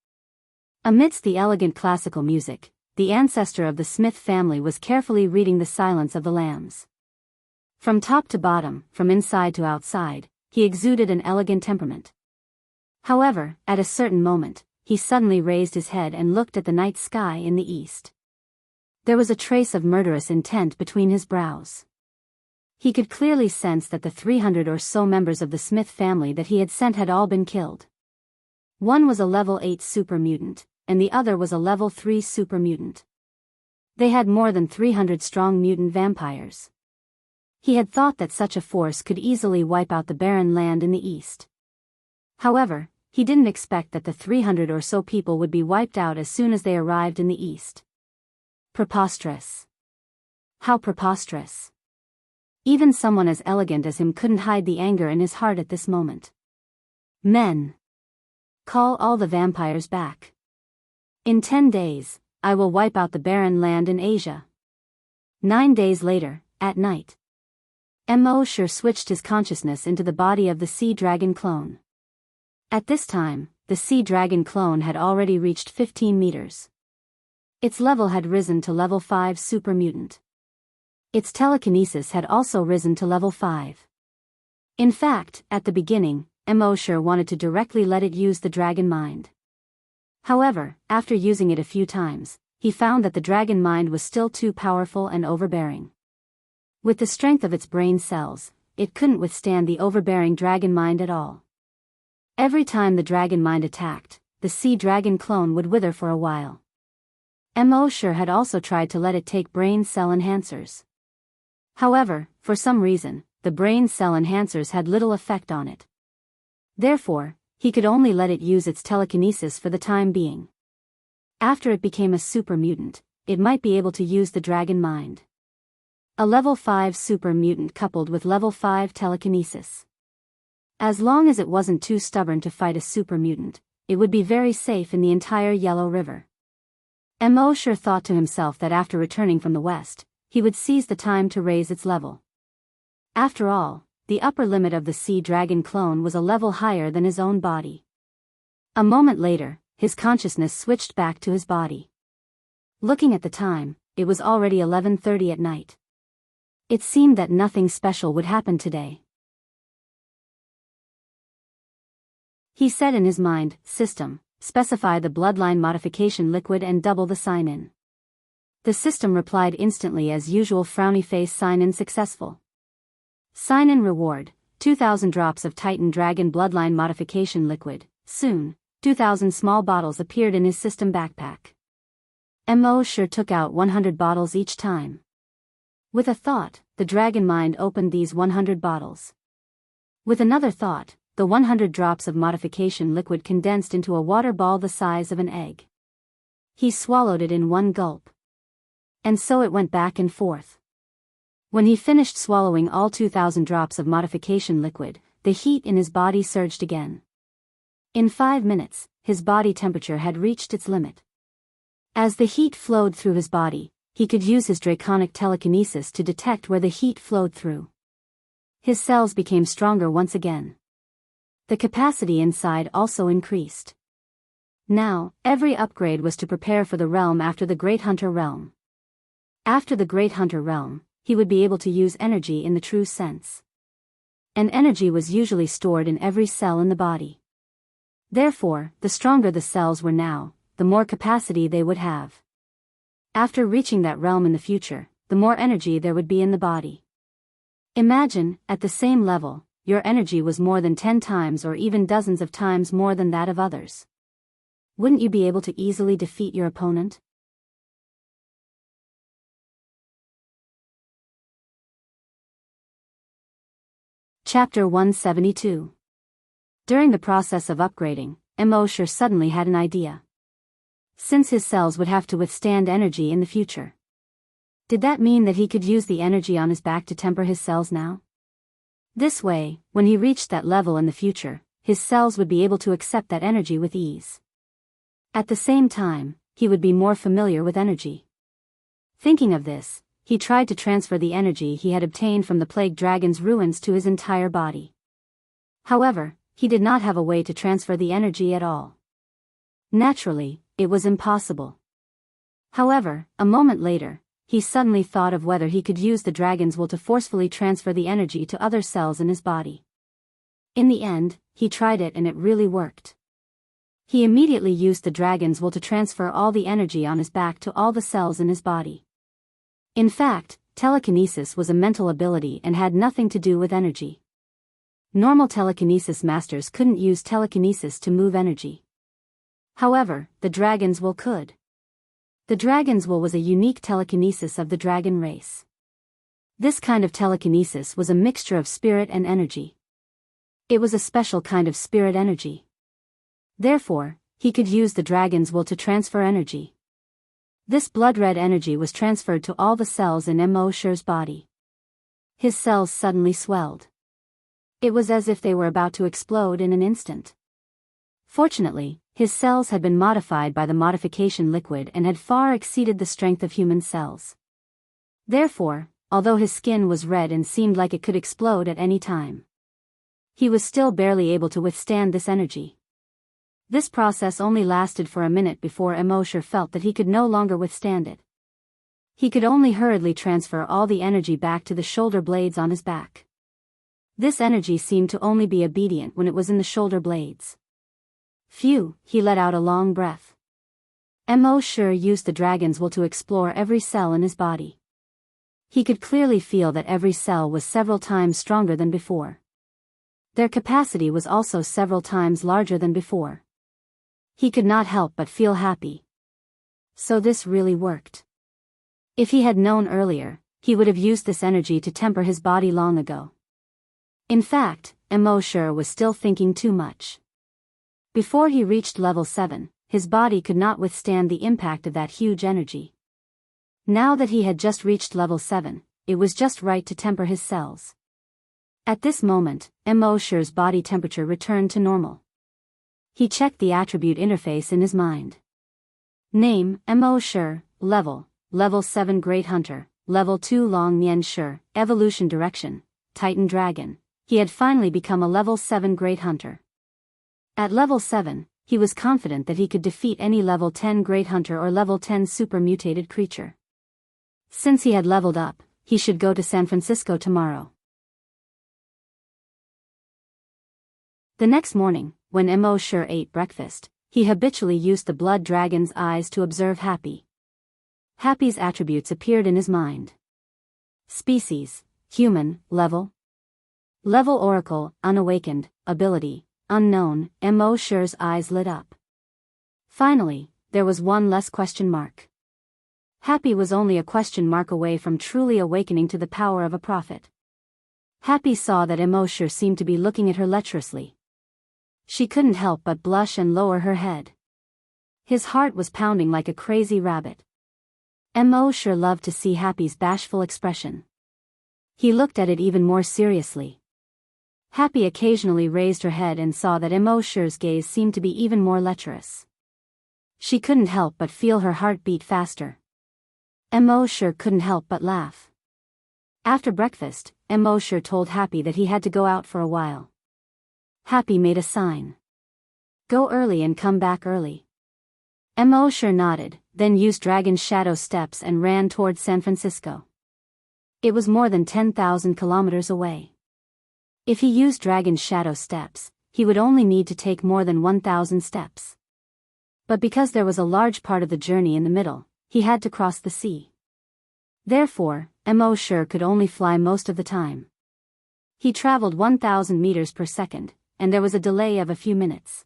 Amidst the elegant classical music, the ancestor of the Smith family was carefully reading the Silence of the Lambs. From top to bottom, from inside to outside, he exuded an elegant temperament. However, at a certain moment, he suddenly raised his head and looked at the night sky in the east. There was a trace of murderous intent between his brows. He could clearly sense that the 300 or so members of the Smith family that he had sent had all been killed. One was a level 8 super mutant, and the other was a level 3 super mutant. They had more than 300 strong mutant vampires. He had thought that such a force could easily wipe out the barren land in the east. However, he didn't expect that the 300 or so people would be wiped out as soon as they arrived in the east. Preposterous. How preposterous. Even someone as elegant as him couldn't hide the anger in his heart at this moment. Men. Call all the vampires back. In 10 days, I will wipe out the barren land in Asia. 9 days later, at night. Mosher switched his consciousness into the body of the sea dragon clone. At this time, the sea dragon clone had already reached 15 meters. Its level had risen to level 5 super mutant. Its telekinesis had also risen to level 5. In fact, at the beginning, Mosher wanted to directly let it use the dragon mind. However, after using it a few times, he found that the dragon mind was still too powerful and overbearing. With the strength of its brain cells, it couldn't withstand the overbearing dragon mind at all. Every time the dragon mind attacked, the sea dragon clone would wither for a while. Mo Sure had also tried to let it take brain cell enhancers. However, for some reason, the brain cell enhancers had little effect on it. Therefore, he could only let it use its telekinesis for the time being. After it became a super mutant, it might be able to use the dragon mind. A level 5 super mutant coupled with level 5 telekinesis. As long as it wasn't too stubborn to fight a super mutant, it would be very safe in the entire Yellow River. Mo Sure thought to himself that after returning from the west, he would seize the time to raise its level. After all, the upper limit of the sea dragon clone was a level higher than his own body. A moment later, his consciousness switched back to his body. Looking at the time, it was already 11:30 at night. It seemed that nothing special would happen today. He said in his mind, "System, specify the bloodline modification liquid and double the sign-in." The system replied instantly as usual, frowny face, sign-in successful. Sign-in reward, 2,000 drops of Titan Dragon bloodline modification liquid. Soon, 2,000 small bottles appeared in his system backpack. Mo Sure took out 100 bottles each time. With a thought, the dragon mind opened these 100 bottles. With another thought, the 100 drops of modification liquid condensed into a water ball the size of an egg. He swallowed it in one gulp. And so it went back and forth. When he finished swallowing all 2,000 drops of modification liquid, the heat in his body surged again. In 5 minutes, his body temperature had reached its limit. As the heat flowed through his body, he could use his draconic telekinesis to detect where the heat flowed through. His cells became stronger once again. The capacity inside also increased. Now, every upgrade was to prepare for the realm after the Great Hunter realm. After the Great Hunter realm, he would be able to use energy in the true sense. And energy was usually stored in every cell in the body. Therefore, the stronger the cells were now, the more capacity they would have. After reaching that realm in the future, the more energy there would be in the body. Imagine, at the same level, your energy was more than 10 times or even dozens of times more than that of others. Wouldn't you be able to easily defeat your opponent? Chapter 172. During the process of upgrading, Mo Sure suddenly had an idea. Since his cells would have to withstand energy in the future, did that mean that he could use the energy on his back to temper his cells now? This way, when he reached that level in the future, his cells would be able to accept that energy with ease. At the same time, he would be more familiar with energy. Thinking of this, he tried to transfer the energy he had obtained from the plague dragon's ruins to his entire body. However, he did not have a way to transfer the energy at all. Naturally, it was impossible. However, a moment later, he suddenly thought of whether he could use the dragon's will to forcefully transfer the energy to other cells in his body. In the end, he tried it and it really worked. He immediately used the dragon's will to transfer all the energy on his back to all the cells in his body. In fact, telekinesis was a mental ability and had nothing to do with energy. Normal telekinesis masters couldn't use telekinesis to move energy. However, the dragon's will could. The dragon's will was a unique telekinesis of the dragon race. This kind of telekinesis was a mixture of spirit and energy. It was a special kind of spirit energy. Therefore, he could use the dragon's will to transfer energy. This blood-red energy was transferred to all the cells in Mo Sure's body. His cells suddenly swelled. It was as if they were about to explode in an instant. Fortunately, his cells had been modified by the modification liquid and had far exceeded the strength of human cells. Therefore, although his skin was red and seemed like it could explode at any time, he was still barely able to withstand this energy. This process only lasted for a minute before Mo Sure felt that he could no longer withstand it. He could only hurriedly transfer all the energy back to the shoulder blades on his back. This energy seemed to only be obedient when it was in the shoulder blades. Phew, he let out a long breath. Mo Sure used the dragon's will to explore every cell in his body. He could clearly feel that every cell was several times stronger than before. Their capacity was also several times larger than before. He could not help but feel happy. So this really worked. If he had known earlier, he would have used this energy to temper his body long ago. In fact, Mo Shi was still thinking too much. Before he reached level 7, his body could not withstand the impact of that huge energy. Now that he had just reached level 7, it was just right to temper his cells. At this moment, Mo Shi's body temperature returned to normal. He checked the attribute interface in his mind. Name, Mo Shi, Level 7 Great Hunter, Level 2 Long Nian Shi, Evolution Direction, Titan Dragon. He had finally become a Level 7 Great Hunter. At Level 7, he was confident that he could defeat any Level 10 Great Hunter or Level 10 super mutated creature. Since he had leveled up, he should go to San Francisco tomorrow. The next morning, when Mo Shi ate breakfast, he habitually used the blood dragon's eyes to observe Happy. Happy's attributes appeared in his mind. Species, human, level oracle, unawakened, ability, unknown. Mo Shi's eyes lit up. Finally, there was one less question mark. Happy was only a question mark away from truly awakening to the power of a prophet. Happy saw that Mo Shi seemed to be looking at her lecherously. She couldn't help but blush and lower her head. His heart was pounding like a crazy rabbit. Mo Shi loved to see Happy's bashful expression. He looked at it even more seriously. Happy occasionally raised her head and saw that Mo Shi's gaze seemed to be even more lecherous. She couldn't help but feel her heart beat faster. Mo Shi couldn't help but laugh. After breakfast, Mo Shi told Happy that he had to go out for a while. Happy made a sign. Go early and come back early. Mo Shi nodded, then used Dragon's Shadow Steps and ran towards San Francisco. It was more than 10,000 kilometers away. If he used Dragon's Shadow Steps, he would only need to take more than 1,000 steps. But because there was a large part of the journey in the middle, he had to cross the sea. Therefore, Mo Shi could only fly most of the time. He traveled 1,000 meters per second, and there was a delay of a few minutes.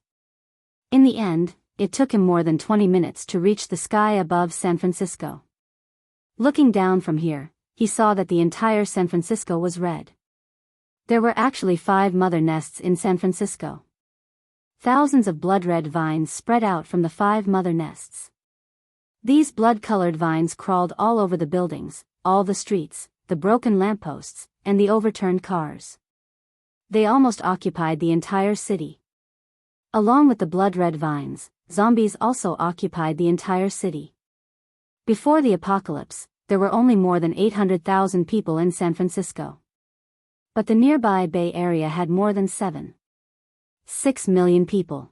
In the end, it took him more than 20 minutes to reach the sky above San Francisco. Looking down from here, he saw that the entire San Francisco was red. There were actually 5 mother nests in San Francisco. Thousands of blood-red vines spread out from the 5 mother nests. These blood-colored vines crawled all over the buildings, all the streets, the broken lampposts, and the overturned cars. They almost occupied the entire city. Along with the blood-red vines, zombies also occupied the entire city. Before the apocalypse, there were only more than 800,000 people in San Francisco. But the nearby Bay Area had more than 7.6 million people.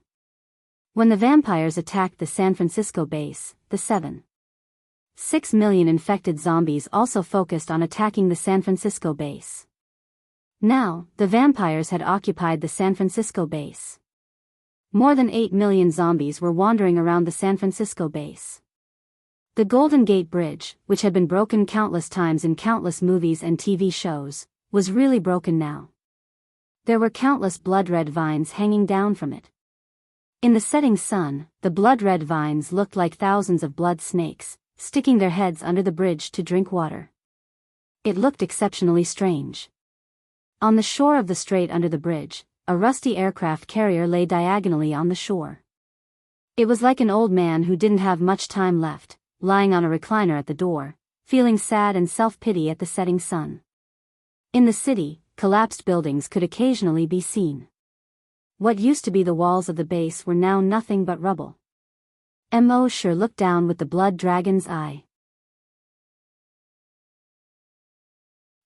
When the vampires attacked the San Francisco base, the 7.6 million infected zombies also focused on attacking the San Francisco base. Now, the vampires had occupied the San Francisco base. More than 8 million zombies were wandering around the San Francisco base. The Golden Gate Bridge, which had been broken countless times in countless movies and TV shows, was really broken now. There were countless blood-red vines hanging down from it. In the setting sun, the blood-red vines looked like thousands of blood snakes, sticking their heads under the bridge to drink water. It looked exceptionally strange. On the shore of the strait under the bridge, a rusty aircraft carrier lay diagonally on the shore. It was like an old man who didn't have much time left, lying on a recliner at the door, feeling sad and self-pity at the setting sun. In the city, collapsed buildings could occasionally be seen. What used to be the walls of the base were now nothing but rubble. Mo Shi looked down with the blood dragon's eye.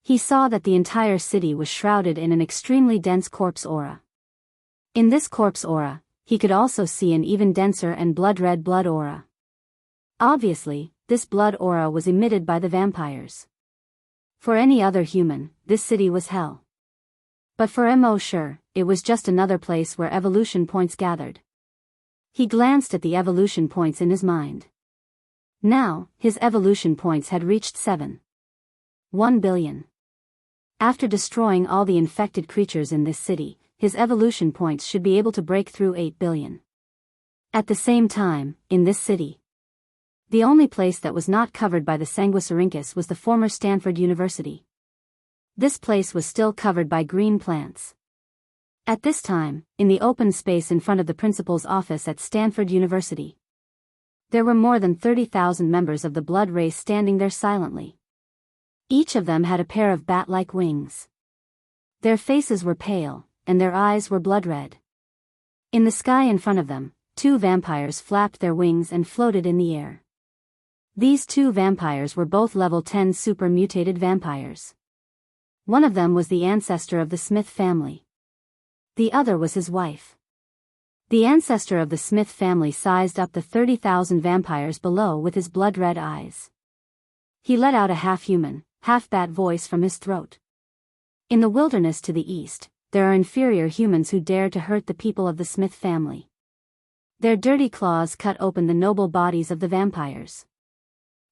He saw that the entire city was shrouded in an extremely dense corpse aura. In this corpse aura, he could also see an even denser and blood-red blood aura. Obviously, this blood aura was emitted by the vampires. For any other human, this city was hell. But for Mo Shi, it was just another place where evolution points gathered. He glanced at the evolution points in his mind. Now, his evolution points had reached 7.1 billion. After destroying all the infected creatures in this city, his evolution points should be able to break through 8 billion. At the same time, in this city, the only place that was not covered by the Sanguisurincus was the former Stanford University. This place was still covered by green plants. At this time, in the open space in front of the principal's office at Stanford University, there were more than 30,000 members of the blood race standing there silently. Each of them had a pair of bat-like wings. Their faces were pale, and their eyes were blood-red. In the sky in front of them, 2 vampires flapped their wings and floated in the air. These 2 vampires were both level 10 super mutated vampires. One of them was the ancestor of the Smith family. The other was his wife. The ancestor of the Smith family sized up the 30,000 vampires below with his blood-red eyes. He let out a half-human, half-bat voice from his throat. In the wilderness to the east, there are inferior humans who dare to hurt the people of the Smith family. Their dirty claws cut open the noble bodies of the vampires.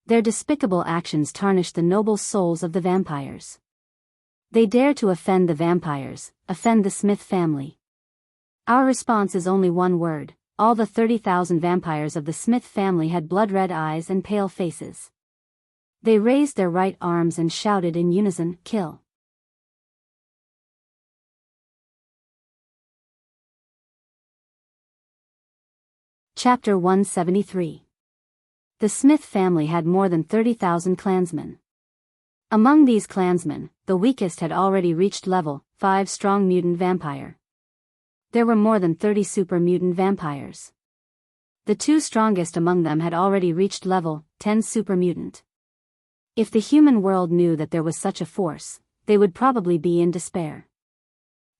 Their despicable actions tarnish the noble souls of the vampires. They dare to offend the vampires, offend the Smith family. Our response is only one word: all the 30,000 vampires of the Smith family had blood-red eyes and pale faces. They raised their right arms and shouted in unison, "Kill!" Chapter 173. The Smith family had more than 30,000 clansmen. Among these clansmen, the weakest had already reached level 5 strong mutant vampire. There were more than 30 super mutant vampires. The 2 strongest among them had already reached level 10 super mutant. If the human world knew that there was such a force, they would probably be in despair.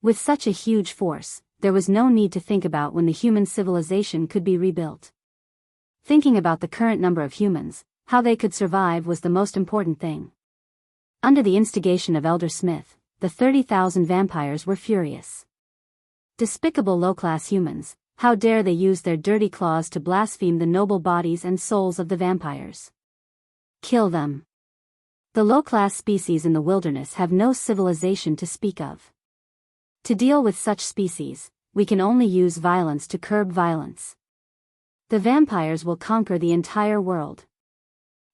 With such a huge force, there was no need to think about when the human civilization could be rebuilt. Thinking about the current number of humans, how they could survive was the most important thing. Under the instigation of Elder Smith, the 30,000 vampires were furious. Despicable low-class humans, how dare they use their dirty claws to blaspheme the noble bodies and souls of the vampires? Kill them. The low-class species in the wilderness have no civilization to speak of. To deal with such species, we can only use violence to curb violence. The vampires will conquer the entire world.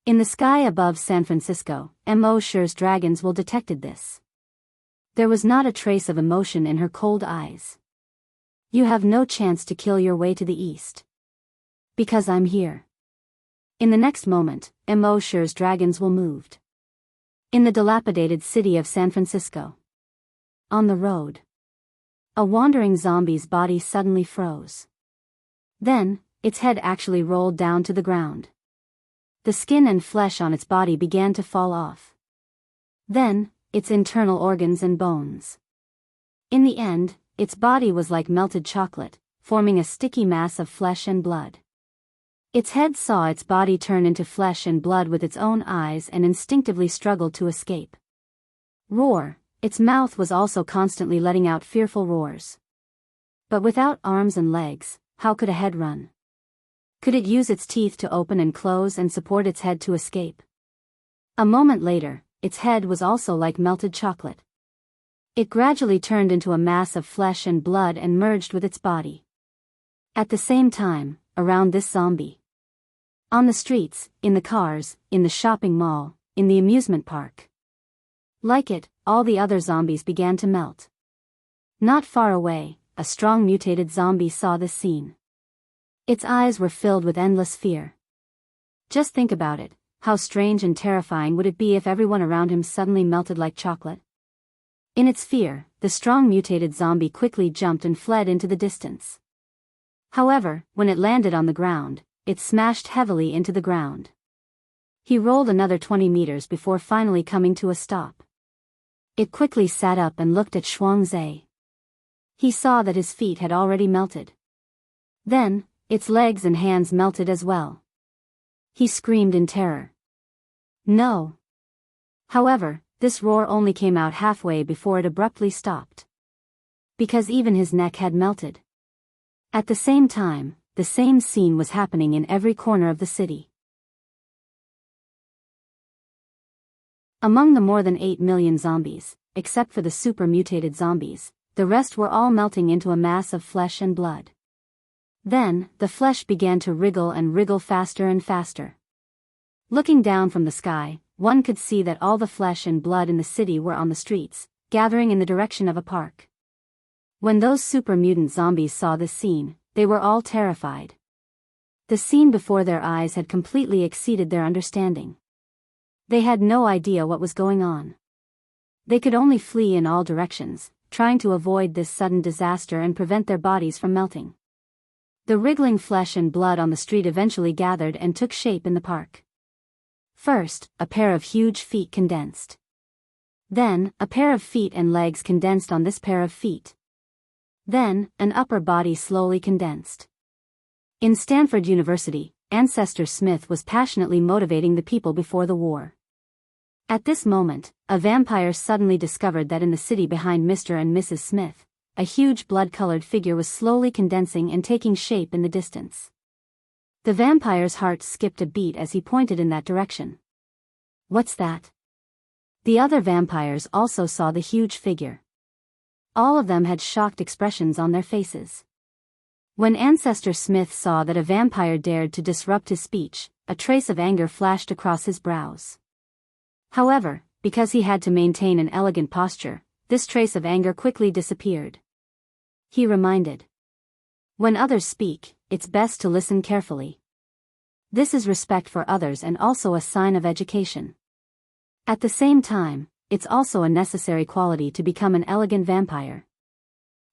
In the sky above San Francisco, Mo Sher's dragons will detected this. There was not a trace of emotion in her cold eyes. You have no chance to kill your way to the east. Because I'm here. In the next moment, Mo Sher's dragons will moved. In the dilapidated city of San Francisco. On the road. A wandering zombie's body suddenly froze. Then, its head actually rolled down to the ground. The skin and flesh on its body began to fall off. Then, its internal organs and bones. In the end, its body was like melted chocolate, forming a sticky mass of flesh and blood. Its head saw its body turn into flesh and blood with its own eyes and instinctively struggled to escape. Roar, its mouth was also constantly letting out fearful roars. But without arms and legs, how could a head run? Could it use its teeth to open and close and support its head to escape? A moment later, its head was also like melted chocolate. It gradually turned into a mass of flesh and blood and merged with its body. At the same time, around this zombie. On the streets, in the cars, in the shopping mall, in the amusement park. Like it, all the other zombies began to melt. Not far away, a strong mutated zombie saw this scene. Its eyes were filled with endless fear. Just think about it, how strange and terrifying would it be if everyone around him suddenly melted like chocolate? In its fear, the strong mutated zombie quickly jumped and fled into the distance. However, when it landed on the ground, it smashed heavily into the ground. He rolled another 20 meters before finally coming to a stop. It quickly sat up and looked at Xianxia. He saw that his feet had already melted. Then, its legs and hands melted as well. He screamed in terror. No. However, this roar only came out halfway before it abruptly stopped. Because even his neck had melted. At the same time, the same scene was happening in every corner of the city. Among the more than 8 million zombies, except for the super mutated zombies, the rest were all melting into a mass of flesh and blood. Then, the flesh began to wriggle and wriggle faster and faster. Looking down from the sky, one could see that all the flesh and blood in the city were on the streets, gathering in the direction of a park. When those super mutant zombies saw this scene, they were all terrified. The scene before their eyes had completely exceeded their understanding. They had no idea what was going on. They could only flee in all directions, trying to avoid this sudden disaster and prevent their bodies from melting. The wriggling flesh and blood on the street eventually gathered and took shape in the park. First, a pair of huge feet condensed. Then, a pair of feet and legs condensed on this pair of feet. Then, an upper body slowly condensed. In Stanford University, Ancestor Smith was passionately motivating the people before the war. At this moment, a vampire suddenly discovered that in the city behind Mr. and Mrs. Smith, a huge blood-colored figure was slowly condensing and taking shape in the distance. The vampire's heart skipped a beat as he pointed in that direction. What's that? The other vampires also saw the huge figure. All of them had shocked expressions on their faces. When Ancestor Smith saw that a vampire dared to disrupt his speech, a trace of anger flashed across his brows. However, because he had to maintain an elegant posture, this trace of anger quickly disappeared. He reminded. When others speak, it's best to listen carefully. This is respect for others and also a sign of education. At the same time, it's also a necessary quality to become an elegant vampire.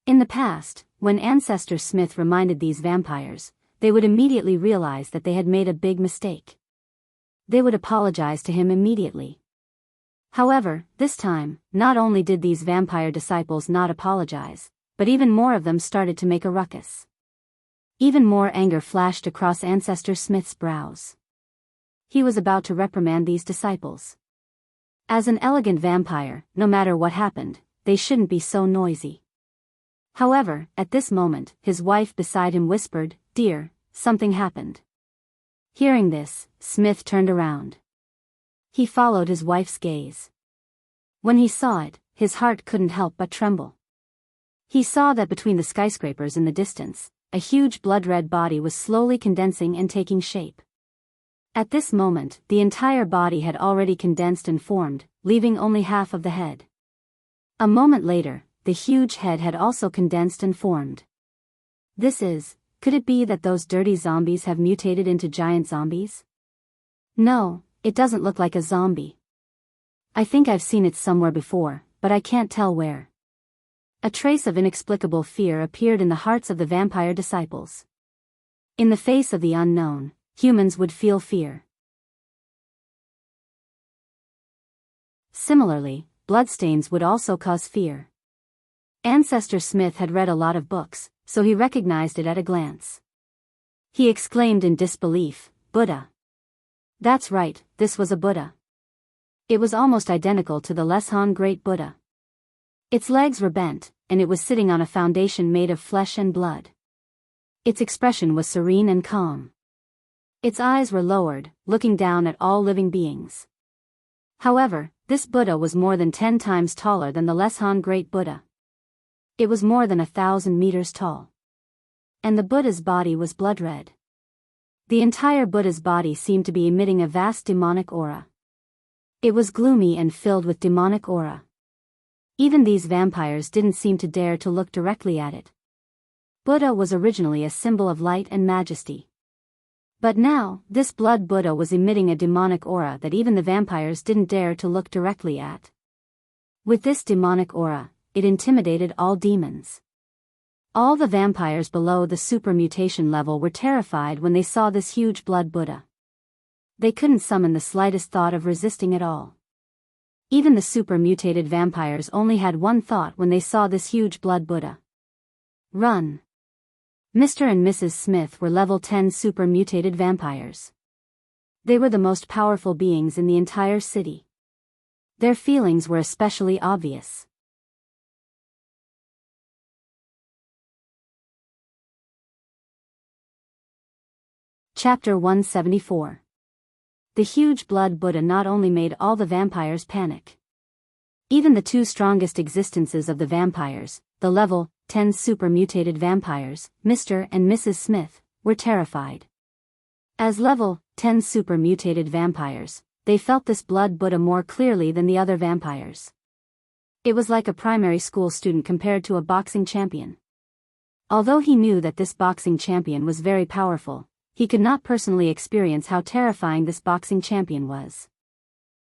In the past, when Ancestor Smith reminded these vampires, they would immediately realize that they had made a big mistake. They would apologize to him immediately. However, this time, not only did these vampire disciples not apologize, but even more of them started to make a ruckus. Even more anger flashed across Ancestor Smith's brows. He was about to reprimand these disciples. As an elegant vampire, no matter what happened, they shouldn't be so noisy. However, at this moment, his wife beside him whispered, "Dear, something happened." Hearing this, Smith turned around. He followed his wife's gaze. When he saw it, his heart couldn't help but tremble. He saw that between the skyscrapers in the distance, a huge blood-red body was slowly condensing and taking shape. At this moment, the entire body had already condensed and formed, leaving only half of the head. A moment later, the huge head had also condensed and formed. Could it be that those dirty zombies have mutated into giant zombies? No, it doesn't look like a zombie. I think I've seen it somewhere before, but I can't tell where. A trace of inexplicable fear appeared in the hearts of the vampire disciples. In the face of the unknown, humans would feel fear. Similarly, bloodstains would also cause fear. Ancestor Smith had read a lot of books, so he recognized it at a glance. He exclaimed in disbelief, "Buddha." That's right, this was a Buddha. It was almost identical to the Leshan Great Buddha. Its legs were bent, and it was sitting on a foundation made of flesh and blood. Its expression was serene and calm. Its eyes were lowered, looking down at all living beings. However, this Buddha was more than 10 times taller than the Leshan Great Buddha. It was more than 1,000 meters tall. And the Buddha's body was blood red. The entire Buddha's body seemed to be emitting a vast demonic aura. It was gloomy and filled with demonic aura. Even these vampires didn't seem to dare to look directly at it. Buddha was originally a symbol of light and majesty. But now, this blood Buddha was emitting a demonic aura that even the vampires didn't dare to look directly at. With this demonic aura, it intimidated all demons. All the vampires below the super mutation level were terrified when they saw this huge blood Buddha. They couldn't summon the slightest thought of resisting at all. Even the super mutated vampires only had one thought when they saw this huge blood Buddha. Run! Mr. and Mrs. Smith were level 10 super mutated vampires. They were the most powerful beings in the entire city. Their feelings were especially obvious. Chapter 174. The huge blood Buddha not only made all the vampires panic. Even the two strongest existences of the vampires, the level 10 super mutated vampires, Mr. and Mrs. Smith, were terrified. As level 10 super mutated vampires, they felt this blood Buddha more clearly than the other vampires. It was like a primary school student compared to a boxing champion. Although he knew that this boxing champion was very powerful, he could not personally experience how terrifying this boxing champion was.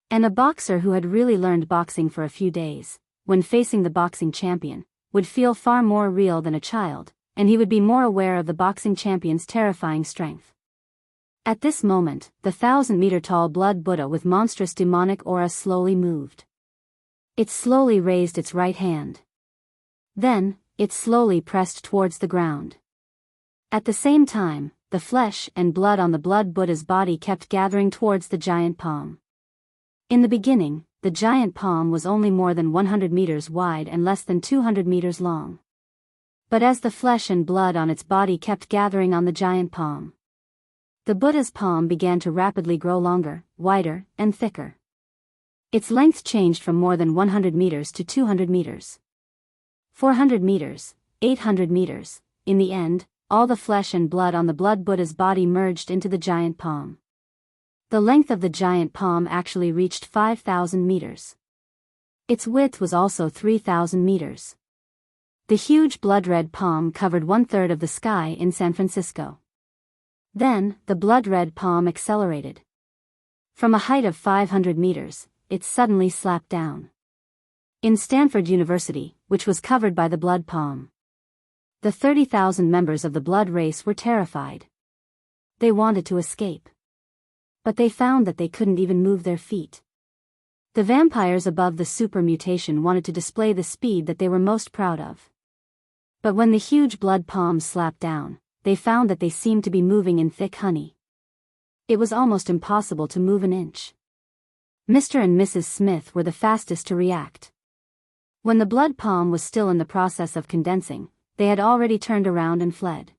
And a boxer who had really learned boxing for a few days, when facing the boxing champion, would feel far more real than a child, and he would be more aware of the boxing champion's terrifying strength. At this moment, the 1,000-meter-tall blood Buddha with monstrous demonic aura slowly moved. It slowly raised its right hand. Then, it slowly pressed towards the ground. At the same time, the flesh and blood on the blood Buddha's body kept gathering towards the giant palm. In the beginning, the giant palm was only more than 100 meters wide and less than 200 meters long. But as the flesh and blood on its body kept gathering on the giant palm, the Buddha's palm began to rapidly grow longer, wider, and thicker. Its length changed from more than 100 meters to 200 meters. 400 meters, 800 meters, in the end, all the flesh and blood on the blood Buddha's body merged into the giant palm. The length of the giant palm actually reached 5,000 meters. Its width was also 3,000 meters. The huge blood-red palm covered 1/3 of the sky in San Francisco. Then, the blood-red palm accelerated. From a height of 500 meters, it suddenly slapped down. In Stanford University, which was covered by the blood palm, the 30,000 members of the blood race were terrified. They wanted to escape. But they found that they couldn't even move their feet. The vampires above the super mutation wanted to display the speed that they were most proud of. But when the huge blood palm slapped down, they found that they seemed to be moving in thick honey. It was almost impossible to move an inch. Mr. and Mrs. Smith were the fastest to react. When the blood palm was still in the process of condensing, they had already turned around and fled.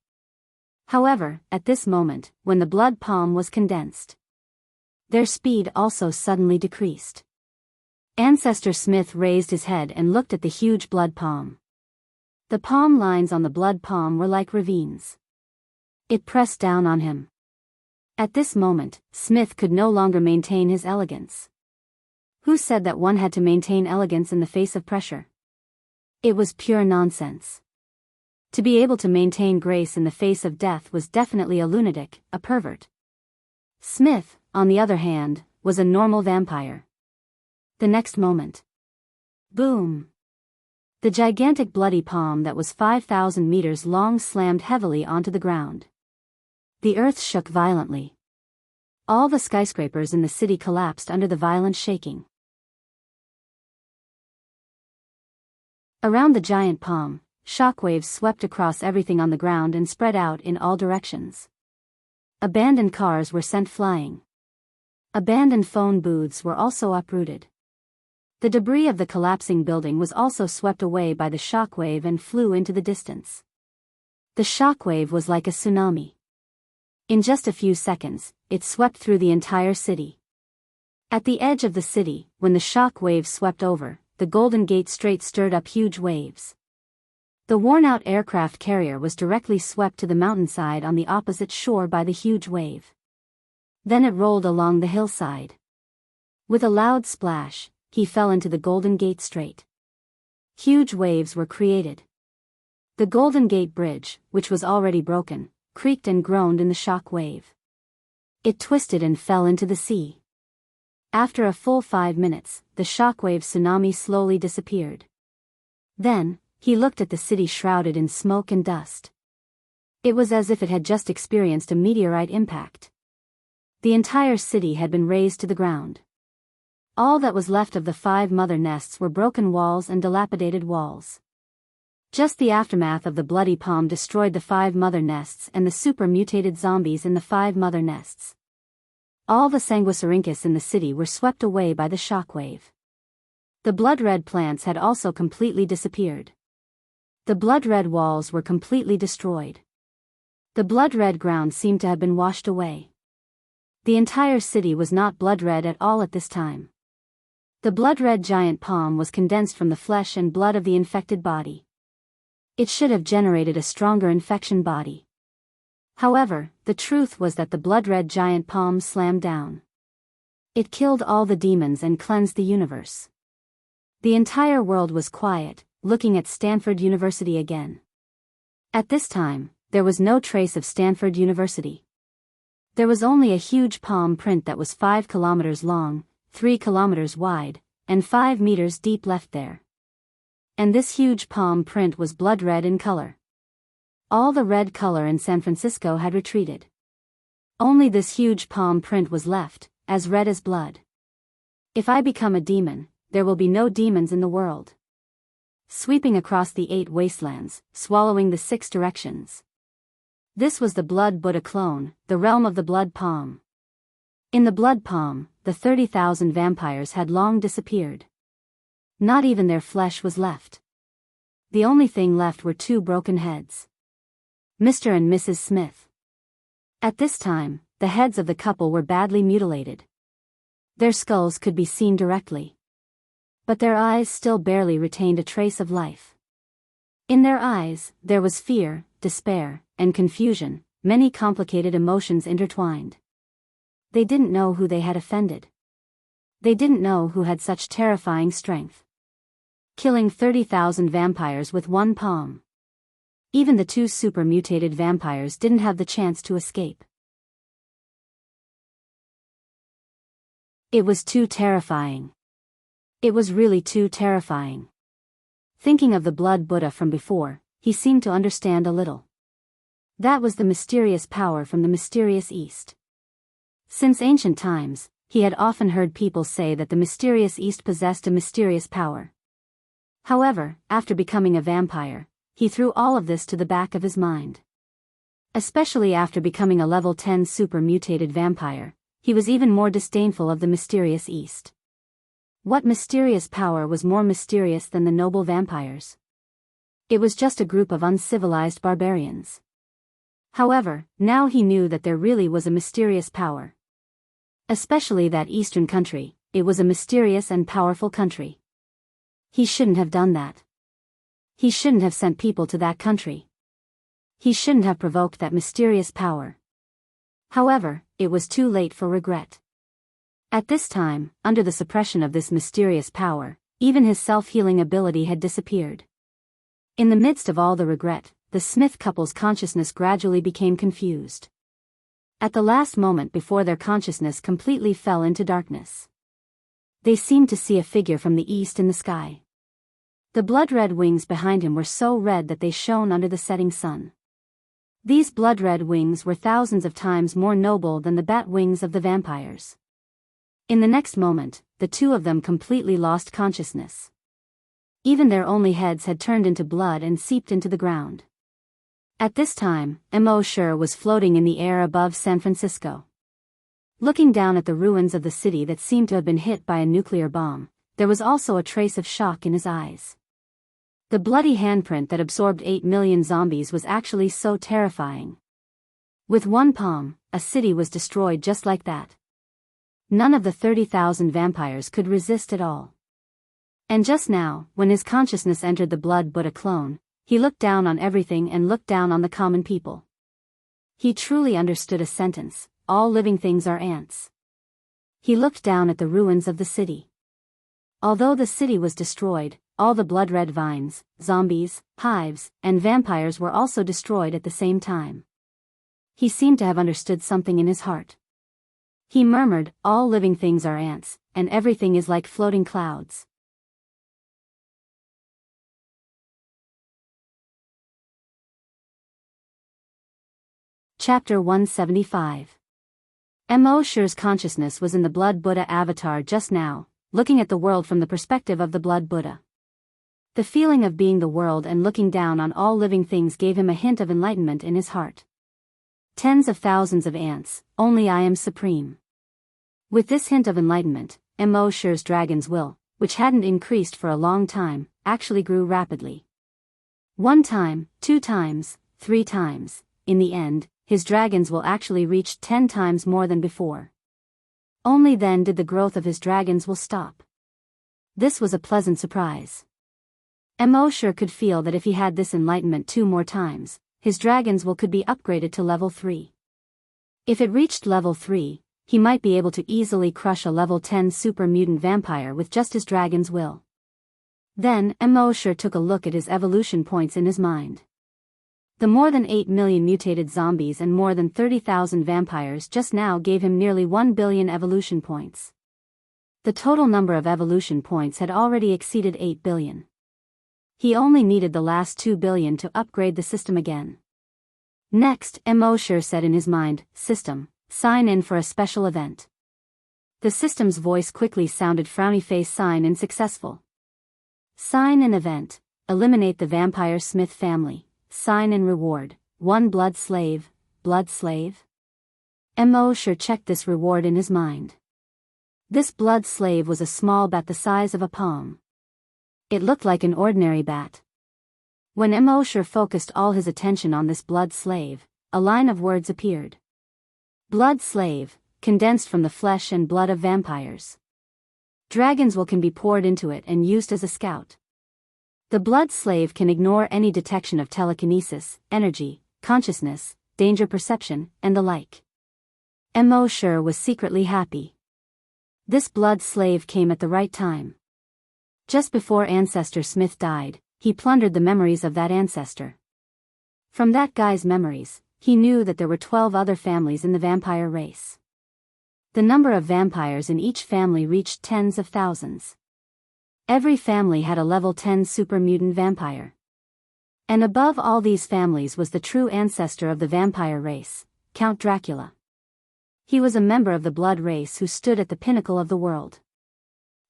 However, at this moment, when the blood palm was condensed, their speed also suddenly decreased. Ancestor Smith raised his head and looked at the huge blood palm. The palm lines on the blood palm were like ravines. It pressed down on him. At this moment, Smith could no longer maintain his elegance. Who said that one had to maintain elegance in the face of pressure? It was pure nonsense. To be able to maintain grace in the face of death was definitely a lunatic, a pervert. Smith, on the other hand, was a normal vampire. The next moment. Boom! The gigantic bloody palm that was 5,000 meters long slammed heavily onto the ground. The earth shook violently. All the skyscrapers in the city collapsed under the violent shaking. Around the giant palm, shockwaves swept across everything on the ground and spread out in all directions. Abandoned cars were sent flying. Abandoned phone booths were also uprooted. The debris of the collapsing building was also swept away by the shockwave and flew into the distance. The shockwave was like a tsunami. In just a few seconds, it swept through the entire city. At the edge of the city, when the shockwave swept over, the Golden Gate Strait stirred up huge waves. The worn-out aircraft carrier was directly swept to the mountainside on the opposite shore by the huge wave. Then it rolled along the hillside. With a loud splash, he fell into the Golden Gate Strait. Huge waves were created. The Golden Gate Bridge, which was already broken, creaked and groaned in the shock wave. It twisted and fell into the sea. After a full 5 minutes, the shockwave tsunami slowly disappeared. Then, he looked at the city shrouded in smoke and dust. It was as if it had just experienced a meteorite impact. The entire city had been razed to the ground. All that was left of the 5 mother nests were broken walls and dilapidated walls. Just the aftermath of the bloody palm destroyed the 5 mother nests and the super mutated zombies in the 5 mother nests. All the sanguisurincus in the city were swept away by the shockwave. The blood-red plants had also completely disappeared. The blood-red walls were completely destroyed. The blood-red ground seemed to have been washed away. The entire city was not blood-red at all at this time. The blood-red giant palm was condensed from the flesh and blood of the infected body. It should have generated a stronger infection body. However, the truth was that the blood-red giant palm slammed down. It killed all the demons and cleansed the universe. The entire world was quiet, looking at Stanford University again. At this time, there was no trace of Stanford University. There was only a huge palm print that was 5 kilometers long, 3 kilometers wide, and 5 meters deep left there. And this huge palm print was blood red in color. All the red color in San Francisco had retreated. Only this huge palm print was left, as red as blood. If I become a demon, there will be no demons in the world. Sweeping across the 8 wastelands, swallowing the 6 directions. This was the Blood Buddha clone, the realm of the blood palm. In the blood palm, the 30,000 vampires had long disappeared. Not even their flesh was left. The only thing left were 2 broken heads. Mr. and Mrs. Smith. At this time, the heads of the couple were badly mutilated. Their skulls could be seen directly. But their eyes still barely retained a trace of life. In their eyes, there was fear, despair, and confusion, many complicated emotions intertwined. They didn't know who they had offended. They didn't know who had such terrifying strength. Killing 30,000 vampires with 1 palm. Even the 2 super-mutated vampires didn't have the chance to escape. It was too terrifying. It was really too terrifying. Thinking of the Blood Buddha from before, he seemed to understand a little. That was the mysterious power from the mysterious East. Since ancient times, he had often heard people say that the mysterious East possessed a mysterious power. However, after becoming a vampire, he threw all of this to the back of his mind. Especially after becoming a level 10 super-mutated vampire, he was even more disdainful of the mysterious East. What mysterious power was more mysterious than the noble vampires? It was just a group of uncivilized barbarians. However, now he knew that there really was a mysterious power. Especially that eastern country, it was a mysterious and powerful country. He shouldn't have done that. He shouldn't have sent people to that country. He shouldn't have provoked that mysterious power. However, it was too late for regret. At this time, under the suppression of this mysterious power, even his self-healing ability had disappeared. In the midst of all the regret, the Smith couple's consciousness gradually became confused. At the last moment before their consciousness completely fell into darkness, they seemed to see a figure from the east in the sky. The blood-red wings behind him were so red that they shone under the setting sun. These blood-red wings were thousands of times more noble than the bat wings of the vampires. In the next moment, the 2 of them completely lost consciousness. Even their only heads had turned into blood and seeped into the ground. At this time, Mo Sure was floating in the air above San Francisco. Looking down at the ruins of the city that seemed to have been hit by a nuclear bomb, there was also a trace of shock in his eyes. The bloody handprint that absorbed 8 million zombies was actually so terrifying. With 1 palm, a city was destroyed just like that. None of the 30,000 vampires could resist at all. And just now, when his consciousness entered the Blood Buddha clone, he looked down on everything and looked down on the common people. He truly understood a sentence: all living things are ants. He looked down at the ruins of the city. Although the city was destroyed, all the blood-red vines, zombies, hives, and vampires were also destroyed at the same time. He seemed to have understood something in his heart. He murmured, all living things are ants, and everything is like floating clouds. Chapter 175. Mo Sure's consciousness was in the Blood Buddha avatar just now, looking at the world from the perspective of the Blood Buddha. The feeling of being the world and looking down on all living things gave him a hint of enlightenment in his heart. Tens of thousands of ants, only I am supreme. With this hint of enlightenment, Mo Sure's dragon's will, which hadn't increased for a long time, actually grew rapidly. 1 time, 2 times, 3 times, in the end, his dragon's will actually reached 10 times more than before. Only then did the growth of his dragon's will stop. This was a pleasant surprise. Mo sure could feel that if he had this enlightenment 2 more times, his dragon's will could be upgraded to level 3. If it reached level 3, he might be able to easily crush a level 10 super mutant vampire with just his dragon's will. Then, Mo sure took a look at his evolution points in his mind. The more than 8 million mutated zombies and more than 30,000 vampires just now gave him nearly 1 billion evolution points. The total number of evolution points had already exceeded 8 billion. He only needed the last 2 billion to upgrade the system again. Next, Mo sure said in his mind, "System, sign in for a special event." The system's voice quickly sounded, "Frowny face, sign in successful. Sign in event, eliminate the vampire Smith family, sign in reward, 1 blood slave, blood slave?" Mo sure checked this reward in his mind. This blood slave was a small bat the size of a palm. It looked like an ordinary bat. When Mo sure focused all his attention on this blood slave, a line of words appeared. Blood slave, condensed from the flesh and blood of vampires. Dragon's will can be poured into it and used as a scout. The blood slave can ignore any detection of telekinesis, energy, consciousness, danger perception, and the like. Mo sure was secretly happy. This blood slave came at the right time. Just before Ancestor Smith died, he plundered the memories of that ancestor. From that guy's memories, he knew that there were 12 other families in the vampire race. The number of vampires in each family reached tens of thousands. Every family had a level 10 super mutant vampire. And above all these families was the true ancestor of the vampire race, Count Dracula. He was a member of the blood race who stood at the pinnacle of the world.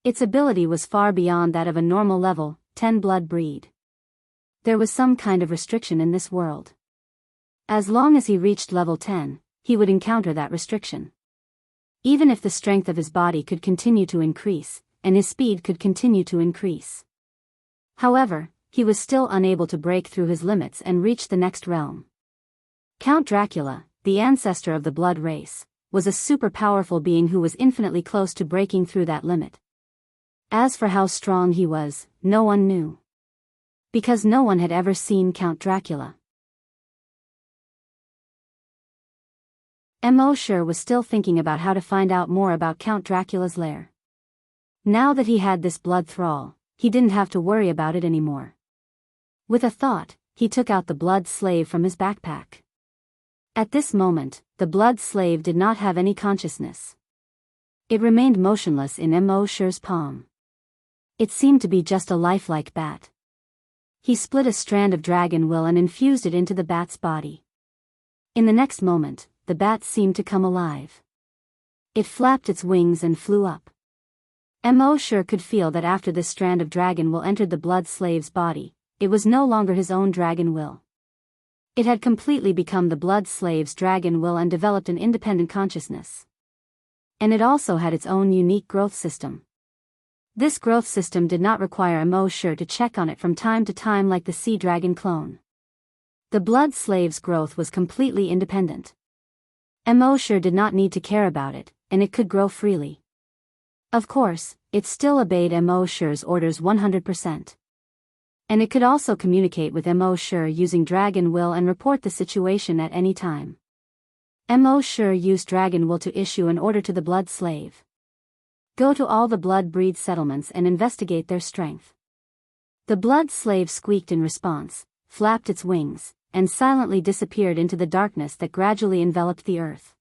Its ability was far beyond that of a normal level 10 blood breed. There was some kind of restriction in this world. As long as he reached level 10, he would encounter that restriction. Even if the strength of his body could continue to increase, and his speed could continue to increase. However, he was still unable to break through his limits and reach the next realm. Count Dracula, the ancestor of the blood race, was a super powerful being who was infinitely close to breaking through that limit. As for how strong he was, no one knew. Because no one had ever seen Count Dracula. Mo sure was still thinking about how to find out more about Count Dracula's lair. Now that he had this blood thrall, he didn't have to worry about it anymore. With a thought, he took out the blood slave from his backpack. At this moment, the blood slave did not have any consciousness. It remained motionless in Mo sure's palm. It seemed to be just a lifelike bat. He split a strand of dragon will and infused it into the bat's body. In the next moment, the bat seemed to come alive. It flapped its wings and flew up. Mo sure could feel that after this strand of dragon will entered the blood slave's body, it was no longer his own dragon will. It had completely become the blood slave's dragon will and developed an independent consciousness. And it also had its own unique growth system. This growth system did not require Mo sure to check on it from time to time like the sea dragon clone. The blood slave's growth was completely independent. Mo sure did not need to care about it, and it could grow freely. Of course, it still obeyed Mo sure's orders 100%. And it could also communicate with Mo sure using dragon will and report the situation at any time. Mo sure used dragon will to issue an order to the blood slave. Go to all the blood breed settlements and investigate their strength. The blood slave squeaked in response, flapped its wings, and silently disappeared into the darkness that gradually enveloped the earth.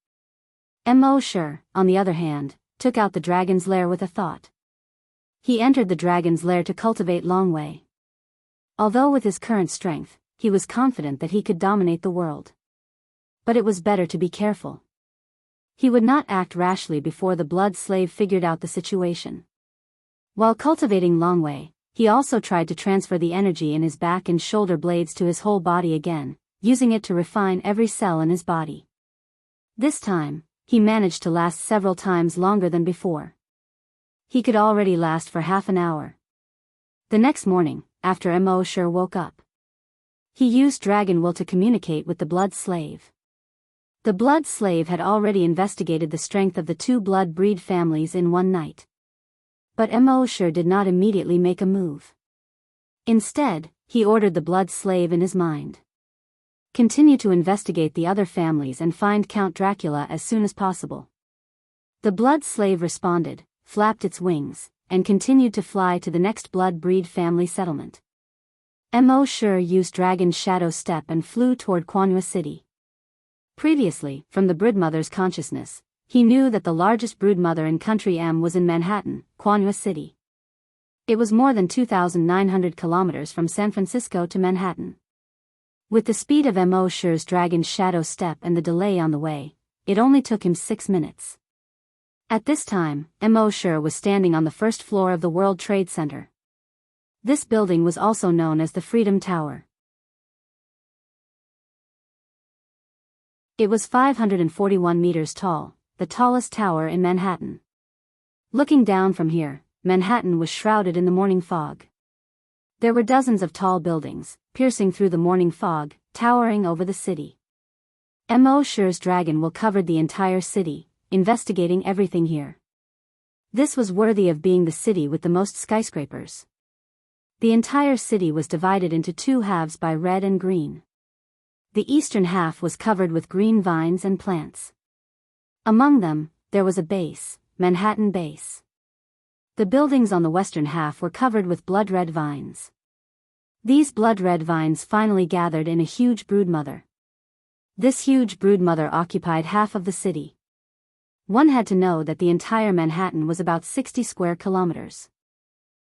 Mo sure, on the other hand, took out the dragon's lair with a thought. He entered the dragon's lair to cultivate Long Way. Although with his current strength, he was confident that he could dominate the world. But it was better to be careful. He would not act rashly before the blood slave figured out the situation. While cultivating Long Way, he also tried to transfer the energy in his back and shoulder blades to his whole body again, using it to refine every cell in his body. This time, he managed to last several times longer than before. He could already last for half an hour. The next morning, after Mo sure woke up, he used dragon will to communicate with the blood slave. The blood slave had already investigated the strength of the 2 blood breed families in one night. But Mo sure did not immediately make a move. Instead, he ordered the blood slave in his mind. Continue to investigate the other families and find Count Dracula as soon as possible. The blood slave responded, flapped its wings, and continued to fly to the next blood breed family settlement. Mo Shi used Dragon's Shadow Step and flew toward Quanhua City. Previously, from the broodmother's consciousness, he knew that the largest broodmother in Country M was in Manhattan, Quanhua City. It was more than 2,900 kilometers from San Francisco to Manhattan. With the speed of Mo Shi's Dragon's Shadow Step and the delay on the way, it only took him 6 minutes. At this time, Mo Shi was standing on the first floor of the World Trade Center. This building was also known as the Freedom Tower. It was 541 meters tall, the tallest tower in Manhattan. Looking down from here, Manhattan was shrouded in the morning fog. There were dozens of tall buildings, piercing through the morning fog, towering over the city. Mo Shi's dragon will covered the entire city, investigating everything here. This was worthy of being the city with the most skyscrapers. The entire city was divided into two halves by red and green. The eastern half was covered with green vines and plants. Among them, there was a base, Manhattan Base. The buildings on the western half were covered with blood-red vines. These blood-red vines finally gathered in a huge broodmother. This huge broodmother occupied half of the city. One had to know that the entire Manhattan was about 60 square kilometers.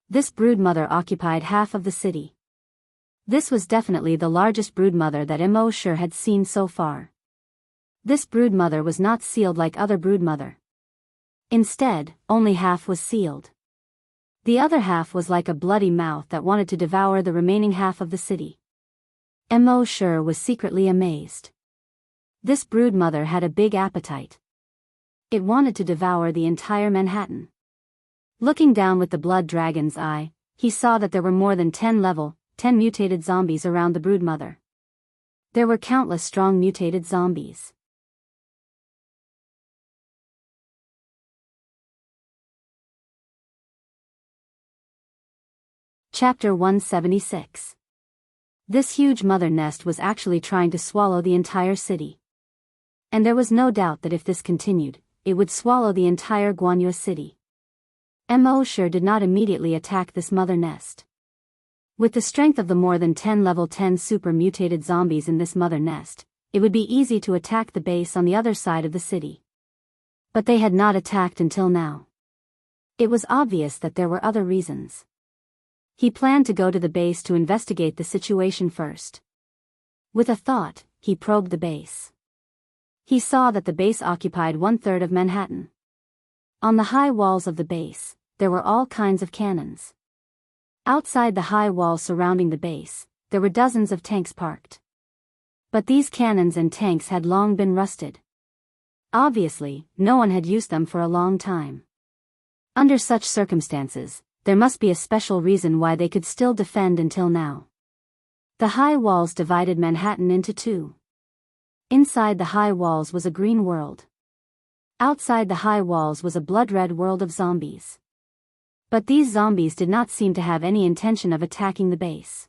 This broodmother occupied half of the city. This was definitely the largest broodmother that Mo Shi had seen so far. This broodmother was not sealed like other broodmother. Instead, only half was sealed. The other half was like a bloody mouth that wanted to devour the remaining half of the city. Mo Shi was secretly amazed. This broodmother had a big appetite. It wanted to devour the entire Manhattan. Looking down with the blood dragon's eye, he saw that there were more than 10 mutated zombies around the broodmother. There were countless strong mutated zombies. Chapter 176. This huge mother nest was actually trying to swallow the entire city. And there was no doubt that if this continued, it would swallow the entire Quanhua City. Mo Shi did not immediately attack this mother nest. With the strength of the more than 10 level 10 super mutated zombies in this mother nest, it would be easy to attack the base on the other side of the city. But they had not attacked until now. It was obvious that there were other reasons. He planned to go to the base to investigate the situation first. With a thought, he probed the base. He saw that the base occupied 1/3 of Manhattan. On the high walls of the base, there were all kinds of cannons. Outside the high walls surrounding the base, there were dozens of tanks parked. But these cannons and tanks had long been rusted. Obviously, no one had used them for a long time. Under such circumstances, there must be a special reason why they could still defend until now. The high walls divided Manhattan into two. Inside the high walls was a green world. Outside the high walls was a blood-red world of zombies. But these zombies did not seem to have any intention of attacking the base.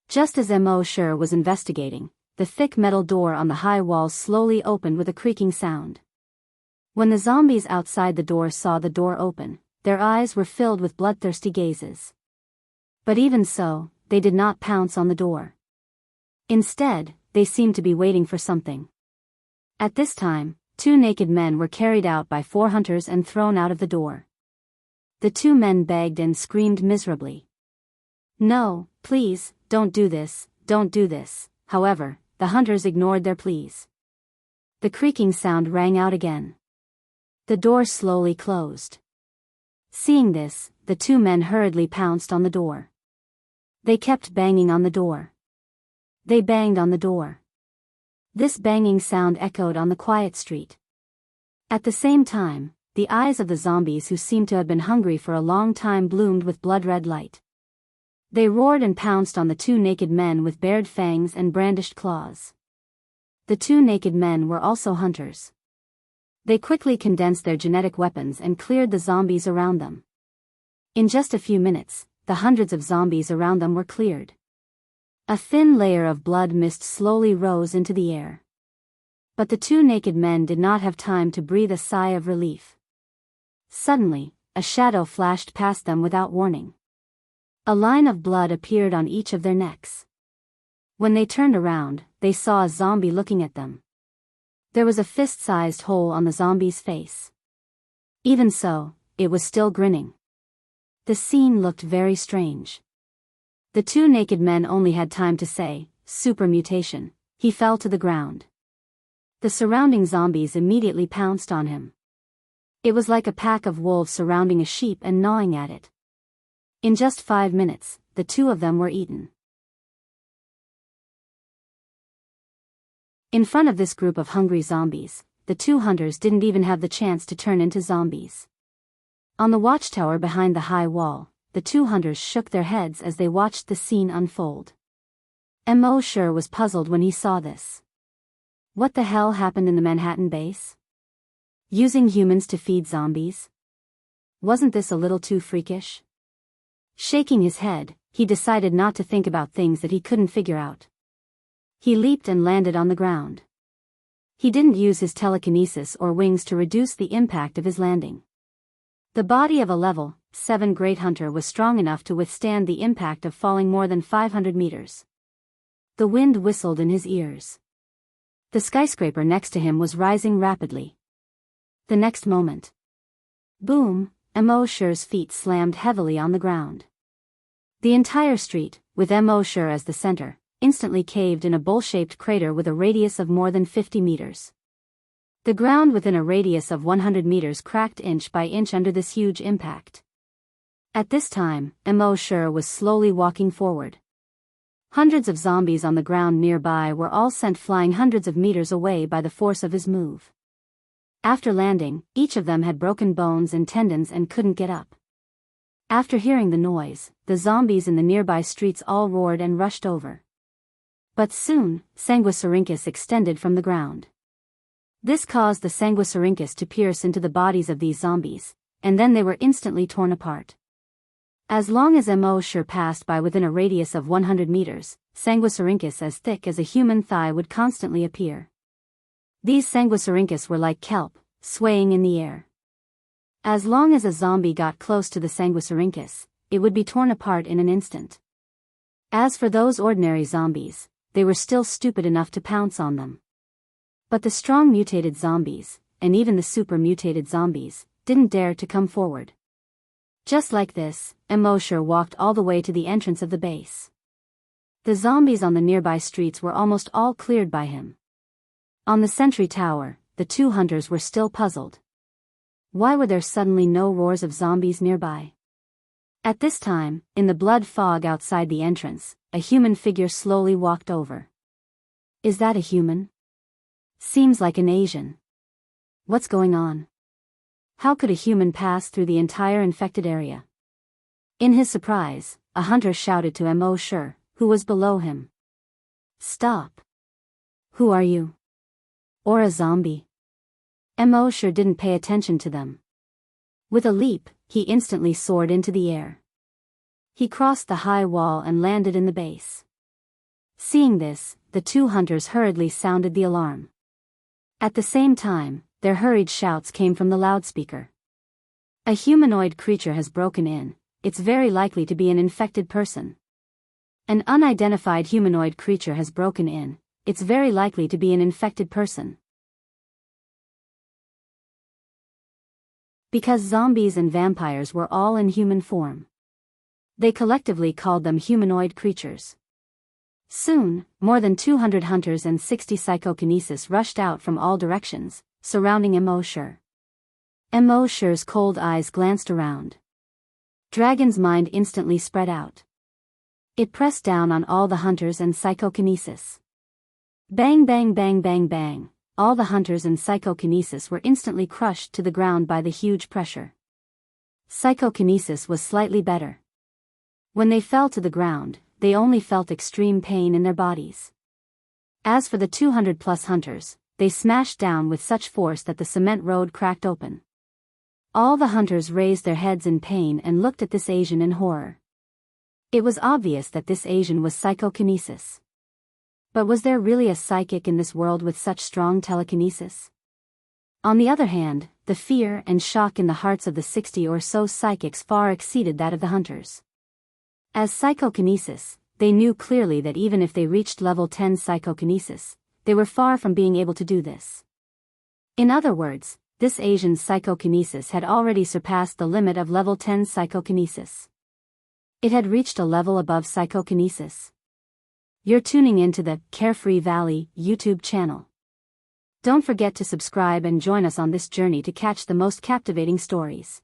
Just as Mo Shi was investigating, the thick metal door on the high walls slowly opened with a creaking sound. When the zombies outside the door saw the door open, their eyes were filled with bloodthirsty gazes. But even so, they did not pounce on the door. Instead, they seemed to be waiting for something. At this time, 2 naked men were carried out by 4 hunters and thrown out of the door. The 2 men begged and screamed miserably. "No, please, don't do this, don't do this." However, the hunters ignored their pleas. The creaking sound rang out again. The door slowly closed. Seeing this, the 2 men hurriedly pounced on the door. They kept banging on the door. They banged on the door. This banging sound echoed on the quiet street. At the same time, the eyes of the zombies who seemed to have been hungry for a long time bloomed with blood-red light. They roared and pounced on the 2 naked men with bared fangs and brandished claws. The 2 naked men were also hunters. They quickly condensed their genetic weapons and cleared the zombies around them. In just a few minutes, the hundreds of zombies around them were cleared. A thin layer of blood mist slowly rose into the air. But the two naked men did not have time to breathe a sigh of relief. Suddenly, a shadow flashed past them without warning. A line of blood appeared on each of their necks. When they turned around, they saw a zombie looking at them. There was a fist-sized hole on the zombie's face. Even so, it was still grinning. The scene looked very strange. The two naked men only had time to say, "Super mutation." He fell to the ground. The surrounding zombies immediately pounced on him. It was like a pack of wolves surrounding a sheep and gnawing at it. In just 5 minutes, the two of them were eaten. In front of this group of hungry zombies, the two hunters didn't even have the chance to turn into zombies. On the watchtower behind the high wall, the two hunters shook their heads as they watched the scene unfold. Mo sure was puzzled when he saw this. What the hell happened in the Manhattan base? Using humans to feed zombies? Wasn't this a little too freakish? Shaking his head, he decided not to think about things that he couldn't figure out. He leaped and landed on the ground. He didn't use his telekinesis or wings to reduce the impact of his landing. The body of a level 7 great hunter was strong enough to withstand the impact of falling more than 500 meters. The wind whistled in his ears. The skyscraper next to him was rising rapidly. The next moment, boom, Mo Sure's feet slammed heavily on the ground. The entire street, with Mo Sure as the center, instantly caved in a bowl-shaped crater with a radius of more than 50 meters. The ground within a radius of 100 meters cracked inch by inch under this huge impact. At this time, Mo Sure was slowly walking forward. Hundreds of zombies on the ground nearby were all sent flying hundreds of meters away by the force of his move. After landing, each of them had broken bones and tendons and couldn't get up. After hearing the noise, the zombies in the nearby streets all roared and rushed over. But soon, Sanguisurincus extended from the ground. This caused the Sanguisurincus to pierce into the bodies of these zombies, and then they were instantly torn apart. As long as Mo Sure passed by within a radius of 100 meters, Sanguisurincus as thick as a human thigh would constantly appear. These Sanguisurincus were like kelp, swaying in the air. As long as a zombie got close to the Sanguisurincus, it would be torn apart in an instant. As for those ordinary zombies, they were still stupid enough to pounce on them. But the strong mutated zombies, and even the super mutated zombies, didn't dare to come forward. Just like this, Mo Sure walked all the way to the entrance of the base. The zombies on the nearby streets were almost all cleared by him. On the sentry tower, the two hunters were still puzzled. Why were there suddenly no roars of zombies nearby? At this time, in the blood fog outside the entrance, a human figure slowly walked over. Is that a human? Seems like an Asian. What's going on? How could a human pass through the entire infected area? In his surprise, a hunter shouted to Mo Sure, who was below him. Stop. Who are you? Or a zombie? Mo Sure didn't pay attention to them. With a leap, he instantly soared into the air. He crossed the high wall and landed in the base. Seeing this, the two hunters hurriedly sounded the alarm. At the same time, their hurried shouts came from the loudspeaker. A humanoid creature has broken in. It's very likely to be an infected person. An unidentified humanoid creature has broken in. It's very likely to be an infected person. Because zombies and vampires were all in human form, they collectively called them humanoid creatures. Soon, more than 200 hunters and 60 psychokinesis rushed out from all directions, surrounding Mo Sure. Mo Sure's cold eyes glanced around. Dragon's mind instantly spread out. It pressed down on all the hunters and psychokinesis. Bang bang bang bang bang, all the hunters and psychokinesis were instantly crushed to the ground by the huge pressure. Psychokinesis was slightly better. When they fell to the ground, they only felt extreme pain in their bodies. As for the 200+ hunters, they smashed down with such force that the cement road cracked open. All the hunters raised their heads in pain and looked at this Asian in horror. It was obvious that this Asian was psychokinesis. But was there really a psychic in this world with such strong telekinesis? On the other hand, the fear and shock in the hearts of the 60 or so psychics far exceeded that of the hunters. As psychokinesis, they knew clearly that even if they reached level 10 psychokinesis, they were far from being able to do this. In other words, this Asian's psychokinesis had already surpassed the limit of level 10 psychokinesis. It had reached a level above psychokinesis. You're tuning into the Carefree Valley YouTube channel. Don't forget to subscribe and join us on this journey to catch the most captivating stories.